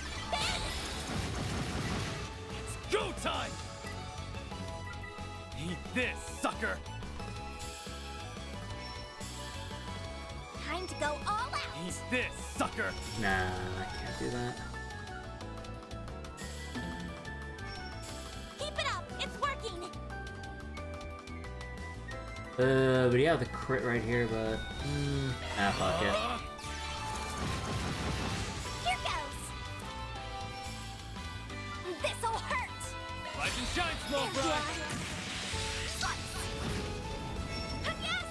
It's go time! Eat this, sucker! Time to go all out! Eat this, sucker! Nah, I can't do that. Keep it up! It's working! But yeah, the crit right here, but... fuck it. Here goes! This'll hurt! Rise and shine, small There you fry! are. Yes!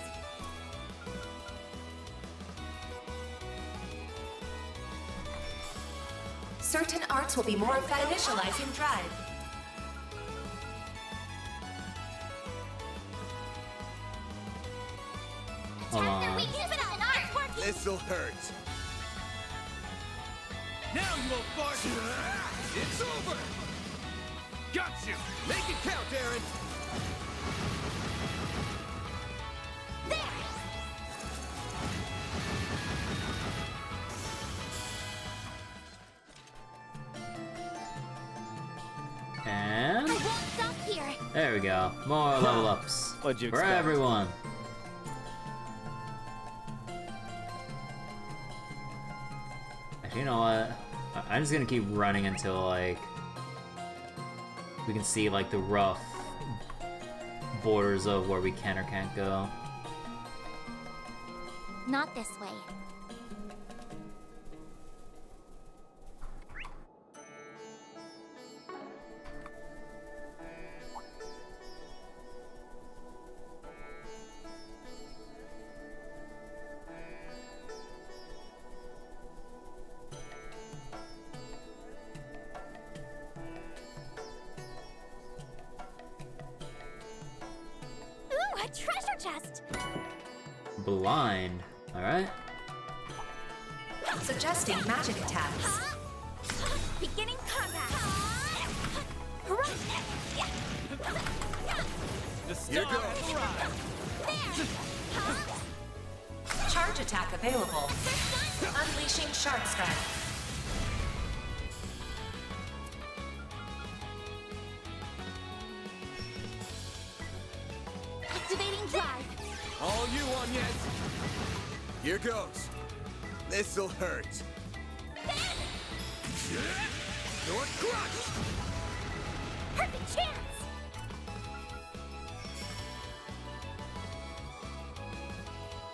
Certain arts will be more effective. Initializing drive. Hold Their on. weakness in an art working! This'll hurt. Now you won't fart! It's over! Got you! Make it count, Aaron! There! And... I won't stop here! there we go. More level ups. What'd you for expect? everyone. Actually, you know what? I'm just gonna keep running until, like, we can see, like, the rough borders of where we can or can't go. Not this way. Ooh, a treasure chest! Blind. Alright. Suggesting magic attacks. Beginning combat! The Here star goes. has arrived! There! Charge attack available. Unleashing Shark Strike. drive! All you on yet? Here goes. This'll hurt. You're crushed! Perfect chance!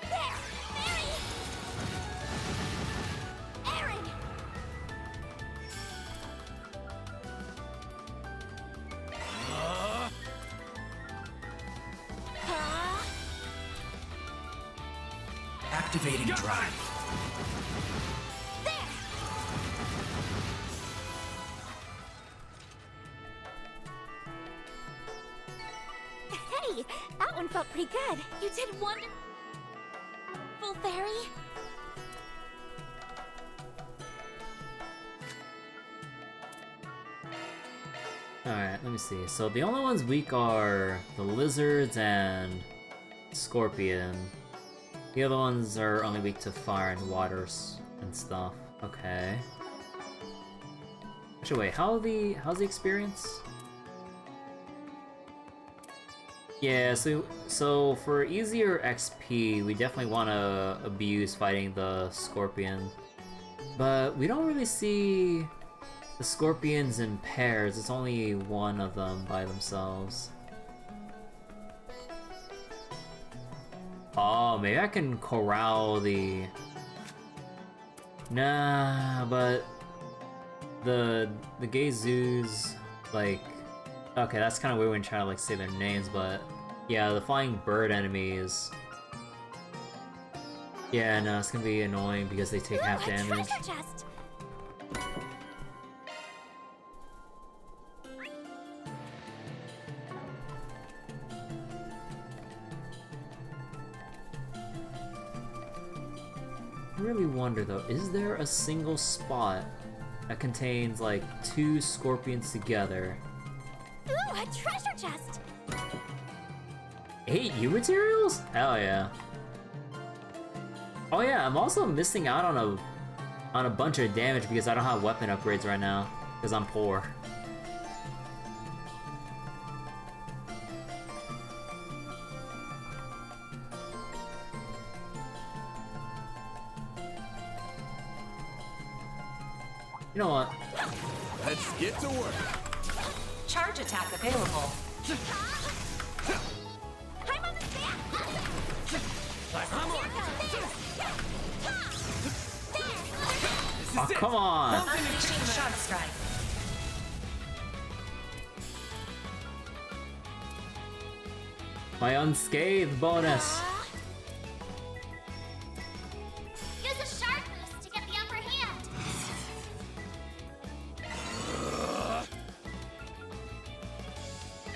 There! Mary! Aaron! Activating drive. Hey, that one felt pretty good. You did wonderful, Fairy. Alright, let me see. So the only ones weak are the lizards and scorpion. The other ones are only weak to fire and waters and stuff. Okay. Actually, wait, how's the experience? Yeah, so for easier XP, we definitely want to abuse fighting the scorpion. But we don't really see the scorpions in pairs. It's only one of them by themselves. Oh, maybe I can corral the... Nah, but the gay zoos, like... Okay, that's kind of weird when you try to like say their names, but yeah, the flying bird enemies. Yeah, no, it's gonna be annoying because they take half damage. Chest. I really wonder though, is there a single spot that contains like 2 scorpions together? Ooh, a treasure chest! 8 U materials? Hell yeah. Oh yeah, I'm also missing out on a bunch of damage because I don't have weapon upgrades right now, because I'm poor. You know what? Let's get to work. Charge attack available. I'm on the stand! Oh, come on! Unleashing shark strike. My unscathed bonus! Use a shark boost to get the upper hand!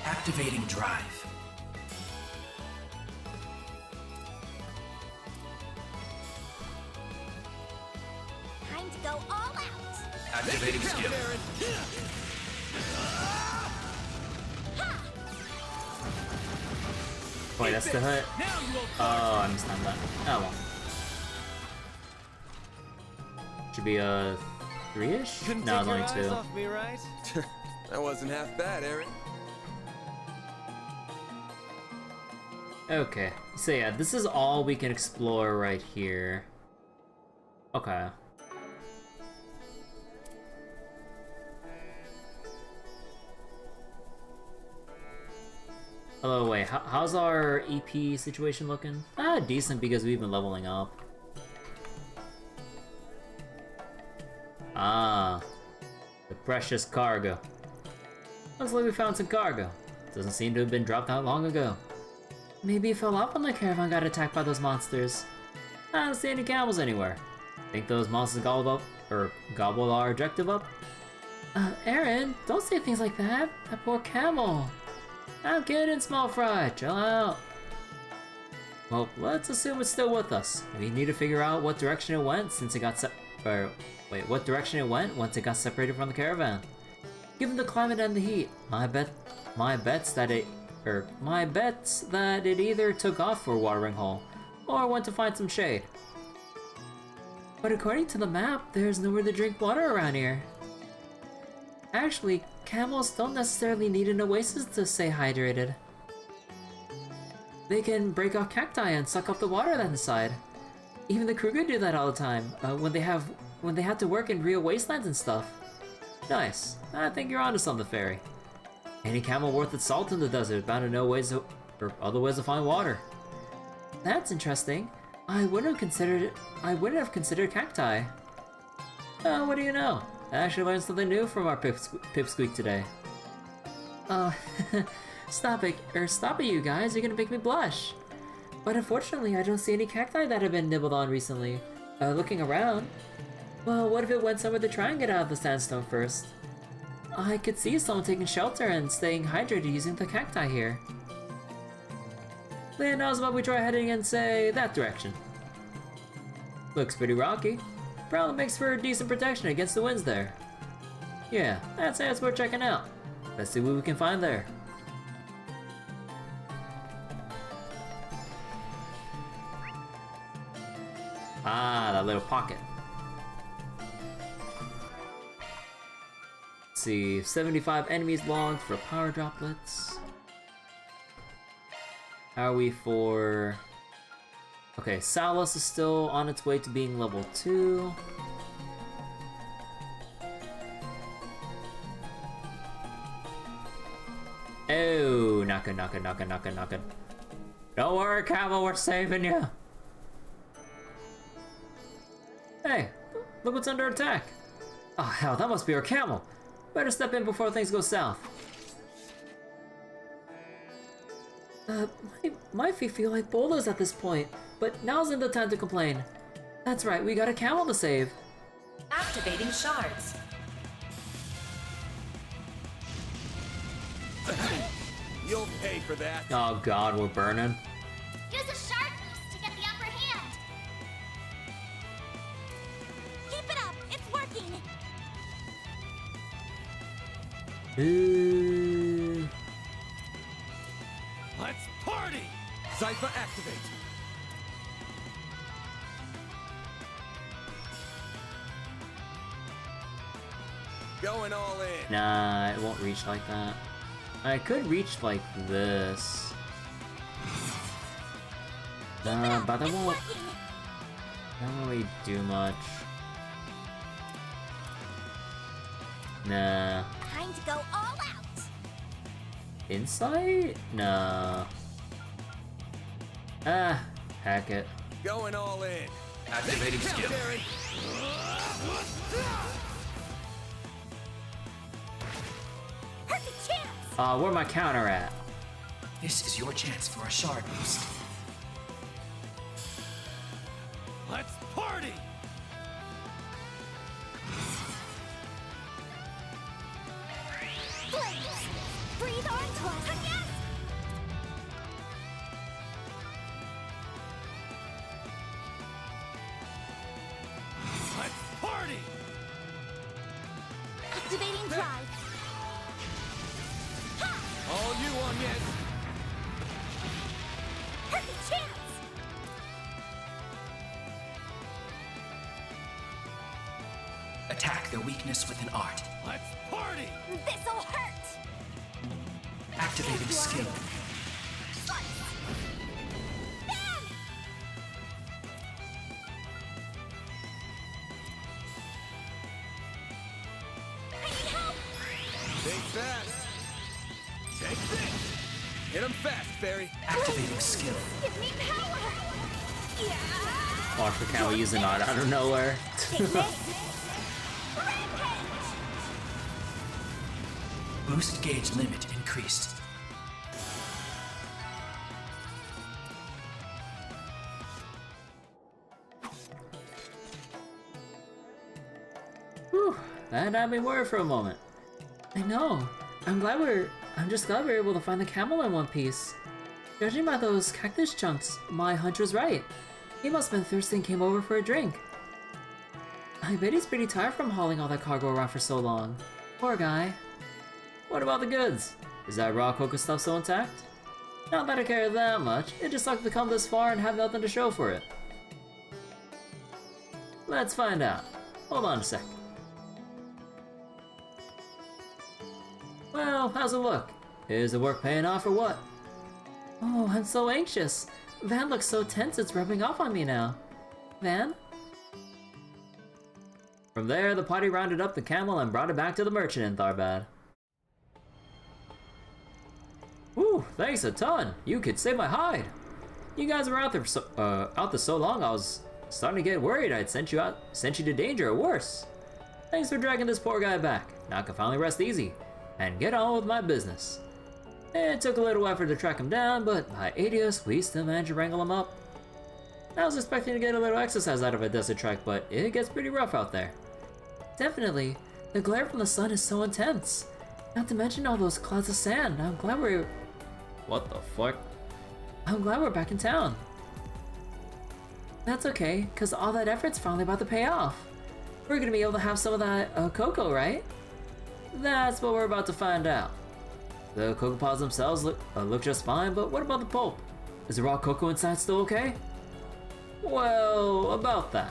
Activating drive. Time to go all out! Activating skill. Wait, that's the hit? Oh, I missed on that. Oh well. Should be a 3-ish? No, it's only 2. Off me, right? That wasn't half bad, Aaron. Okay, so yeah, this is all we can explore right here. Okay. Oh wait, how's our EP situation looking? Ah, decent because we've been leveling up. Ah, the precious cargo. Looks like we found some cargo. Doesn't seem to have been dropped out long ago. Maybe it fell off when the caravan got attacked by those monsters. I don't see any camels anywhere. Think those monsters gobbled our objective up? Aaron, don't say things like that. That poor camel. I'm kidding, small fry. Chill out. Well, let's assume it's still with us. We need to figure out what direction it went since it got what direction it went once it got separated from the caravan. Given the climate and the heat, my bets that it either took off for a watering hole or went to find some shade. But according to the map, there's nowhere to drink water around here. Actually, camels don't necessarily need an oasis to stay hydrated. They can break off cacti and suck up the water that's inside. Even the crew could do that all the time, when they have to work in real wastelands and stuff. Nice. I think you're onto something, Fairy. Any camel worth its salt in the desert is bound to know ways or other ways to find water. That's interesting. I wouldn't have considered cacti. What do you know? I actually learned something new from our pipsqueak today. Oh, stop it, you guys, you're gonna make me blush. But unfortunately, I don't see any cacti that have been nibbled on recently. Looking around. Well, what if it went somewhere to try and get out of the sandstone first? I could see someone taking shelter and staying hydrated using the cacti here. Then how's about we try heading in, say, that direction? Looks pretty rocky. Probably makes for decent protection against the winds there. Yeah, I'd say it's worth checking out. Let's see what we can find there. Ah, that little pocket. Let's see, 75 enemies logged for power droplets. How are we for... Okay, Salas is still on its way to being level 2. Oh, knockin'. Don't worry, Camel, we're saving you. Hey, look what's under attack. Oh hell, that must be our camel. Better step in before things go south. My feet feel like boulders at this point, but now's not the time to complain. That's right, we got a camel to save. Activating shards. You'll pay for that. Oh god, we're burning. Use a shard boost to get the upper hand. Keep it up, it's working. Let's party! Zypher activate. Going all in. Nah, it won't reach like that. I could reach like this. Nah, but that won't really do much. Nah. Time to go all out. Insight? Nah. Ah, heck it. Going all in. Activating skill. Perfect chance. Where my counter at? This is your chance for a shard boost. Let's party! Flames. Breathe on to us. Yes. Let's party! Activating drive. All you on yet? Perfect chance. Attack their weakness with an art. Let's party! This'll hurt. Activating skill. Think fast. Take this. Hit him fast, Fairy. Activating skill. Give me power. Yeah. Watch the camel using art out of nowhere. Boost gauge limit increased. Whew, that had me worried for a moment. I know. I'm just glad we were able to find the camel in one piece. Judging by those cactus chunks, my hunch was right. He must have been thirsty and came over for a drink. I bet he's pretty tired from hauling all that cargo around for so long. Poor guy. What about the goods? Is that raw coca stuff still intact? Not that I care that much, it just sucks to come this far and have nothing to show for it. Let's find out. Hold on a sec. Well, how's it look? Is the work paying off or what? Oh, I'm so anxious. Van looks so tense it's rubbing off on me now. Van? From there, the party rounded up the camel and brought it back to the merchant in Tharbad. Whew, thanks a ton. You could save my hide. You guys were out there so long, I was starting to get worried I'd sent you to danger or worse. Thanks for dragging this poor guy back. Now I can finally rest easy and get on with my business. It took a little effort to track him down, but by 80us, we still managed to wrangle him up. I was expecting to get a little exercise out of a desert trek, but it gets pretty rough out there. Definitely. The glare from the sun is so intense. Not to mention all those clouds of sand. I'm glad we're... What the fuck? I'm glad we're back in town. That's okay, because all that effort's finally about to pay off. We're gonna be able to have some of that cocoa, right? That's what we're about to find out. The cocoa pods themselves look just fine, but what about the pulp? Is the raw cocoa inside still okay? Well, about that.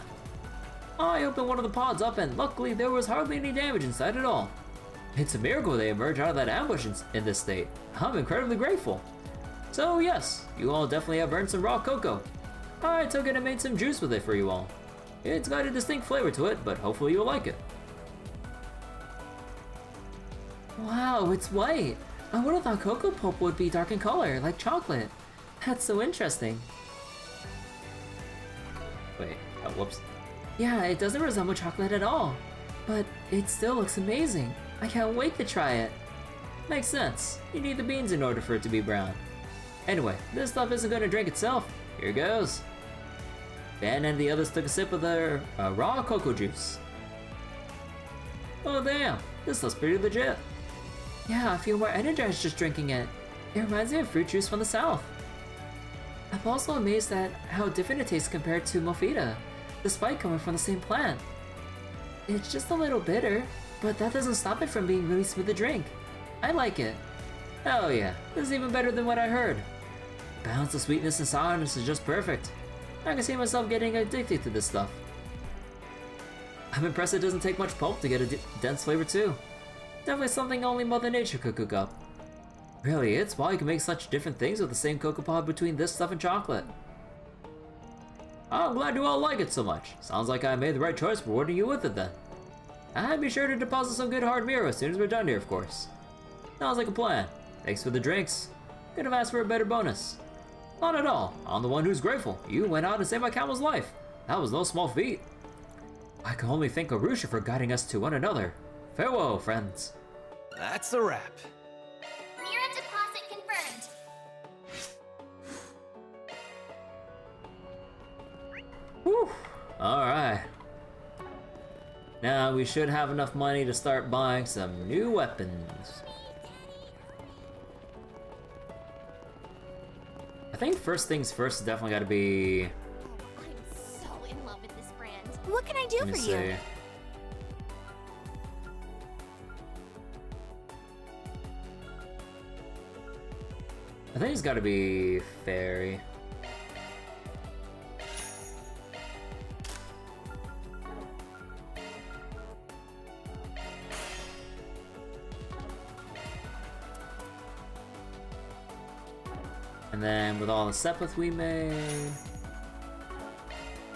I opened one of the pods up and luckily there was hardly any damage inside at all. It's a miracle they emerged out of that ambush in this state. I'm incredibly grateful. So yes, you all definitely have earned some raw cocoa. I took it and made some juice with it for you all. It's got a distinct flavor to it, but hopefully you'll like it. Wow, it's white. I would have thought cocoa pulp would be dark in color, like chocolate. That's so interesting. Wait, whoops. Yeah, it doesn't resemble chocolate at all. But it still looks amazing. I can't wait to try it. Makes sense. You need the beans in order for it to be brown. Anyway, this stuff isn't going to drink itself. Here goes. Ben and the others took a sip of their raw cocoa juice. Oh damn, this looks pretty legit. Yeah, I feel more energized just drinking it. It reminds me of fruit juice from the south. I'm also amazed at how different it tastes compared to Mofita, despite coming from the same plant. It's just a little bitter, but that doesn't stop it from being really smooth to drink. I like it. Hell yeah, this is even better than what I heard. The balance of sweetness and sourness is just perfect. I can see myself getting addicted to this stuff. I'm impressed it doesn't take much pulp to get a dense flavor too. Definitely something only Mother Nature could cook up. Really, it's why you can make such different things with the same cocoa pod between this stuff and chocolate. I'm glad you all like it so much. Sounds like I made the right choice rewarding you with it then. And be sure to deposit some good hard mirror as soon as we're done here, of course. Sounds like a plan. Thanks for the drinks. Could have asked for a better bonus. Not at all. I'm the one who's grateful. You went out and saved my camel's life. That was no small feat. I can only thank Arusha for guiding us to one another. Farewell, friends. That's a wrap. Mirror deposit confirmed. Whew. Alright. Now we should have enough money to start buying some new weapons. I think first things first is definitely gotta be... I'm so in love with this brand. What can I do for you? I think it's gotta be Fairy. And then with all the Sepith we made,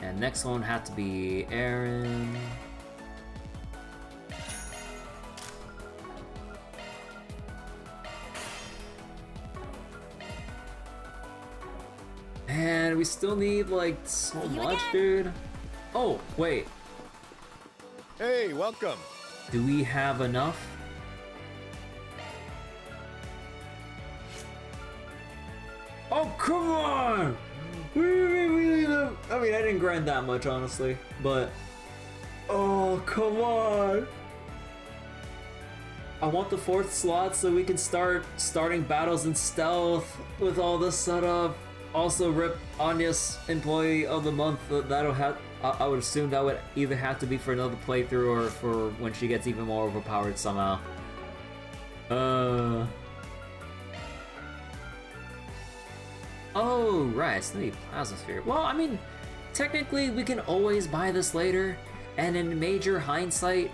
and next one had to be Aaron. And we still need like so much, dude. Oh, wait. Hey, welcome. Do we have enough? Oh, come on! I mean, I didn't grind that much, honestly, but... Oh, come on! I want the 4th slot so we can start starting battles in stealth with all this setup. Also, rip Anya's Employee of the Month. That'll have... I would assume that would either have to be for another playthrough or for when she gets even more overpowered somehow. Oh, right, still need Plasma Sphere. Well, I mean, technically we can always buy this later, and in major hindsight,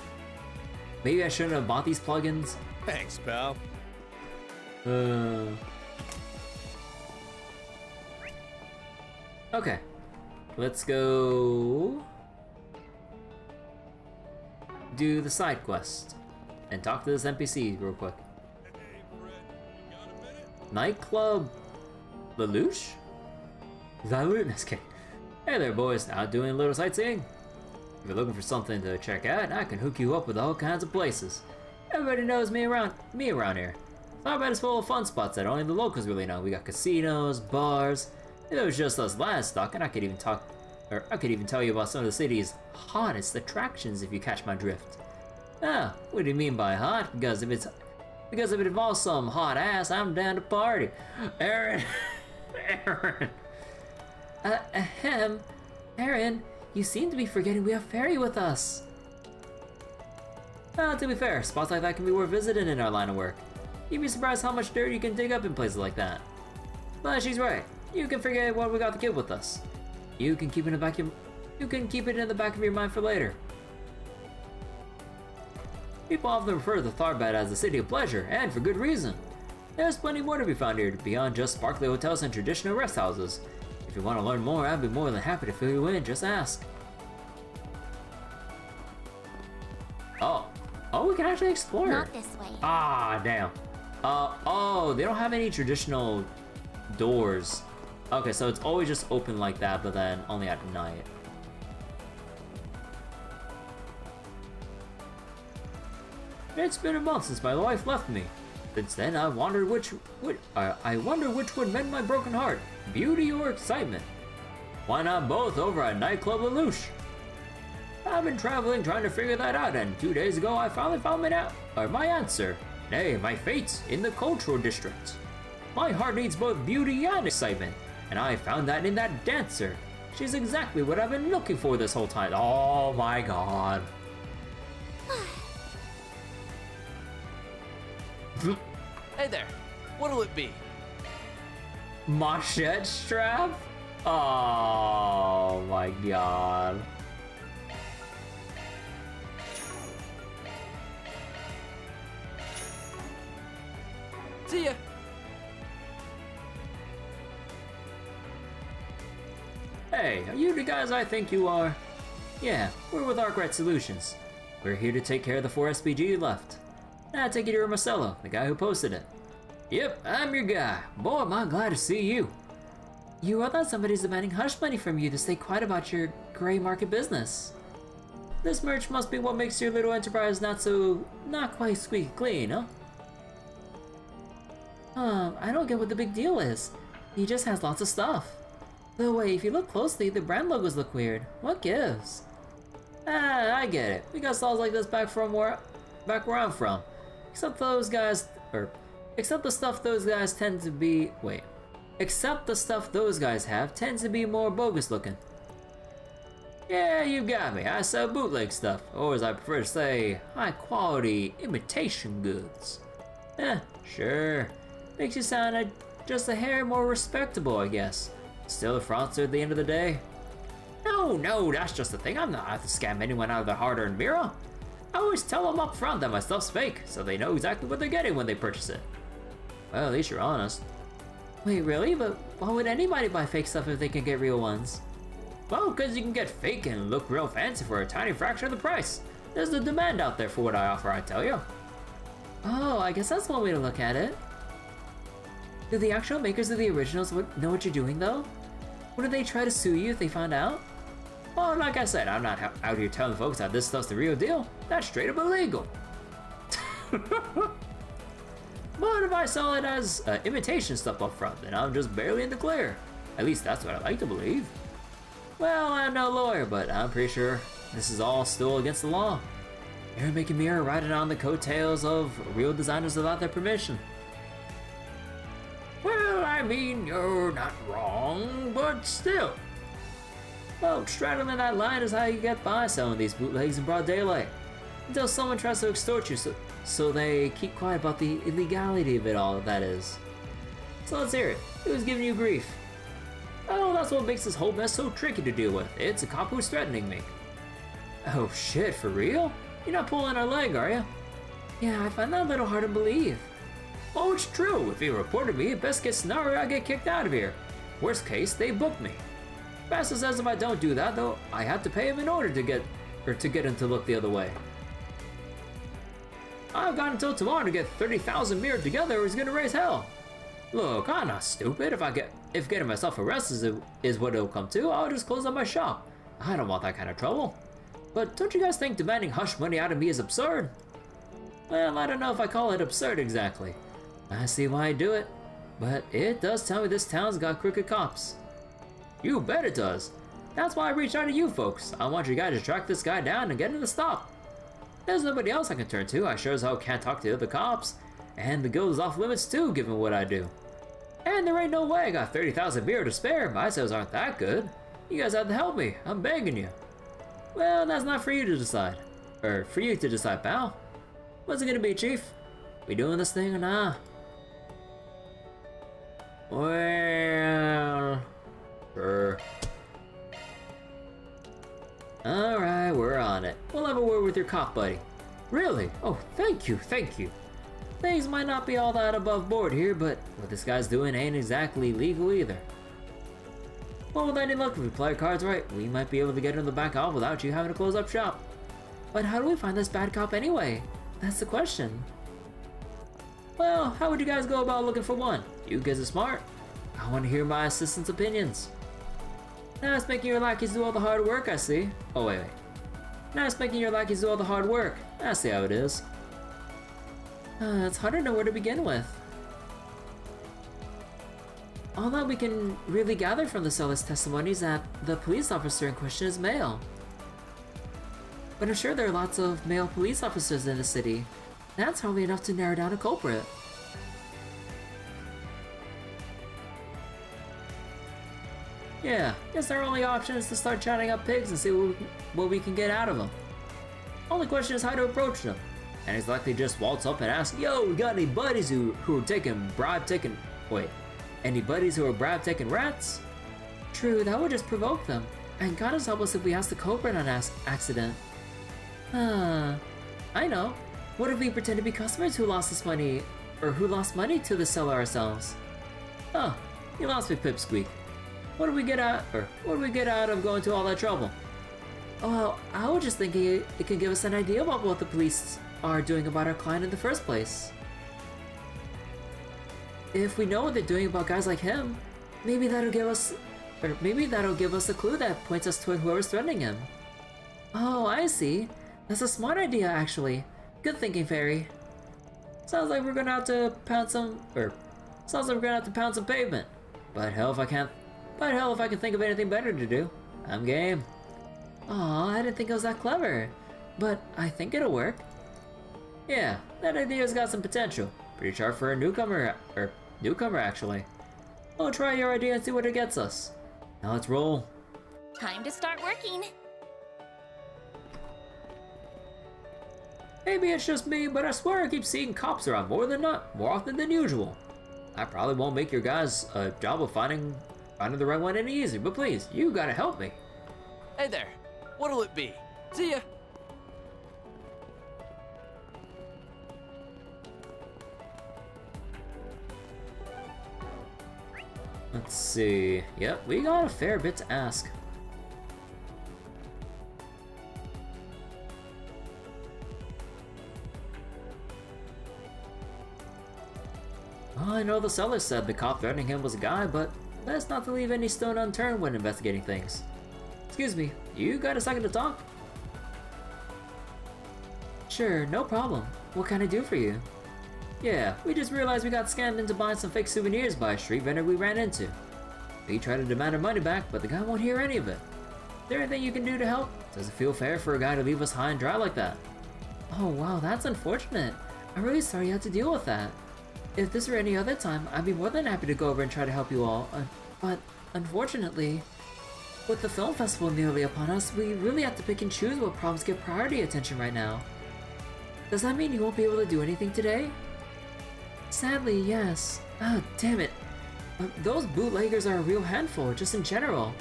maybe I shouldn't have bought these plugins. Thanks, pal. Okay, let's go do the side quest and talk to this NPC real quick. Nightclub Lelouch? Is that Luton? Just kidding. Hey there, boys. Out doing a little sightseeing? If you're looking for something to check out, I can hook you up with all kinds of places. Everybody knows me around here. Tharbad is full of fun spots that only the locals really know. We got casinos, bars. If it was just us livestock, and I could even tell you about some of the city's hottest attractions if you catch my drift. Ah, what do you mean by hot? Because if it involves some hot ass, I'm down to party. Aaron. Aaron, you seem to be forgetting we have Fairy with us. To be fair, spots like that can be worth visiting in our line of work. You'd be surprised how much dirt you can dig up in places like that. But she's right. You can forget what we got the kid with us. You can keep it in the back of your mind for later. People often refer to Tharbad as the city of pleasure, and for good reason. There's plenty more to be found here beyond just sparkly hotels and traditional rest houses. If you want to learn more, I'd be more than happy to fill you in, just ask. Oh, we can actually explore. Not this way. Ah, damn. Oh, they don't have any traditional doors. Okay, so it's always just open like that, but then only at night. It's been a month since my wife left me. Since then, I wonder which would mend my broken heart, beauty or excitement. Why not both over at Nightclub Lelouch? I've been traveling trying to figure that out, and 2 days ago I finally found my answer. Nay, my fate in the cultural district. My heart needs both beauty and excitement, and I found that in that dancer. She's exactly what I've been looking for this whole time. Oh my god. Hey there, what'll it be? Machete strap? Oh my god. See ya. Hey, are you the guys I think you are? Yeah, we're with Arkwright Solutions. We're here to take care of the 4 SPG you left. I take it you're Marcelo, the guy who posted it. Yep, I'm your guy. Boy, am I glad to see you. You are that somebody's demanding hush money from you to stay quiet about your gray market business. This merch must be what makes your little enterprise not quite squeaky clean, huh? I don't get what the big deal is. He just has lots of stuff. Though wait, if you look closely, the brand logos look weird. What gives? Ah, I get it. We got stalls like this back where I'm from. Except the stuff those guys have tends to be more bogus looking. Yeah, you got me. I sell bootleg stuff, or as I prefer to say, high quality imitation goods. Sure. Makes you sound just a hair more respectable, I guess. Still a fraudster at the end of the day. No, that's just the thing. I'm not out to scam anyone out of their hard-earned mirror. I always tell them up front that my stuff's fake, so they know exactly what they're getting when they purchase it. Well, at least you're honest. Wait, really? But why would anybody buy fake stuff if they can get real ones? Well, because you can get fake and look real fancy for a tiny fraction of the price. There's the demand out there for what I offer, I tell you. Oh, I guess that's one way to look at it. Do the actual makers of the originals know what you're doing, though? Wouldn't they try to sue you if they found out? Well, like I said, I'm not out here telling folks that this stuff's the real deal. That's straight up illegal. But if I sell it as imitation stuff up front, then I'm just barely in the clear. At least that's what I like to believe. Well, I'm no lawyer, but I'm pretty sure this is all still against the law. You're making me riding on the coattails of real designers without their permission. Well, I mean, you're not wrong, but still. Well, straddling that line is how you get by selling these bootlegs in broad daylight. Until someone tries to extort you, so they keep quiet about the illegality of it all, that is. So let's hear it. Who's giving you grief? Oh, that's what makes this whole mess so tricky to deal with. It's a cop who's threatening me. Oh shit, for real? You're not pulling our leg, are you? Yeah, I find that a little hard to believe. Oh, it's true. If he reported me, best case scenario, I get kicked out of here. Worst case, they book me. Master says if I don't do that, though, I have to pay him in order to get him to look the other way. I've got until tomorrow to get 30,000 mirror together or he's gonna raise hell. Look, I'm not stupid. If getting myself arrested is what it'll come to, I'll just close up my shop. I don't want that kind of trouble. But don't you guys think demanding hush money out of me is absurd? Well, I don't know if I call it absurd exactly. I see why I do it, but it does tell me this town's got crooked cops. You bet it does. That's why I reached out to you folks. I want you guys to track this guy down and get him to stop. There's nobody else I can turn to. I sure as hell can't talk to the other cops. And the guild is off limits too, given what I do. And there ain't no way I got 30,000 beer to spare. My sales aren't that good. You guys have to help me. I'm begging you. Well, that's not for you to decide. Or for you to decide, pal. What's it gonna be, Chief? We doing this thing or nah? Well, sure. Alright, we're on it. We'll have a word with your cop buddy. Really? Oh, thank you, thank you. Things might not be all that above board here, but what this guy's doing ain't exactly legal either. Well, with any luck, if we play our cards right, we might be able to get him the back off without you having to close up shop. But how do we find this bad cop anyway? That's the question. Well, how would you guys go about looking for one? You guys are smart. I want to hear my assistant's opinions. Now it's making your lackeys do all the hard work, I see. Oh, wait. Now it's making your lackeys do all the hard work. I see how it is. It's hard to know where to begin with. All that we can really gather from the seller's testimony is that the police officer in question is male. But I'm sure there are lots of male police officers in the city. That's hardly enough to narrow down a culprit. Yeah, guess our only option is to start chatting up pigs and see what we can get out of them. Only question is how to approach them. And he's likely just waltz up and ask, "Yo, we got any buddies who are taking any buddies who are bribe-taking rats?" True, that would just provoke them. And God has help us if we ask the culprit on accident. I know. What if we pretend to be customers who lost this money, or who lost money to the seller ourselves? Oh, you lost me, Pipsqueak. What do we get out of going to all that trouble? Oh, I was just thinking it could give us an idea about what the police are doing about our client in the first place. If we know what they're doing about guys like him, maybe that'll give us a clue that points us toward whoever's threatening him. Oh, I see. That's a smart idea, actually. Good thinking, Fairy. Sounds like we're gonna have to pound some pavement. But hell if I can think of anything better to do. I'm game. Aw, I didn't think it was that clever. But I think it'll work. Yeah, that idea's got some potential. Pretty sharp for a newcomer actually. We'll try your idea and see what it gets us. Now let's roll. Time to start working. Maybe it's just me, but I swear I keep seeing cops around more often than usual. I probably won't make your guys' job of finding the right one any easier, but please, you gotta help me. Hey there, what'll it be? See ya. Let's see. Yep, we got a fair bit to ask. Well, I know the seller said the cop threatening him was a guy, but best not to leave any stone unturned when investigating things. Excuse me, you got a second to talk? Sure, no problem. What can I do for you? Yeah, we just realized we got scammed into buying some fake souvenirs by a street vendor we ran into. We tried to demand our money back, but the guy won't hear any of it. Is there anything you can do to help? Does it feel fair for a guy to leave us high and dry like that? Oh wow, that's unfortunate. I'm really sorry you had to deal with that. If this were any other time, I'd be more than happy to go over and try to help you all, but unfortunately, with the film festival nearly upon us, we really have to pick and choose what problems get priority attention right now. Does that mean you won't be able to do anything today? Sadly, yes. Oh, damn it. Those bootleggers are a real handful, just in general.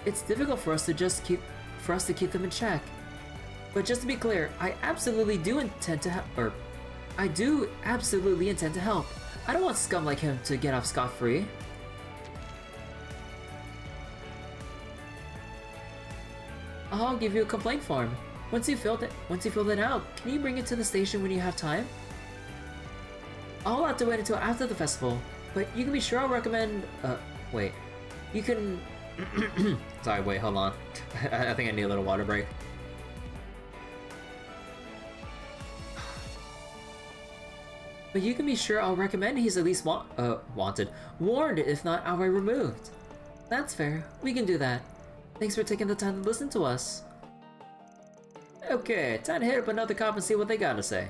It's difficult for us to keep them in check. But just to be clear, I absolutely do intend to help. I do absolutely intend to help. I don't want scum like him to get off scot-free. I'll give you a complaint form. Once you filled it out, can you bring it to the station when you have time? I'll have to wait until after the festival, but you can be sure I'll recommend. Wait. You can. Sorry, wait, hold on. I think I need a little water break. But you can be sure I'll recommend he's at least warned, if not outright removed. That's fair. We can do that. Thanks for taking the time to listen to us. Okay, time to hit up another cop and see what they gotta say.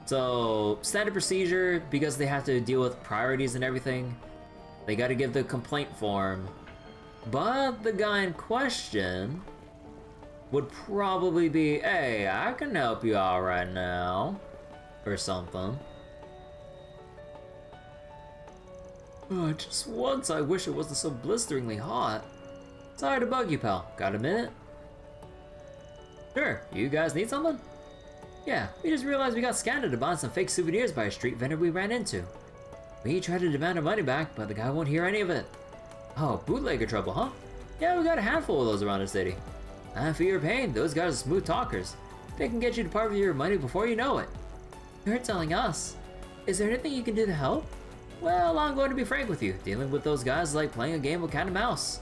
So, standard procedure, because they have to deal with priorities and everything, they gotta give the complaint form. But the guy in question would probably be, hey, I can help you out right now, or something. Oh, just once I wish it wasn't so blisteringly hot. Sorry to bug you, pal. Got a minute? Sure, you guys need something? Yeah, we just realized we got scammed into buying some fake souvenirs by a street vendor we ran into. We tried to demand our money back, but the guy won't hear any of it. Oh, bootlegger trouble, huh? Yeah, we got a handful of those around the city. And for your pain, those guys are smooth talkers. They can get you to part with your money before you know it. You're telling us. Is there anything you can do to help? Well, I'm going to be frank with you. Dealing with those guys is like playing a game of cat and mouse.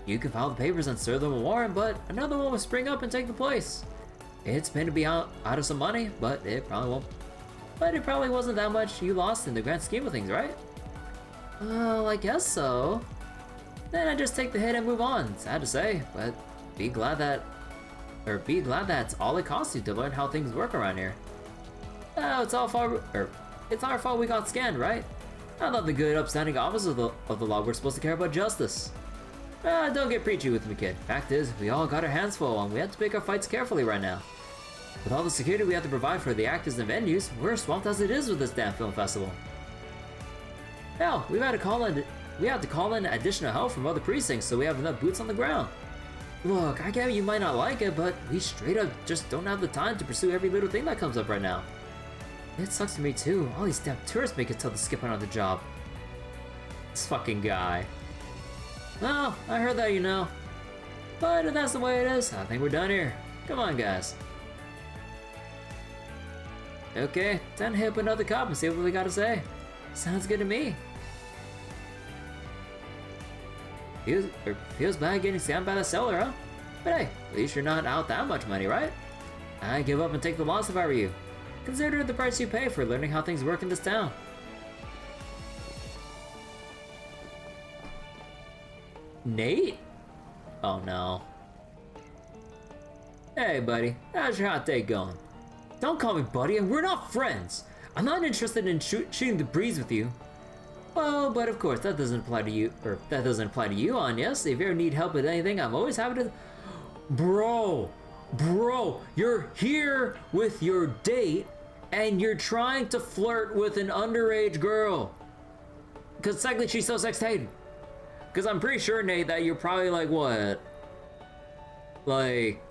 You can file the papers and serve them a warrant, but another one will spring up and take the place. It's been to be out of some money, but it probably won't. But it probably wasn't that much you lost in the grand scheme of things, right? Well, I guess so. Then I just take the hit and move on. Sad to say, but be glad that's all it costs you to learn how things work around here. Oh, it's our fault we got scanned, right? I thought the good, upstanding officers of the law were supposed to care about justice. Don't get preachy with me, kid. Fact is, we all got our hands full and we have to pick our fights carefully right now. With all the security we have to provide for the actors and venues, we're swamped as it is with this damn film festival. Hell, we have to call in additional help from other precincts so we have enough boots on the ground. Look, I get you might not like it, but we straight up just don't have the time to pursue every little thing that comes up right now. It sucks for me too. All these damn tourists make it tell to skip another job. This fucking guy. Well, I heard that, you know. But if that's the way it is, I think we're done here. Come on, guys. Okay, time to hit up another cop and see what we gotta say. Sounds good to me. Feels bad getting scammed by the seller, huh? But hey, at least you're not out that much money, right? I'd give up and take the loss if I were you. Consider the price you pay for learning how things work in this town. Nate? Oh no. Hey buddy, how's your hot day going? Don't call me buddy, and we're not friends. I'm not interested in shooting the breeze with you. Well, but of course that doesn't apply to you, Anyas. If you ever need help with anything, I'm always happy to. Bro, you're here with your date, and you're trying to flirt with an underage girl. Cause technically she's still 16. Cause I'm pretty sure, Nate, that you're probably like what? Like,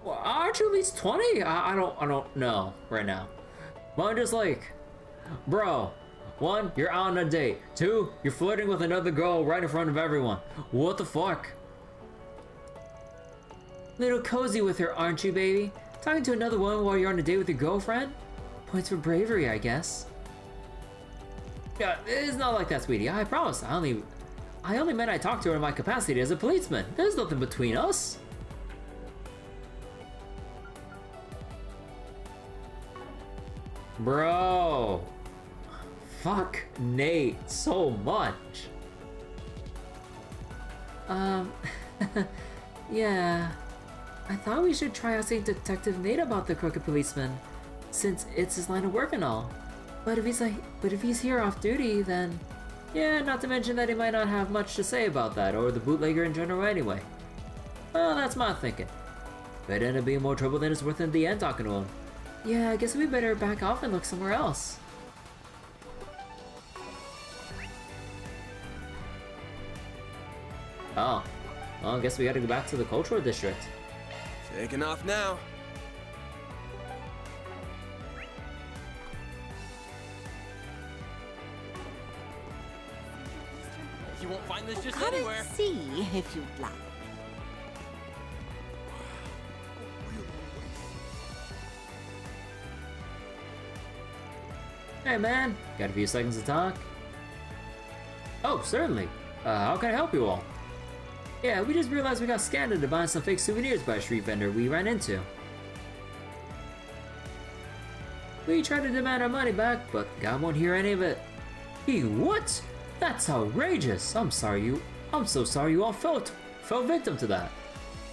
well, aren't you at least 20? I don't know right now. But I'm just like, bro. 1, you're out on a date. 2, you're flirting with another girl right in front of everyone. What the fuck? Little cozy with her, aren't you, baby? Talking to another woman while you're on a date with your girlfriend? Points for bravery, I guess. Yeah, it's not like that, sweetie. I promise. I only meant I talked to her in my capacity as a policeman. There's nothing between us. Bro. Fuck Nate so much. Yeah. I thought we should try asking Detective Nate about the crooked policeman, since it's his line of work and all. But if he's here off duty, then yeah, not to mention that he might not have much to say about that, or the bootlegger in general anyway. Well, that's my thinking. Could end up being more trouble than it's worth in the end talking to him. Yeah, I guess we better back off and look somewhere else. Oh, well, I guess we gotta go back to the cultural district. Taking off now. You won't find this just Come anywhere. and see if you'd like. Hey man, got a few seconds to talk? Oh, certainly. How can I help you all? Yeah, we just realized we got scammed into buying some fake souvenirs by a street vendor we ran into. We tried to demand our money back, but God won't hear any of it. What? That's outrageous! I'm so sorry you all fell victim to that.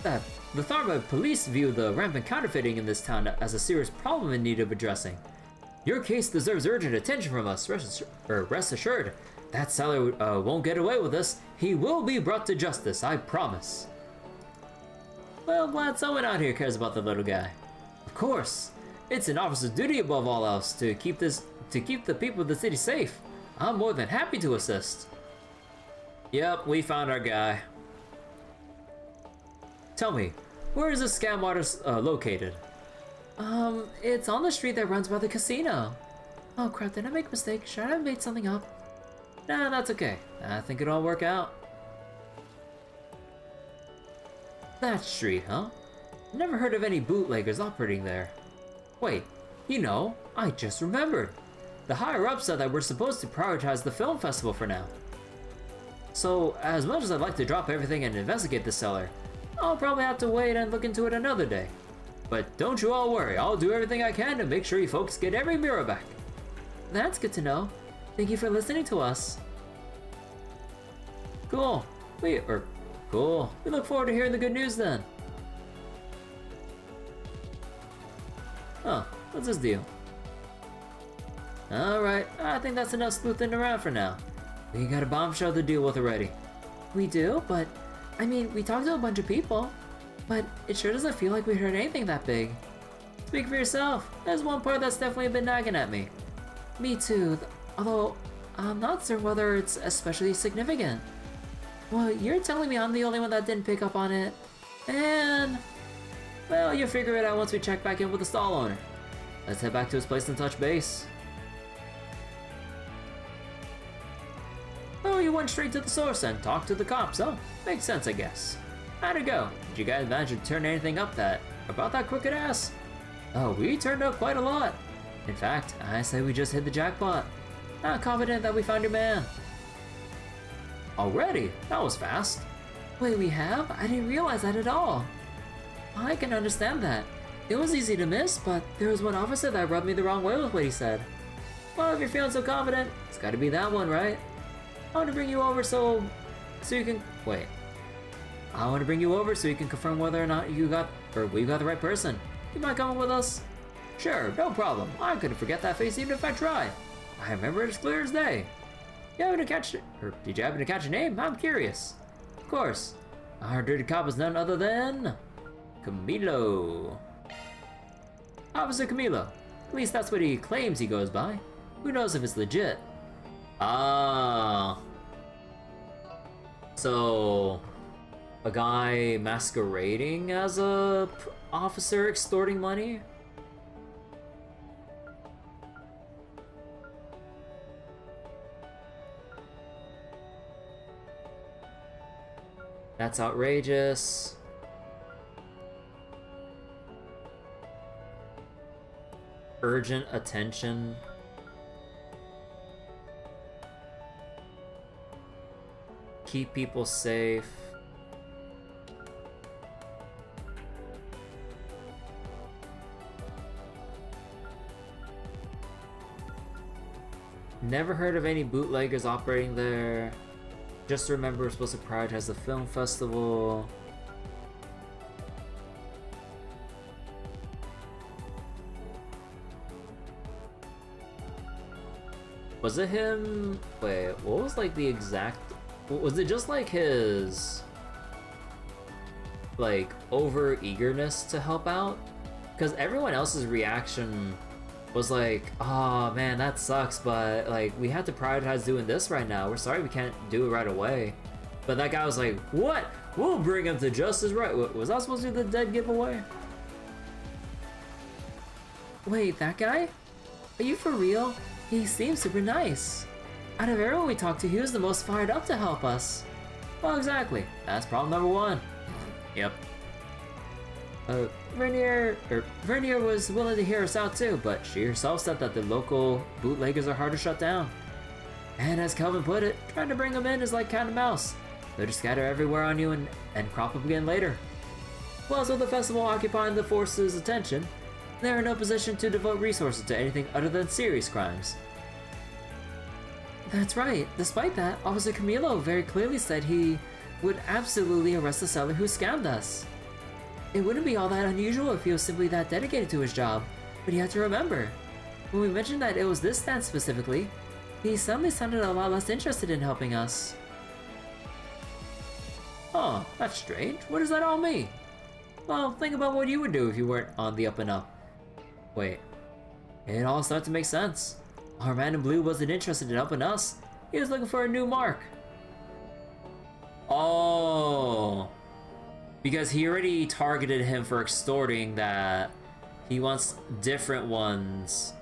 The Tharbad police view the rampant counterfeiting in this town as a serious problem in need of addressing. Your case deserves urgent attention from us. Rest assured, that seller won't get away with this. He will be brought to justice, I promise. Well, I'm glad someone out here cares about the little guy. Of course, it's an officer's duty above all else to keep the people of the city safe. I'm more than happy to assist. Yep, we found our guy. Tell me, where is this scam artist located? It's on the street that runs by the casino. Oh crap, did I make a mistake? Should I have made something up? Nah, that's okay. I think it'll all work out. That street, huh? Never heard of any bootleggers operating there. Wait, I just remembered. The higher-ups said that we're supposed to prioritize the film festival for now. So, as much as I'd like to drop everything and investigate the seller, I'll probably have to wait and look into it another day. But don't you all worry, I'll do everything I can to make sure you folks get every mirror back. That's good to know. Thank you for listening to us. Cool. Cool. We look forward to hearing the good news then. Huh, what's this deal? Alright, I think that's enough sleuthing around for now. We got a bombshell to deal with already. We do, but we talked to a bunch of people, but it sure doesn't feel like we heard anything that big. Speak for yourself. There's one part that's definitely been nagging at me. Me too, although I'm not certain whether it's especially significant. Well, you're telling me I'm the only one that didn't pick up on it. And well, you'll figure it out once we check back in with the stall owner. Let's head back to his place and touch base. Oh, you went straight to the source and talked to the cops, huh? Makes sense, I guess. How'd it go? Did you guys manage to turn anything up about that crooked ass? Oh, we turned up quite a lot. In fact, I say we just hit the jackpot. I'm confident that we found your man. Already? That was fast. Wait, we have? I didn't realize that at all. I can understand that. It was easy to miss, but there was one officer that rubbed me the wrong way with what he said. Well, if you're feeling so confident, it's gotta be that one, right? I want to bring you over so you can... Wait. I want to bring you over so you can confirm whether or not we got the right person. You mind coming with us? Sure, no problem. I couldn't forget that face even if I tried. I remember it as clear as day. Did you happen to catch a name? I'm curious. Of course. Our dirty cop is none other than... Camilo. Officer Camilo. At least that's what he claims he goes by. Who knows if it's legit? Ah. So... a guy masquerading as a officer extorting money? That's outrageous. Urgent attention. Keep people safe. Never heard of any bootleggers operating there. Just remember we're supposed to prioritize the film festival. Was it him? Wait, what was like the exact... Was it just like his... like, over-eagerness to help out? Because everyone else's reaction was like, oh man, that sucks, but like, we have to prioritize doing this right now. We're sorry we can't do it right away. But that guy was like, what? We'll bring him to justice right... Was I supposed to do the dead giveaway? Wait, that guy? Are you for real? He seems super nice. Out of everyone we talked to, he was the most fired up to help us. Well, exactly. That's problem number one. Yep. Vernier was willing to hear us out too, but she herself said that the local bootleggers are hard to shut down. And as Calvin put it, trying to bring them in is like cat and mouse. They'll just scatter everywhere on you and crop up again later. Plus, with the festival occupying the force's attention, they're in no position to devote resources to anything other than serious crimes. That's right. Despite that, Officer Camilo very clearly said he would absolutely arrest the seller who scammed us. It wouldn't be all that unusual if he was simply that dedicated to his job, but you have to remember, when we mentioned that it was this stand specifically, he suddenly sounded a lot less interested in helping us. Oh, that's strange. What does that all mean? Well, think about what you would do if you weren't on the up and up. Wait, it all starts to make sense. Our man in blue wasn't interested in helping us. He was looking for a new mark. Oh, because he already targeted him for extorting that. He wants different ones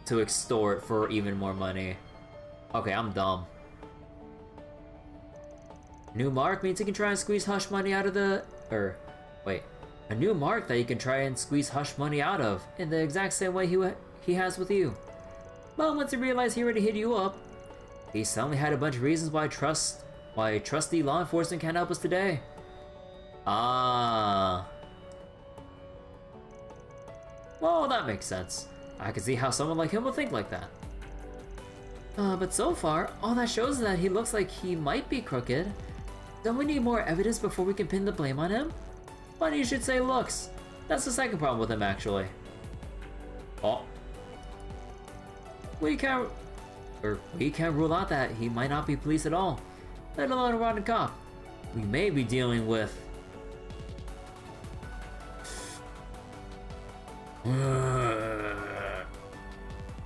to extort for even more money. Okay, I'm dumb. New mark means he can try and squeeze hush money out of the... A new mark that you can try and squeeze hush money out of, in the exact same way he has with you. But once he realized he already hit you up, he suddenly had a bunch of reasons why trusty law enforcement can't help us today. Ah. Well, that makes sense. I can see how someone like him would think like that. But so far, all that shows is that he looks like he might be crooked. Don't we need more evidence before we can pin the blame on him? Funny you should say looks. That's the second problem with him, actually. Oh. We can't rule out that he might not be police at all, let alone a rotten cop. We may be dealing with...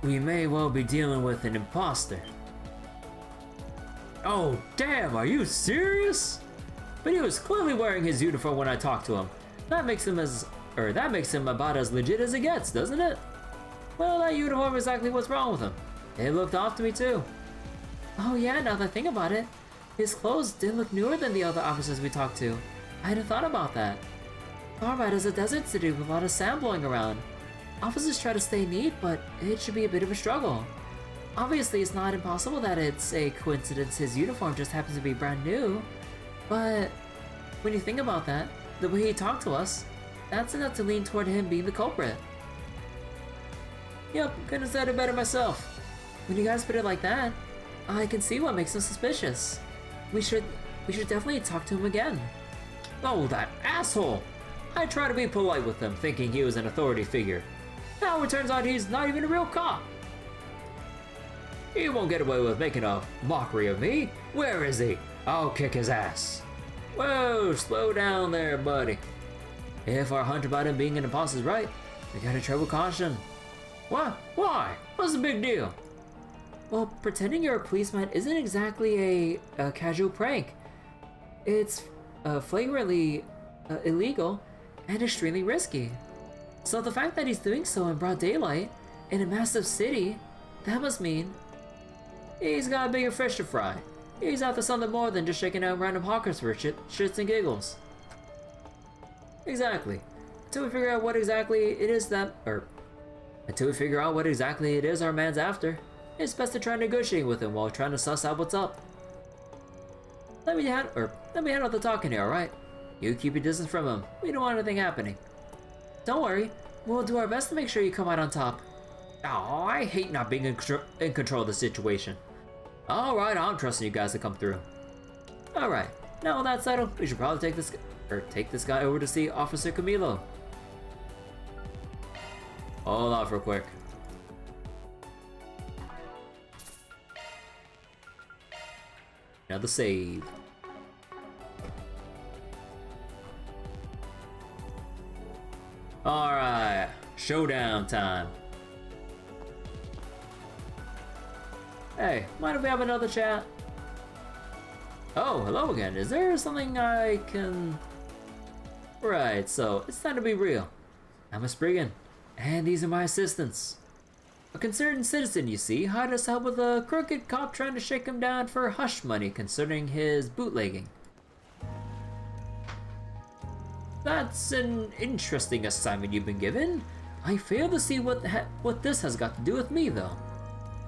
We may well be dealing with an imposter. Oh, damn, are you serious? But he was clearly wearing his uniform when I talked to him. That makes him about as legit as it gets, doesn't it? Well, that uniform is exactly what's wrong with him. It looked off to me too. Oh yeah, now that I think about it, his clothes did look newer than the other officers we talked to. I hadn't thought about that. Tharbad is a desert city with a lot of sand blowing around. Officers try to stay neat, but it should be a bit of a struggle. Obviously, it's not impossible that it's a coincidence his uniform just happens to be brand new, but when you think about that, the way he talked to us, that's enough to lean toward him being the culprit. Yep, couldn't have said it better myself. When you guys put it like that, I can see what makes him suspicious. We should definitely talk to him again. Oh, that asshole! I tried to be polite with him, thinking he was an authority figure. Now it turns out he's not even a real cop. He won't get away with making a mockery of me. Where is he? I'll kick his ass. Whoa, slow down there, buddy. If our hunch about him being an imposter is right, we gotta tread with caution. What? Why? What's the big deal? Well, pretending you're a policeman isn't exactly a casual prank. It's flagrantly illegal and extremely risky. So the fact that he's doing so in broad daylight in a massive city, that must mean he's got bigger fish to fry. He's after something more than just shaking out random hawkers for shits and giggles. Exactly. Until we figure out what exactly it is our man's after, it's best to try negotiating with him while trying to suss out what's up. Let me handle the talking here, alright? You keep your distance from him. We don't want anything happening. Don't worry, we'll do our best to make sure you come out on top. Oh, I hate not being in control of the situation. Alright, I'm trusting you guys to come through. Alright, now with that settled, we should probably take this guy over to see Officer Camilo. Hold off real quick. Another save. Alright, showdown time. Hey, mind if we have another chat? Oh, hello again. Is there something I can... Right, so it's time to be real. I'm a Spriggan, and these are my assistants. A concerned citizen, you see, hired us help with a crooked cop trying to shake him down for hush money concerning his bootlegging. That's an interesting assignment you've been given. I fail to see what this has got to do with me, though.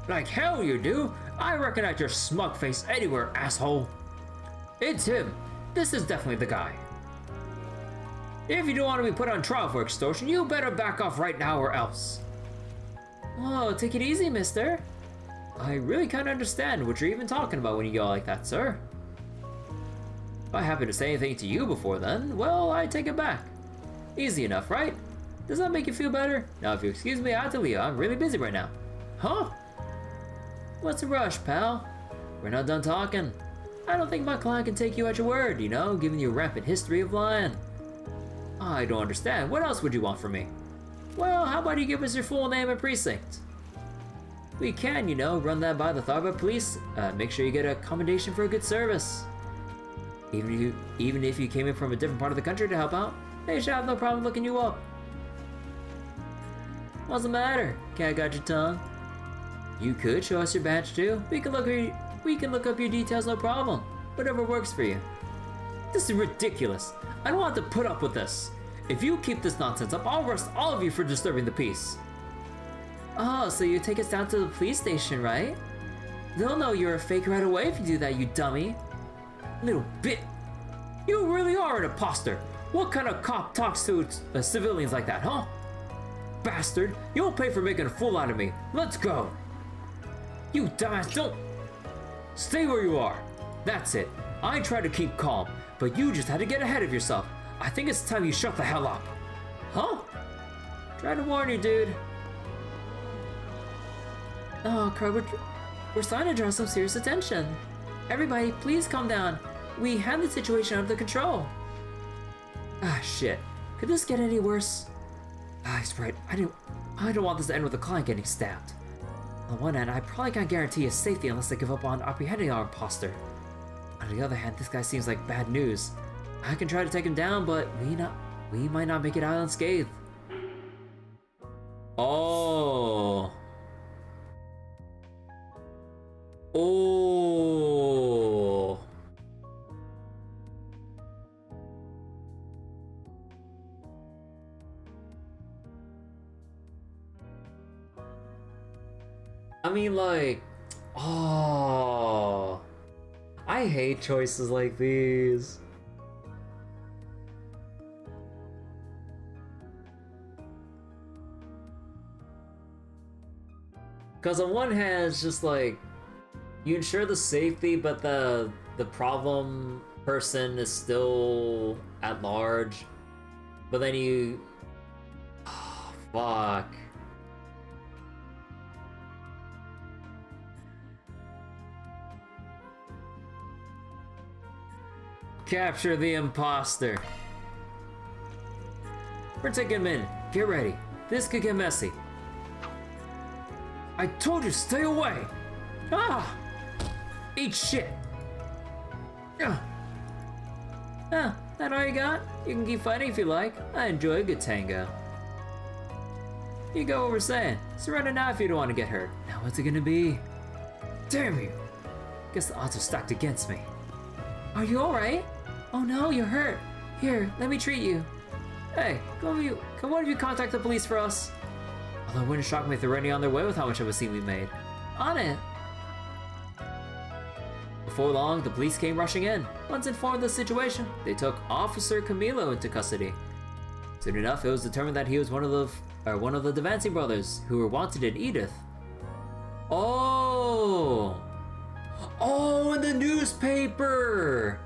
Like hell you do! I recognize your smug face anywhere, asshole! It's him! This is definitely the guy. If you don't want to be put on trial for extortion, you better back off right now or else. Whoa, take it easy, mister. I really can't understand what you're even talking about when you yell like that, sir. If I happen to say anything to you before then, well, I take it back. Easy enough, right? Does that make you feel better? Now, if you excuse me, I have to leave. I'm really busy right now. Huh? What's the rush, pal? We're not done talking. I don't think my client can take you at your word, you know, given your rampant history of lying. I don't understand. What else would you want from me? Well, how about you give us your full name and precinct? We can, you know, run that by the Tharbad police. Make sure you get a commendation for a good service. Even if you came in from a different part of the country to help out, they should have no problem looking you up. What's the matter? Cat got your tongue? You could show us your badge too. We can look up your details, no problem. Whatever works for you. This is ridiculous. I don't have to put up with this. If you keep this nonsense up, I'll arrest all of you for disturbing the peace. Oh, so you take us down to the police station, right? They'll know you're a fake right away if you do that, you dummy. Little bit. You really are an imposter. What kind of cop talks to civilians like that, huh? Bastard, you'll pay for making a fool out of me. Let's go. You dumbass, don't. Stay where you are. That's it. I try to keep calm, but you just had to get ahead of yourself. I think it's time you shut the hell up. Huh? Try to warn you, dude. Oh, Crow, we're starting to draw some serious attention. Everybody, please calm down. We had the situation under control. Ah, shit. Could this get any worse? Ah, he's right. I don't want this to end with a client getting stabbed. On the one hand, I probably can't guarantee his safety unless they give up on apprehending our imposter. On the other hand, this guy seems like bad news. I can try to take him down, but we might not make it out unscathed. Oh. Oh. I mean, like, oh, I hate choices like these. Because on one hand, it's just like, you ensure the safety, but the problem person is still at large. But then you... Oh, fuck. Capture the imposter. We're taking him in. Get ready. This could get messy. I told you, stay away! Ah! Eat shit! Ah, that all you got? You can keep fighting if you like. I enjoy a good tango. You go what we're saying. Surrender now if you don't want to get hurt. Now what's it gonna be? Damn you! Guess the odds are stacked against me. Are you alright? Oh no, you're hurt. Here, let me treat you. Hey, can one of you contact the police for us? Although it wouldn't shock me if they're already on their way with how much of a scene we made. On it! Before long, the police came rushing in. Once informed of the situation, they took Officer Camilo into custody. Soon enough, it was determined that he was one of the Devancy brothers who were wanted in Edith. Oh! Oh, in the newspaper!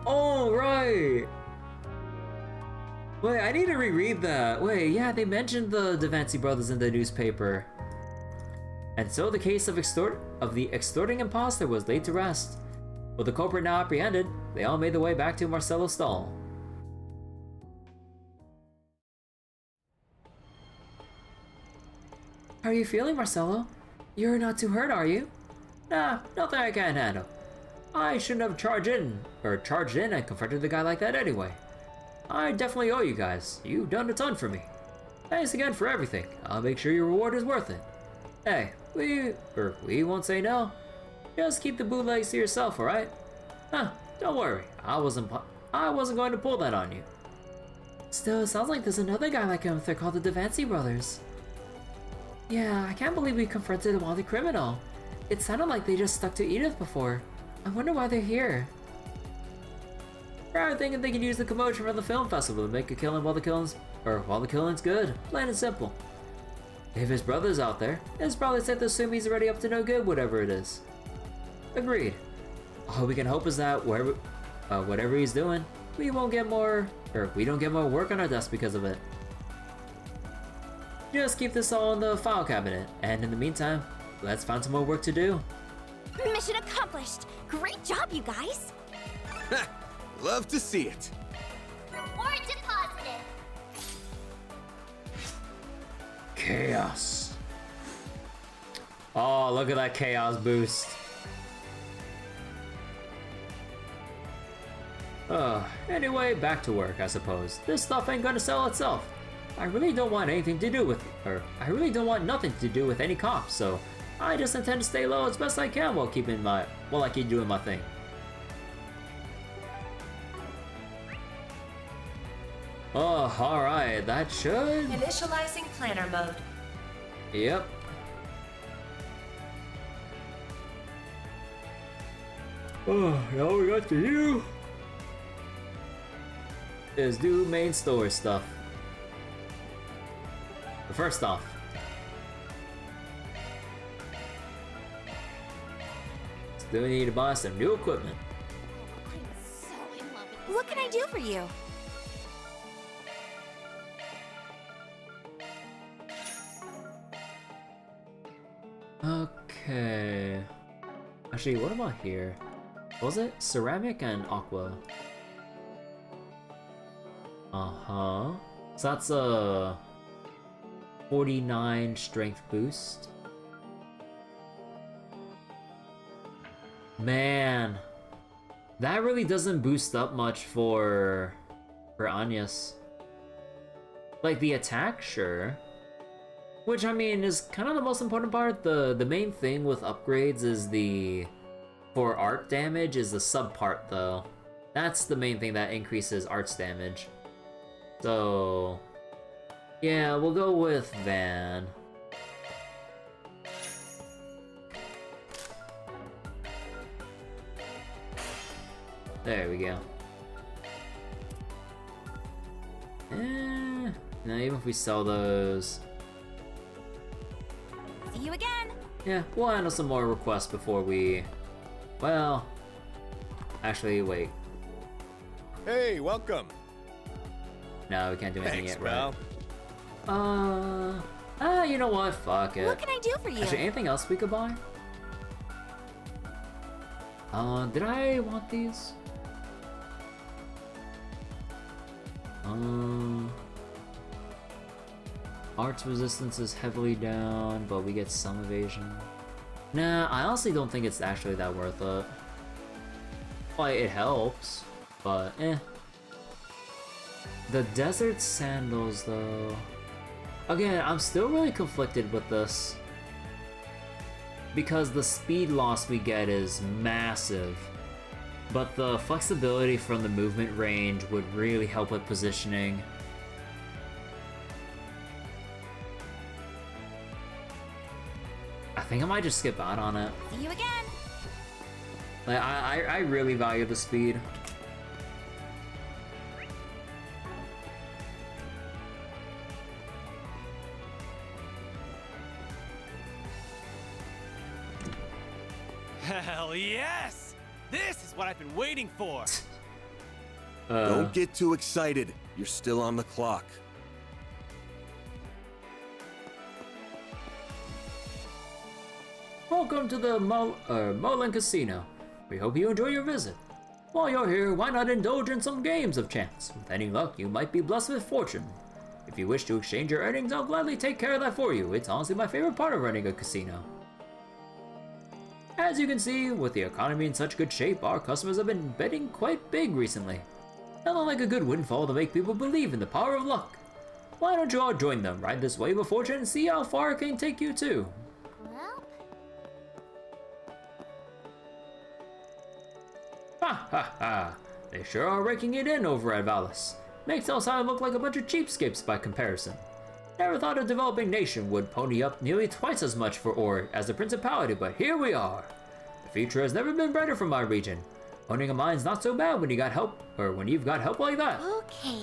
Oh, right! Wait, I need to reread that. Wait, yeah, they mentioned the Devancy brothers in the newspaper. And so the case of the extorting imposter was laid to rest. With the culprit now apprehended, they all made their way back to Marcello's stall. How are you feeling, Marcello? You're not too hurt, are you? Nah, nothing I can't handle. I shouldn't have charged in and confronted the guy like that anyway. I definitely owe you guys. You've done a ton for me. Thanks again for everything. I'll make sure your reward is worth it. Hey, we won't say no. Just keep the bootlegs to yourself, alright? Huh, don't worry. I wasn't going to pull that on you. Still, it sounds like there's another guy like him. They're called the Devancy Brothers. Yeah, I can't believe we confronted a wanted criminal. It sounded like they just stuck to Edith before. I wonder why they're here. They're thinking they can use the commotion from the film festival to make a killing while the killing's good. Plain and simple. If his brother's out there, it's probably safe to assume he's already up to no good, whatever it is. Agreed. All we can hope is that whatever he's doing, we don't get more work on our desk because of it. Just keep this all in the file cabinet, and in the meantime, let's find some more work to do. Mission accomplished! Great job, you guys! Love to see it. Reward deposited! Chaos. Oh, look at that chaos boost. Anyway, back to work, I suppose. This stuff ain't gonna sell itself. I really don't want nothing to do with any cops, so I just intend to stay low as best I can while I keep doing my thing. Oh, alright, that should... Initializing planner mode. Yep. Oh, now we got to do is do main story stuff. But first off, still need to buy some new equipment. I'm so in love with this. What can I do for you? Okay. Actually, what about here? Was it ceramic and aqua? Uh-huh. So that's a 49 strength boost. Man, that really doesn't boost up much for Anya's. Like the attack, sure. Which I mean is kind of the most important part. The main thing with upgrades is for art damage is the sub part though. That's the main thing that increases arts damage. So yeah, we'll go with Van. There we go. Now even if we sell those, See you again. yeah, we'll handle some more requests before we. Well, actually, wait. Hey, welcome. No, we can't do anything Thanks, yet, pal. right? You know what? Fuck it. What can I do for you? Actually, anything else we could buy? Did I want these? Arts resistance is heavily down, but we get some evasion. Nah, I honestly don't think it's actually that worth it. Like, it helps, but eh. The desert sandals, though. Again, I'm still really conflicted with this. Because the speed loss we get is massive. But the flexibility from the movement range would really help with positioning. I think I might just skip out on it. See you again. Like, I really value the speed. Hell yes! This is what I've been waiting for! Don't get too excited. You're still on the clock. Welcome to the Moulin Casino. We hope you enjoy your visit. While you're here, why not indulge in some games of chance? With any luck, you might be blessed with fortune. If you wish to exchange your earnings, I'll gladly take care of that for you. It's honestly my favorite part of running a casino. As you can see, with the economy in such good shape, our customers have been betting quite big recently. Nothing like a good windfall to make people believe in the power of luck. Why don't you all join them, ride this wave of fortune, and see how far it can take you too? Well, Ha ha ha! They sure are raking it in over at Valis. Makes us look like a bunch of cheapskates by comparison. Never thought a developing nation would pony up nearly twice as much for ore as the Principality, but here we are. The future has never been brighter for my region. Owning a mine's not so bad when you got help, or when you've got help like that. Okay.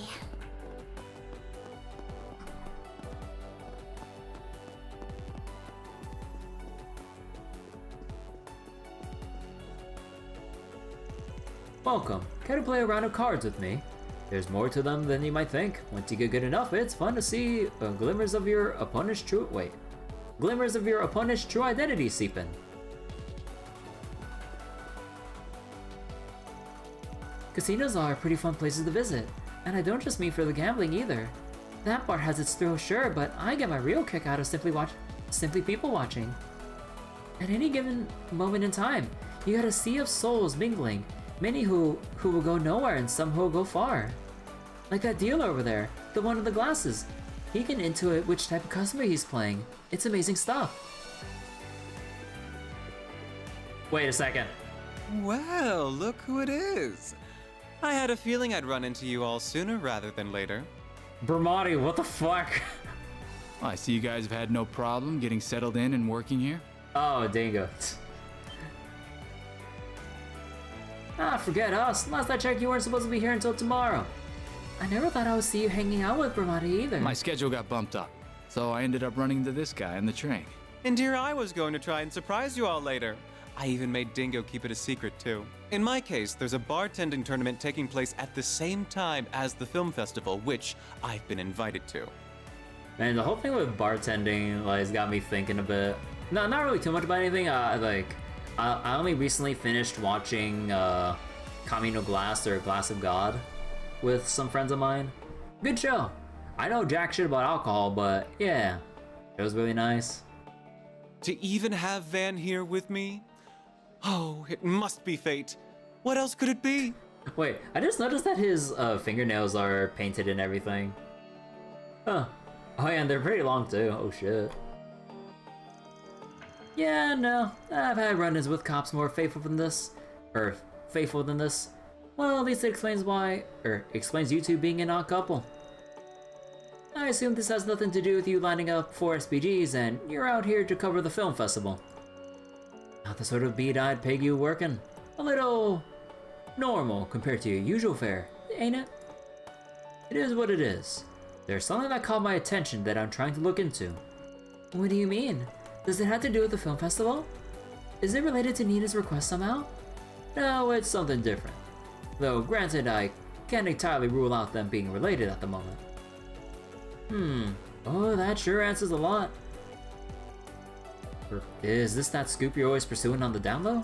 Welcome. Care to play a round of cards with me? There's more to them than you might think. Once you get good enough, it's fun to see glimmers of your opponent's true identity seep in. Casinos are pretty fun places to visit, and I don't just mean for the gambling either. That part has its thrill, sure, but I get my real kick out of simply people watching. At any given moment in time, you got a sea of souls mingling, many who will go nowhere and some who will go far. Like that dealer over there, the one with the glasses. He can intuit which type of customer he's playing. It's amazing stuff. Wait a second. Well, look who it is. I had a feeling I'd run into you all sooner rather than later. Bermati, what the fuck? I see you guys have had no problem getting settled in and working here. Oh, dingo. Forget us. Last I checked, you weren't supposed to be here until tomorrow. I never thought I would see you hanging out with Bermati either. My schedule got bumped up, so I ended up running into this guy on the train. And here I was going to try and surprise you all later. I even made Dingo keep it a secret too. In my case, there's a bartending tournament taking place at the same time as the film festival, which I've been invited to. Man, the whole thing with bartending has got me thinking a bit. No, not really too much about anything. I only recently finished watching Camino Glass or Glass of God with some friends of mine. Good show. I know jack shit about alcohol, but yeah, it was really nice. To even have Van here with me? Oh, it must be fate. What else could it be? Wait, I just noticed that his fingernails are painted and everything. Huh. Oh yeah, and they're pretty long too. Oh shit. Yeah, no, I've had run-ins with cops more faithful than this. Well, at least it explains you two being an odd couple. I assume this has nothing to do with you lining up for SPGs and you're out here to cover the film festival. Not the sort of bead-eyed pig you working. A little normal compared to your usual fare, ain't it? It is what it is. There's something that caught my attention that I'm trying to look into. What do you mean? Does it have to do with the film festival? Is it related to Nina's request somehow? No, it's something different. Though, granted, I can't entirely rule out them being related at the moment. Oh, that sure answers a lot. Is this that scoop you're always pursuing on the down low?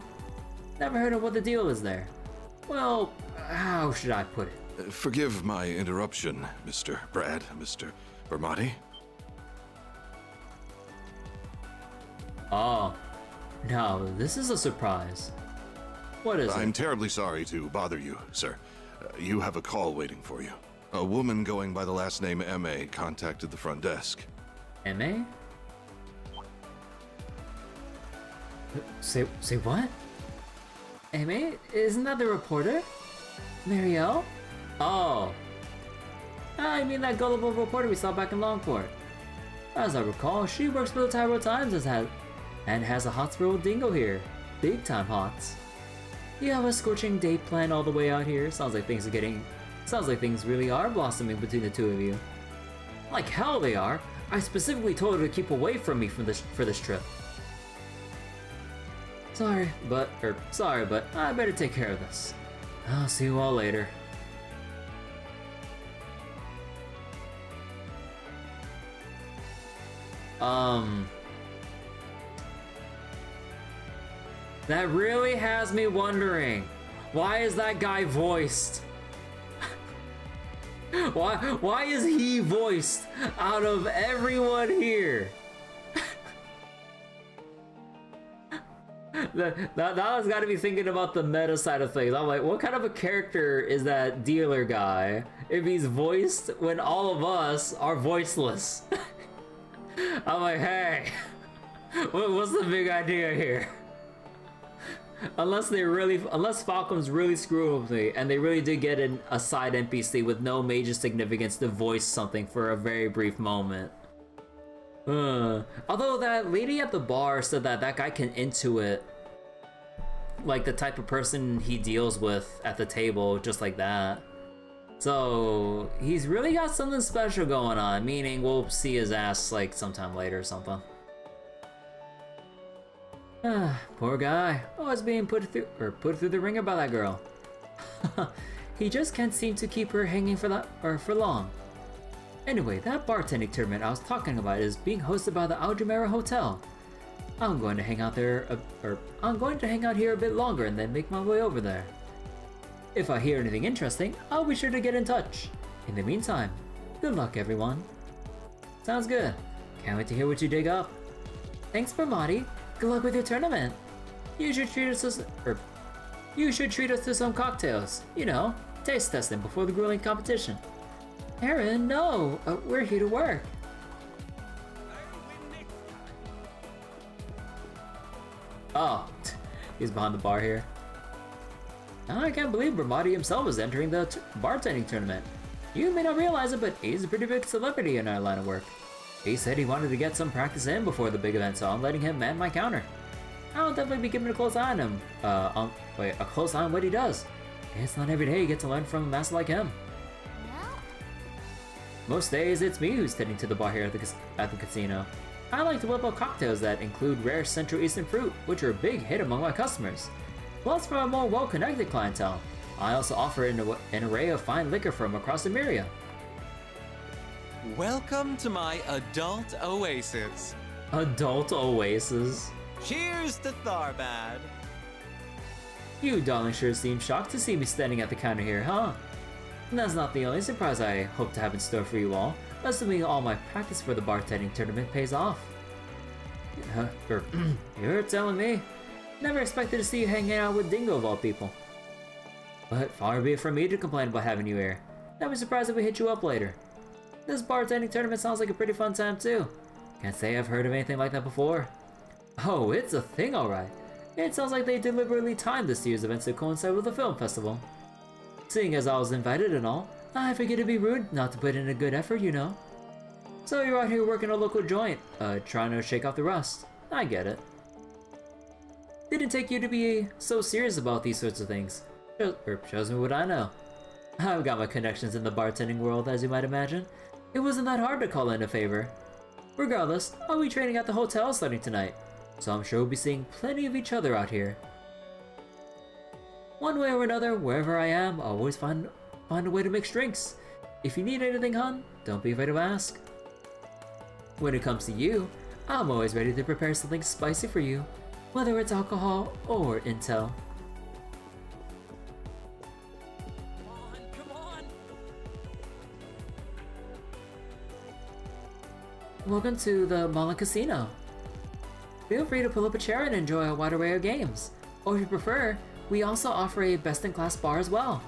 Never heard of what the deal is there. Well, how should I put it? Forgive my interruption, Mr. Brad, Mr. Bermati. Oh, no, this is a surprise. What is it? I'm terribly sorry to bother you, sir. You have a call waiting for you. A woman going by the last name M.A. contacted the front desk. M.A.? Say what? M.A.? Isn't that the reporter? Marielle? Oh. I mean that gullible reporter we saw back in Longport. As I recall, she works for the Tharbad Times and has a hot spur with Dingo here. Big time hots. You have a scorching date planned all the way out here. Sounds like things really are blossoming between the two of you. Like hell they are. I specifically told her to keep away from me for this trip. Sorry, but I better take care of this. I'll see you all later. That really has me wondering, why is that guy voiced? Why is he voiced out of everyone here? That has got to be thinking about the meta side of things. I'm like, what kind of a character is that dealer guy if he's voiced when all of us are voiceless? I'm like, hey, what's the big idea here? Unless Falcom's really screwing with me, and they really did get a side NPC with no major significance to voice something for a very brief moment. Although that lady at the bar said that that guy can intuit, like, the type of person he deals with at the table, just like that. So, he's really got something special going on, meaning we'll see his ass, like, sometime later or something. Poor guy, always being put through the ringer by that girl. He just can't seem to keep her hanging for long. Anyway, that bartending tournament I was talking about is being hosted by the Al-Jumeirah Hotel. I'm going to hang out here a bit longer and then make my way over there. If I hear anything interesting, I'll be sure to get in touch. In the meantime, good luck everyone. Sounds good. Can't wait to hear what you dig up. Thanks, Bramati. Good luck with your tournament. You should treat us to some cocktails. You know, taste testing before the grueling competition. Aaron, no! We're here to work. Oh, he's behind the bar here. I can't believe Bramati himself is entering the bartending tournament. You may not realize it, but he's a pretty big celebrity in our line of work. He said he wanted to get some practice in before the big event, so I'm letting him man my counter. I'll definitely be keeping a close eye on him. A close eye on what he does. It's not every day you get to learn from a master like him. Most days, it's me who's tending to the bar here at the casino. I like to whip up cocktails that include rare Central Eastern fruit, which are a big hit among my customers. Plus, for a more well-connected clientele, I also offer an array of fine liquor from across the area. Welcome to my adult oasis. Adult oasis? Cheers to Tharbad. You darling sure seem shocked to see me standing at the counter here, huh? And that's not the only surprise I hope to have in store for you all, assuming all my practice for the bartending tournament pays off. You're telling me? Never expected to see you hanging out with Dingo of all people. But far be it from me to complain about having you here. I'd be surprised if we hit you up later. This bartending tournament sounds like a pretty fun time too. Can't say I've heard of anything like that before. Oh, it's a thing alright. It sounds like they deliberately timed this year's event to coincide with the film festival. Seeing as I was invited and all, I figured it'd be rude not to put in a good effort, you know. So you're out here working a local joint, trying to shake off the rust. I get it. Didn't take you to be so serious about these sorts of things. Shows me what I know. I've got my connections in the bartending world, as you might imagine. It wasn't that hard to call in a favor. Regardless, I'll be training at the hotel starting tonight, so I'm sure we'll be seeing plenty of each other out here. One way or another, wherever I am, I'll always find a way to mix drinks. If you need anything, hon, don't be afraid to ask. When it comes to you, I'm always ready to prepare something spicy for you, whether it's alcohol or intel. Come on! Welcome to the Moulin Casino. Feel free to pull up a chair and enjoy a wide array of games. Or if you prefer, we also offer a best-in-class bar as well.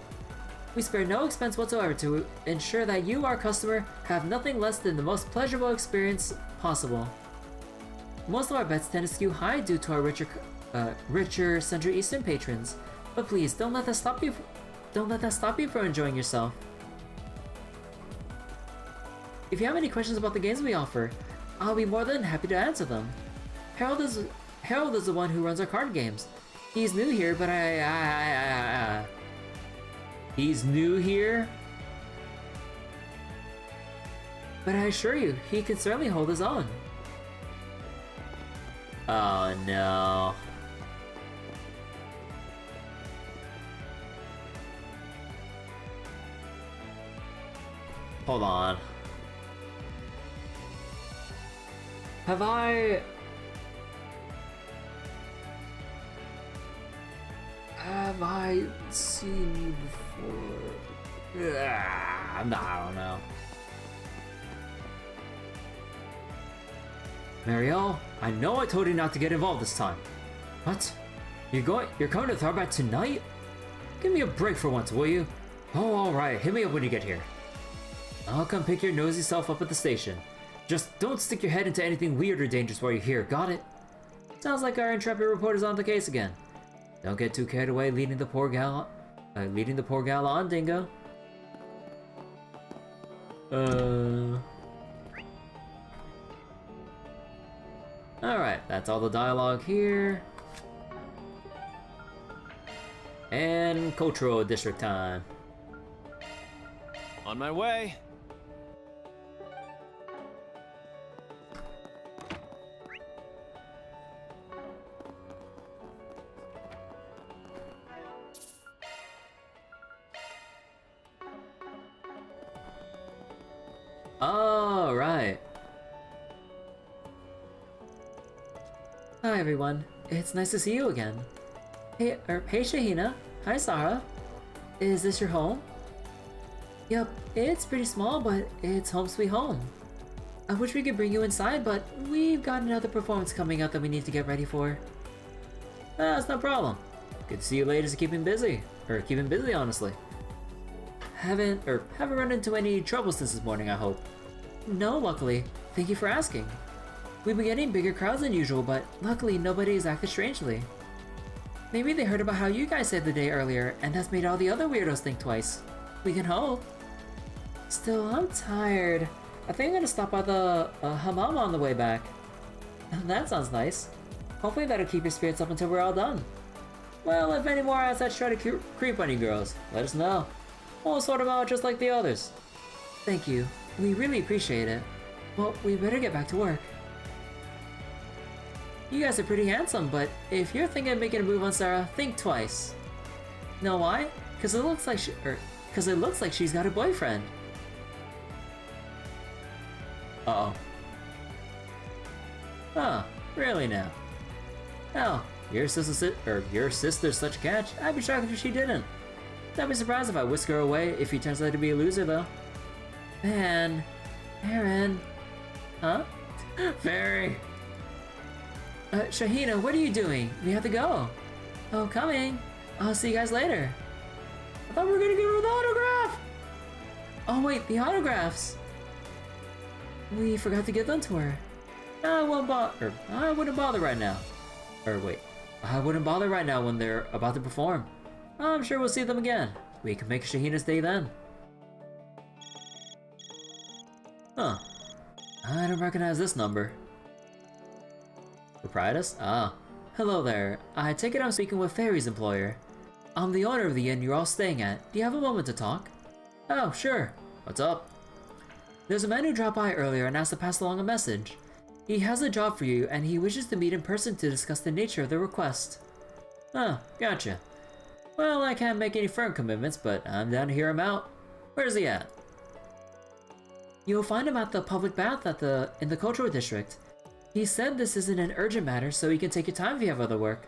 We spare no expense whatsoever to ensure that you, our customer, have nothing less than the most pleasurable experience possible. Most of our bets tend to skew high due to our richer Central Eastern patrons, but please don't let that stop you. Don't let that stop you from enjoying yourself. If you have any questions about the games we offer, I'll be more than happy to answer them. Harold is the one who runs our card games. He's new here, but He's new here? But I assure you, he can certainly hold his own. Oh no. Hold on. Have I seen you before? I don't know. Marielle, I know I told you not to get involved this time. What? You're coming to Tharbad tonight? Give me a break for once, will you? Oh, alright, hit me up when you get here. I'll come pick your nosy self up at the station. Just don't stick your head into anything weird or dangerous while you're here, got it? Sounds like our intrepid reporter's on the case again. Don't get too carried away leading the poor gal on, Dingo. Alright, that's all the dialogue here. And cultural district time. On my way. All right. Hi everyone. It's nice to see you again. Hey Shaheena. Hi Saara. Is this your home? Yep, it's pretty small, but it's home sweet home. I wish we could bring you inside, but we've got another performance coming up that we need to get ready for. That's no problem. Good to see you ladies keeping busy. Or keeping busy, honestly. Haven't run into any trouble since this morning, I hope. No, luckily. Thank you for asking. We've been getting bigger crowds than usual, but luckily nobody has acted strangely. Maybe they heard about how you guys saved the day earlier, and that's made all the other weirdos think twice. We can hope. Still, I'm tired. I think I'm gonna stop by the hammam on the way back. That sounds nice. Hopefully that'll keep your spirits up until we're all done. Well, if any more outside try to creep on you girls, let us know. We'll sort them out just like the others. Thank you. We really appreciate it. Well, we better get back to work. You guys are pretty handsome, but if you're thinking of making a move on Saara, think twice. Know why? Because it looks like she's got a boyfriend. Uh-oh. Oh, really now? Oh, your sister's such a catch. I'd be shocked if she didn't. I'd be surprised if I whisk her away if he turns out to be a loser, though. Man, Aaron. Huh? Fairy. Shaheena, what are you doing? We have to go. Oh, coming. I'll see you guys later. I thought we were gonna give her the autograph. Oh wait, the autographs. We forgot to give them to her. I wouldn't bother right now. Or wait, I wouldn't bother right now when they're about to perform. I'm sure we'll see them again. We can make Shaheena's day then. Huh. I don't recognize this number. Proprietress? Ah. Hello there. I take it I'm speaking with Fairy's employer. I'm the owner of the inn you're all staying at. Do you have a moment to talk? Oh, sure. What's up? There's a man who dropped by earlier and asked to pass along a message. He has a job for you and he wishes to meet in person to discuss the nature of the request. Oh, gotcha. Well, I can't make any firm commitments, but I'm down to hear him out. Where's he at? You'll find him at the public bath in the cultural district. He said this isn't an urgent matter, so you can take your time if you have other work.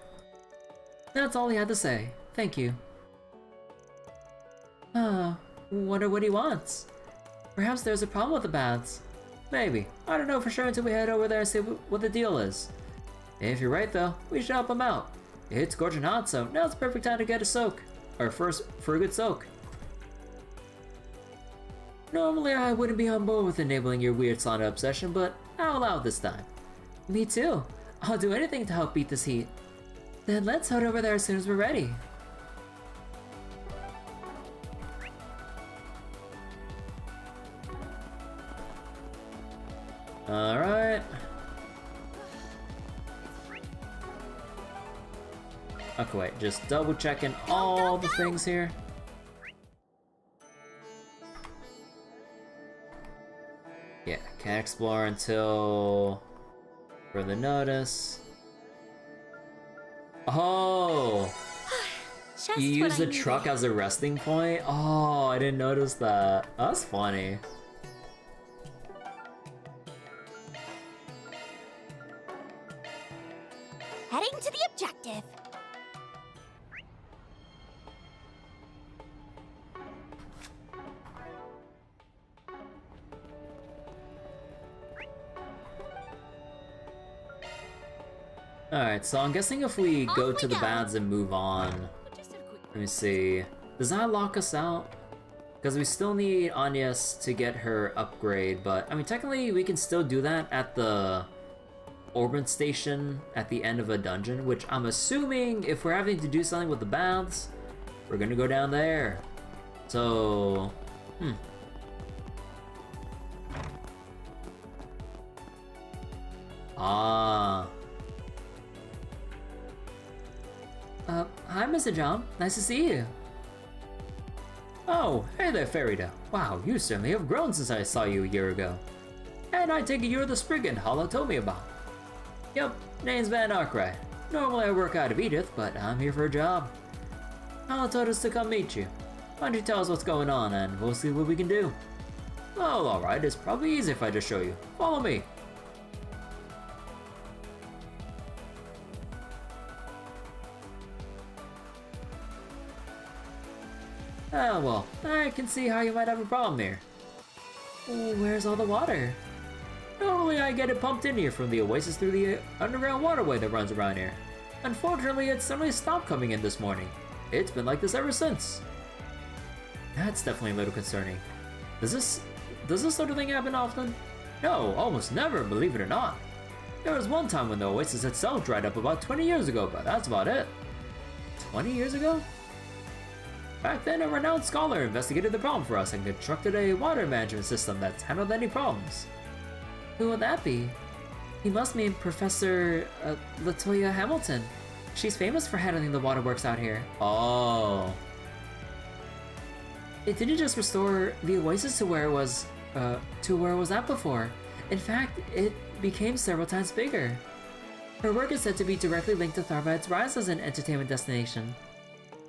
That's all he had to say. Thank you. Wonder what he wants. Perhaps there's a problem with the baths. Maybe. I don't know for sure until we head over there and see what the deal is. If you're right though, we should help him out. It's scorching hot, so now's the perfect time to get a soak. Or for a good soak. Normally I wouldn't be on board with enabling your weird sauna obsession, but I'll allow it this time. Me too. I'll do anything to help beat this heat. Then let's head over there as soon as we're ready. Alright. Okay, wait, just double checking all the things here. Yeah, can't explore until further notice. Oh! You use the truck as a resting point? Oh, I didn't notice that. That's funny. Heading to the objective. Alright, so I'm guessing if we go to the baths and move on. Let me see. Does that lock us out? Because we still need Anya's to get her upgrade, but I mean technically we can still do that at the orbit station at the end of a dungeon, which I'm assuming if we're having to do something with the baths, we're gonna go down there. So, Ah. Hi, Mr. John. Nice to see you. Oh, hey there, Farida. Wow, you certainly have grown since I saw you a year ago. And I take it you're the Spriggan Hala told me about. Yep, name's Van Arkwright. Normally I work out of Edith, but I'm here for a job. Hala told us to come meet you. Why don't you tell us what's going on and we'll see what we can do. Well, alright, it's probably easy if I just show you. Follow me. Ah, well, I can see how you might have a problem here. Where's all the water? Normally I get it pumped in here from the oasis through the underground waterway that runs around here. Unfortunately, it suddenly stopped coming in this morning. It's been like this ever since. That's definitely a little concerning. Does this sort of thing happen often? No, almost never, believe it or not. There was one time when the oasis itself dried up about 20 years ago, but that's about it. 20 years ago? Back then, a renowned scholar investigated the problem for us and constructed a water management system that's handled any problems. Who would that be? He must mean Professor Latoya Hamilton. She's famous for handling the waterworks out here. Oh. It didn't just restore the oasis to where it was at before. In fact, it became several times bigger. Her work is said to be directly linked to Tharbad's rise as an entertainment destination.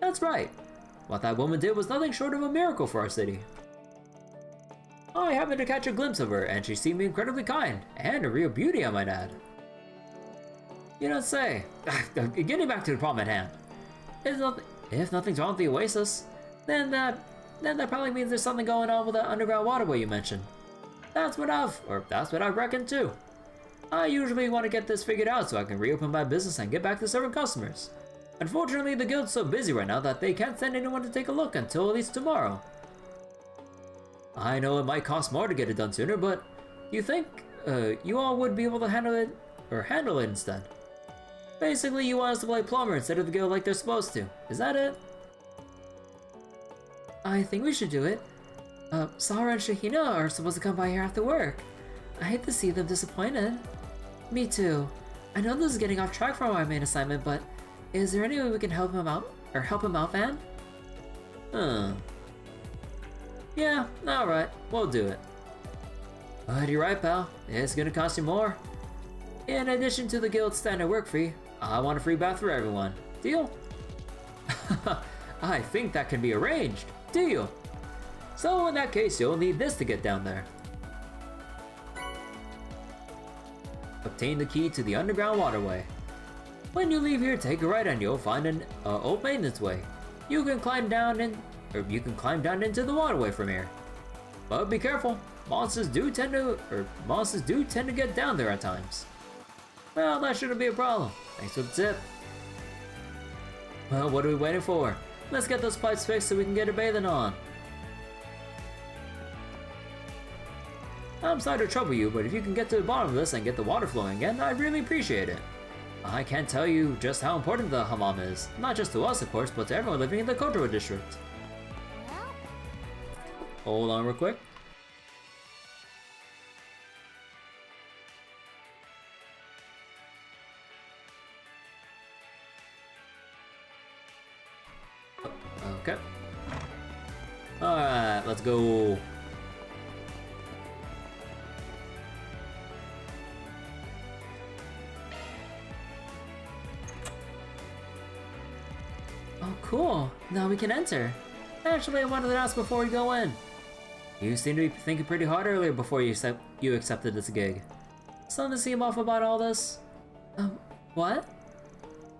That's right. What that woman did was nothing short of a miracle for our city. I happened to catch a glimpse of her, and she seemed incredibly kind, and a real beauty, I might add. You don't say. Getting back to the problem at hand. If nothing's wrong with the oasis, then that probably means there's something going on with the underground waterway you mentioned. That's what I reckon too. I usually want to get this figured out so I can reopen my business and get back to serving customers. Unfortunately, the guild's so busy right now that they can't send anyone to take a look until at least tomorrow. I know it might cost more to get it done sooner, but you think you all would be able to handle it instead? Basically, you want us to play plumber instead of the guild like they're supposed to. Is that it? I think we should do it. Saara and Shaheena are supposed to come by here after work. I hate to see them disappointed. Me too. I know this is getting off track from our main assignment, but is there any way we can help him out, Van? Yeah, alright, we'll do it. But you're right, pal. It's gonna cost you more. In addition to the guild's standard work fee, I want a free bath for everyone. Deal? I think that can be arranged. Deal. So in that case, you'll need this to get down there. Obtain the key to the underground waterway. When you leave here, take a right and you'll find an old maintenance way. You can climb down into the waterway from here. But be careful, monsters do tend to get down there at times. Well, that shouldn't be a problem. Thanks for the tip. Well, what are we waiting for? Let's get those pipes fixed so we can get a bathing on. I'm sorry to trouble you, but if you can get to the bottom of this and get the water flowing again, I'd really appreciate it. I can't tell you just how important the hammam is. Not just to us, of course, but to everyone living in the Kotora district. Hold on real quick. Okay. Alright, let's go. Oh, cool. Now we can enter. Actually, I wanted to ask before we go in. You seemed to be thinking pretty hard earlier before you accepted this gig. Something seem off about all this? What?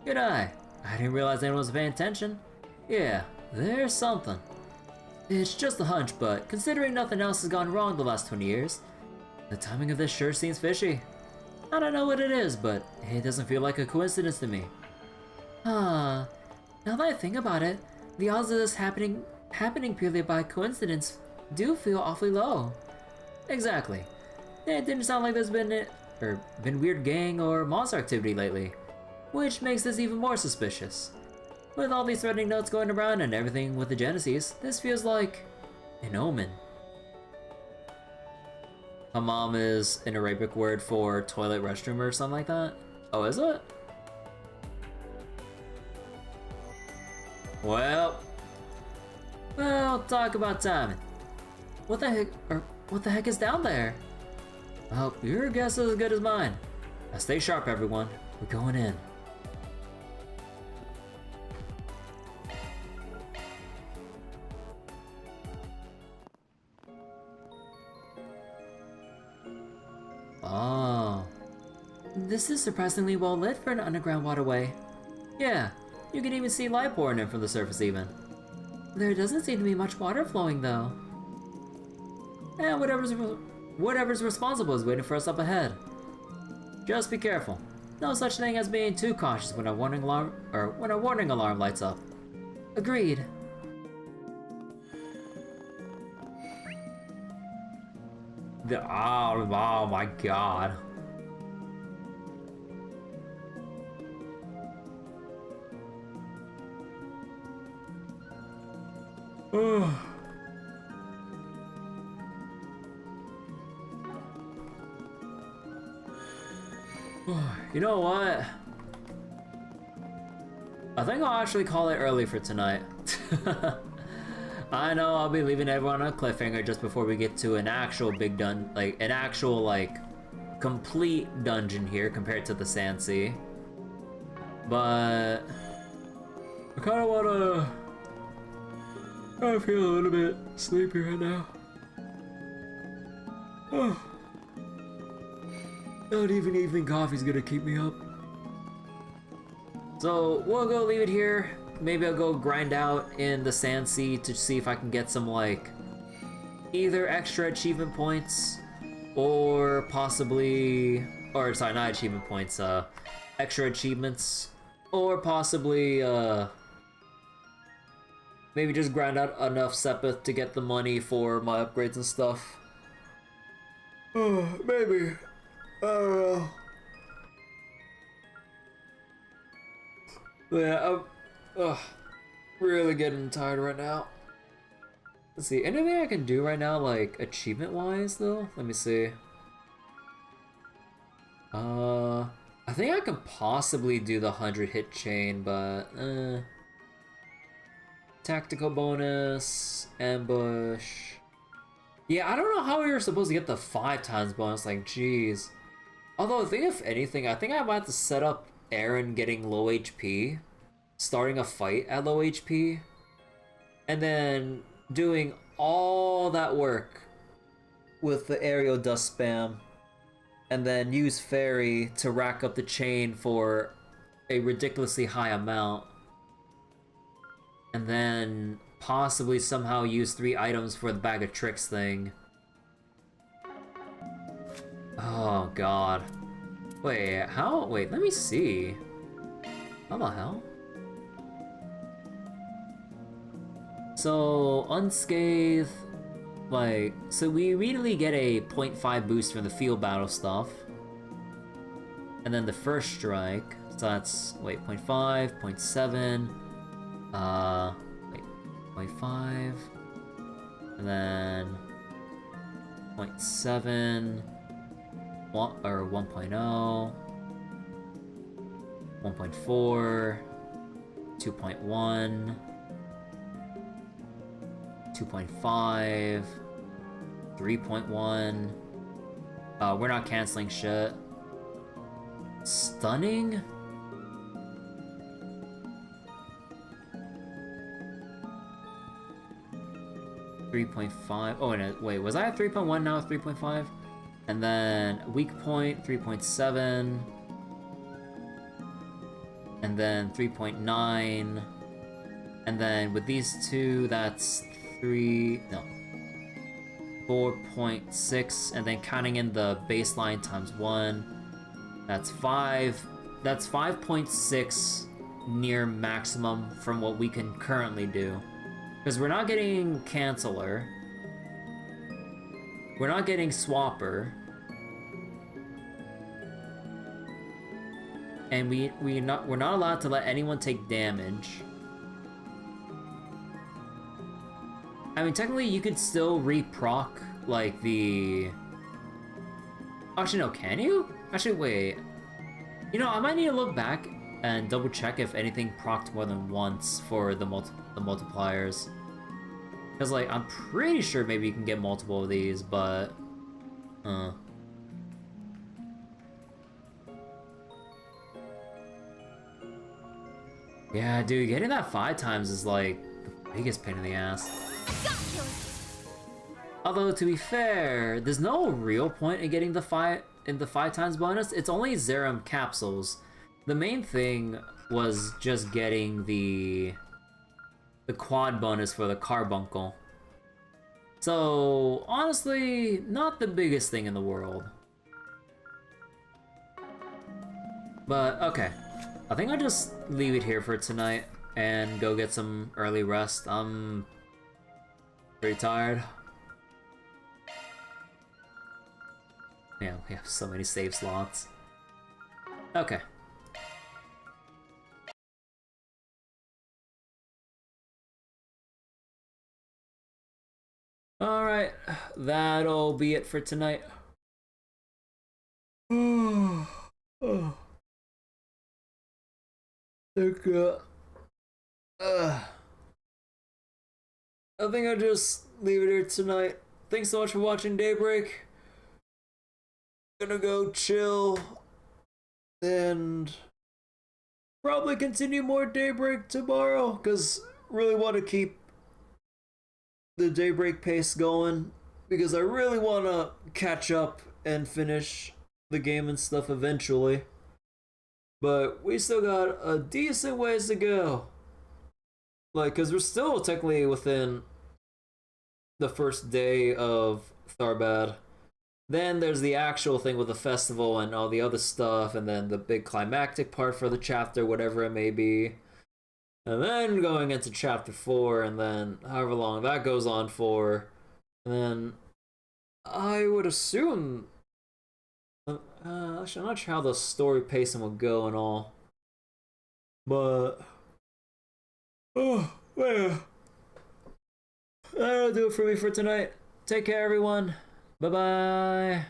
Good eye. I didn't realize anyone was paying attention. Yeah, there's something. It's just a hunch, but considering nothing else has gone wrong the last 20 years, the timing of this sure seems fishy. I don't know what it is, but it doesn't feel like a coincidence to me. Now that I think about it, the odds of this happening purely by coincidence do feel awfully low. Exactly. It didn't sound like there's been gang or monster activity lately, which makes this even more suspicious. With all these threatening notes going around and everything with the Genesis, this feels like an omen. Hammam is an Arabic word for toilet restroom or something like that. Oh, is it? Well, talk about timing. What the heck is down there? Well, your guess is as good as mine. Now stay sharp, everyone. We're going in. Oh. This is surprisingly well lit for an underground waterway. Yeah, you can even see light pouring in from the surface even. There doesn't seem to be much water flowing though. And whatever's responsible is waiting for us up ahead. Just be careful. No such thing as being too cautious when a warning alarm lights up. Agreed. Oh my god. You know what? I think I'll actually call it early for tonight. I know I'll be leaving everyone on a cliffhanger just before we get to an actual big complete dungeon here compared to the Sand Sea. But I feel a little bit sleepy right now. Not even evening coffee's gonna keep me up. So we'll go leave it here. Maybe I'll go grind out in the Sand Sea to see if I can get some either extra achievement points or possibly, sorry, not achievement points, extra achievements, or possibly maybe just grind out enough Sepith to get the money for my upgrades and stuff. Maybe. I don't know. Yeah, I'm really getting tired right now. Let's see, anything I can do right now, achievement-wise, though? Let me see. I think I can possibly do the 100-hit chain, but, tactical bonus, ambush. Yeah, I don't know how we were supposed to get the 5 times bonus, jeez. Although, I think if anything, I think I might have to set up Aaron getting low HP, starting a fight at low HP, and then doing all that work with the aerial dust spam, and then use Fairy to rack up the chain for a ridiculously high amount, and then possibly somehow use 3 items for the bag of tricks thing. Oh god. Wait, how? Wait, let me see. How the hell? So, unscathed, so we immediately get a 0.5 boost from the field battle stuff. And then the first strike, so that's, wait, 0.5, 0.7, wait, 0.5, and then 0.7, 1.0, 1.4, 2.1, 2.5, 3.1. We're not canceling shit. Stunning? .5. Oh, and wait, was I at 3.1 now at 3.5? And then weak point 3.7, and then 3.9, and then with these two, that's 4.6, and then counting in the baseline times 1, that's 5. That's 5.6 near maximum from what we can currently do. Because we're not getting Canceller. We're not getting Swapper. And we're not allowed to let anyone take damage. I mean, technically, you could still re-proc, like, the... Actually, no, can you? Actually, wait. You know, I might need to look back and double-check if anything procced more than once for the multipliers. Because, like, I'm pretty sure maybe you can get multiple of these, but... Yeah, dude, getting that 5 times is, like, the biggest pain in the ass. Although, to be fair, there's no real point in getting the 5 times bonus. It's only Zerum capsules. The main thing was just getting the quad bonus for the carbuncle. So, honestly, not the biggest thing in the world. But, okay. I think I'll just leave it here for tonight and go get some early rest. I'm pretty tired. Yeah, we have so many save slots. Okay. Alright, that'll be it for tonight. I think I'll just leave it here tonight. Thanks so much for watching Daybreak. Gonna go chill and probably continue more Daybreak tomorrow, because really want to keep the Daybreak pace going, because I really want to catch up and finish the game and stuff eventually. But we still got a decent ways to go. Like, because we're still technically within the first day of Tharbad. Then there's the actual thing with the festival and all the other stuff, and then the big climactic part for the chapter, whatever it may be. And then going into chapter 4, and then however long that goes on for. And then I would assume... actually, I'm not sure how the story pacing will go and all. But... oh, well. That'll do it for me for tonight. Take care, everyone. Bye-bye.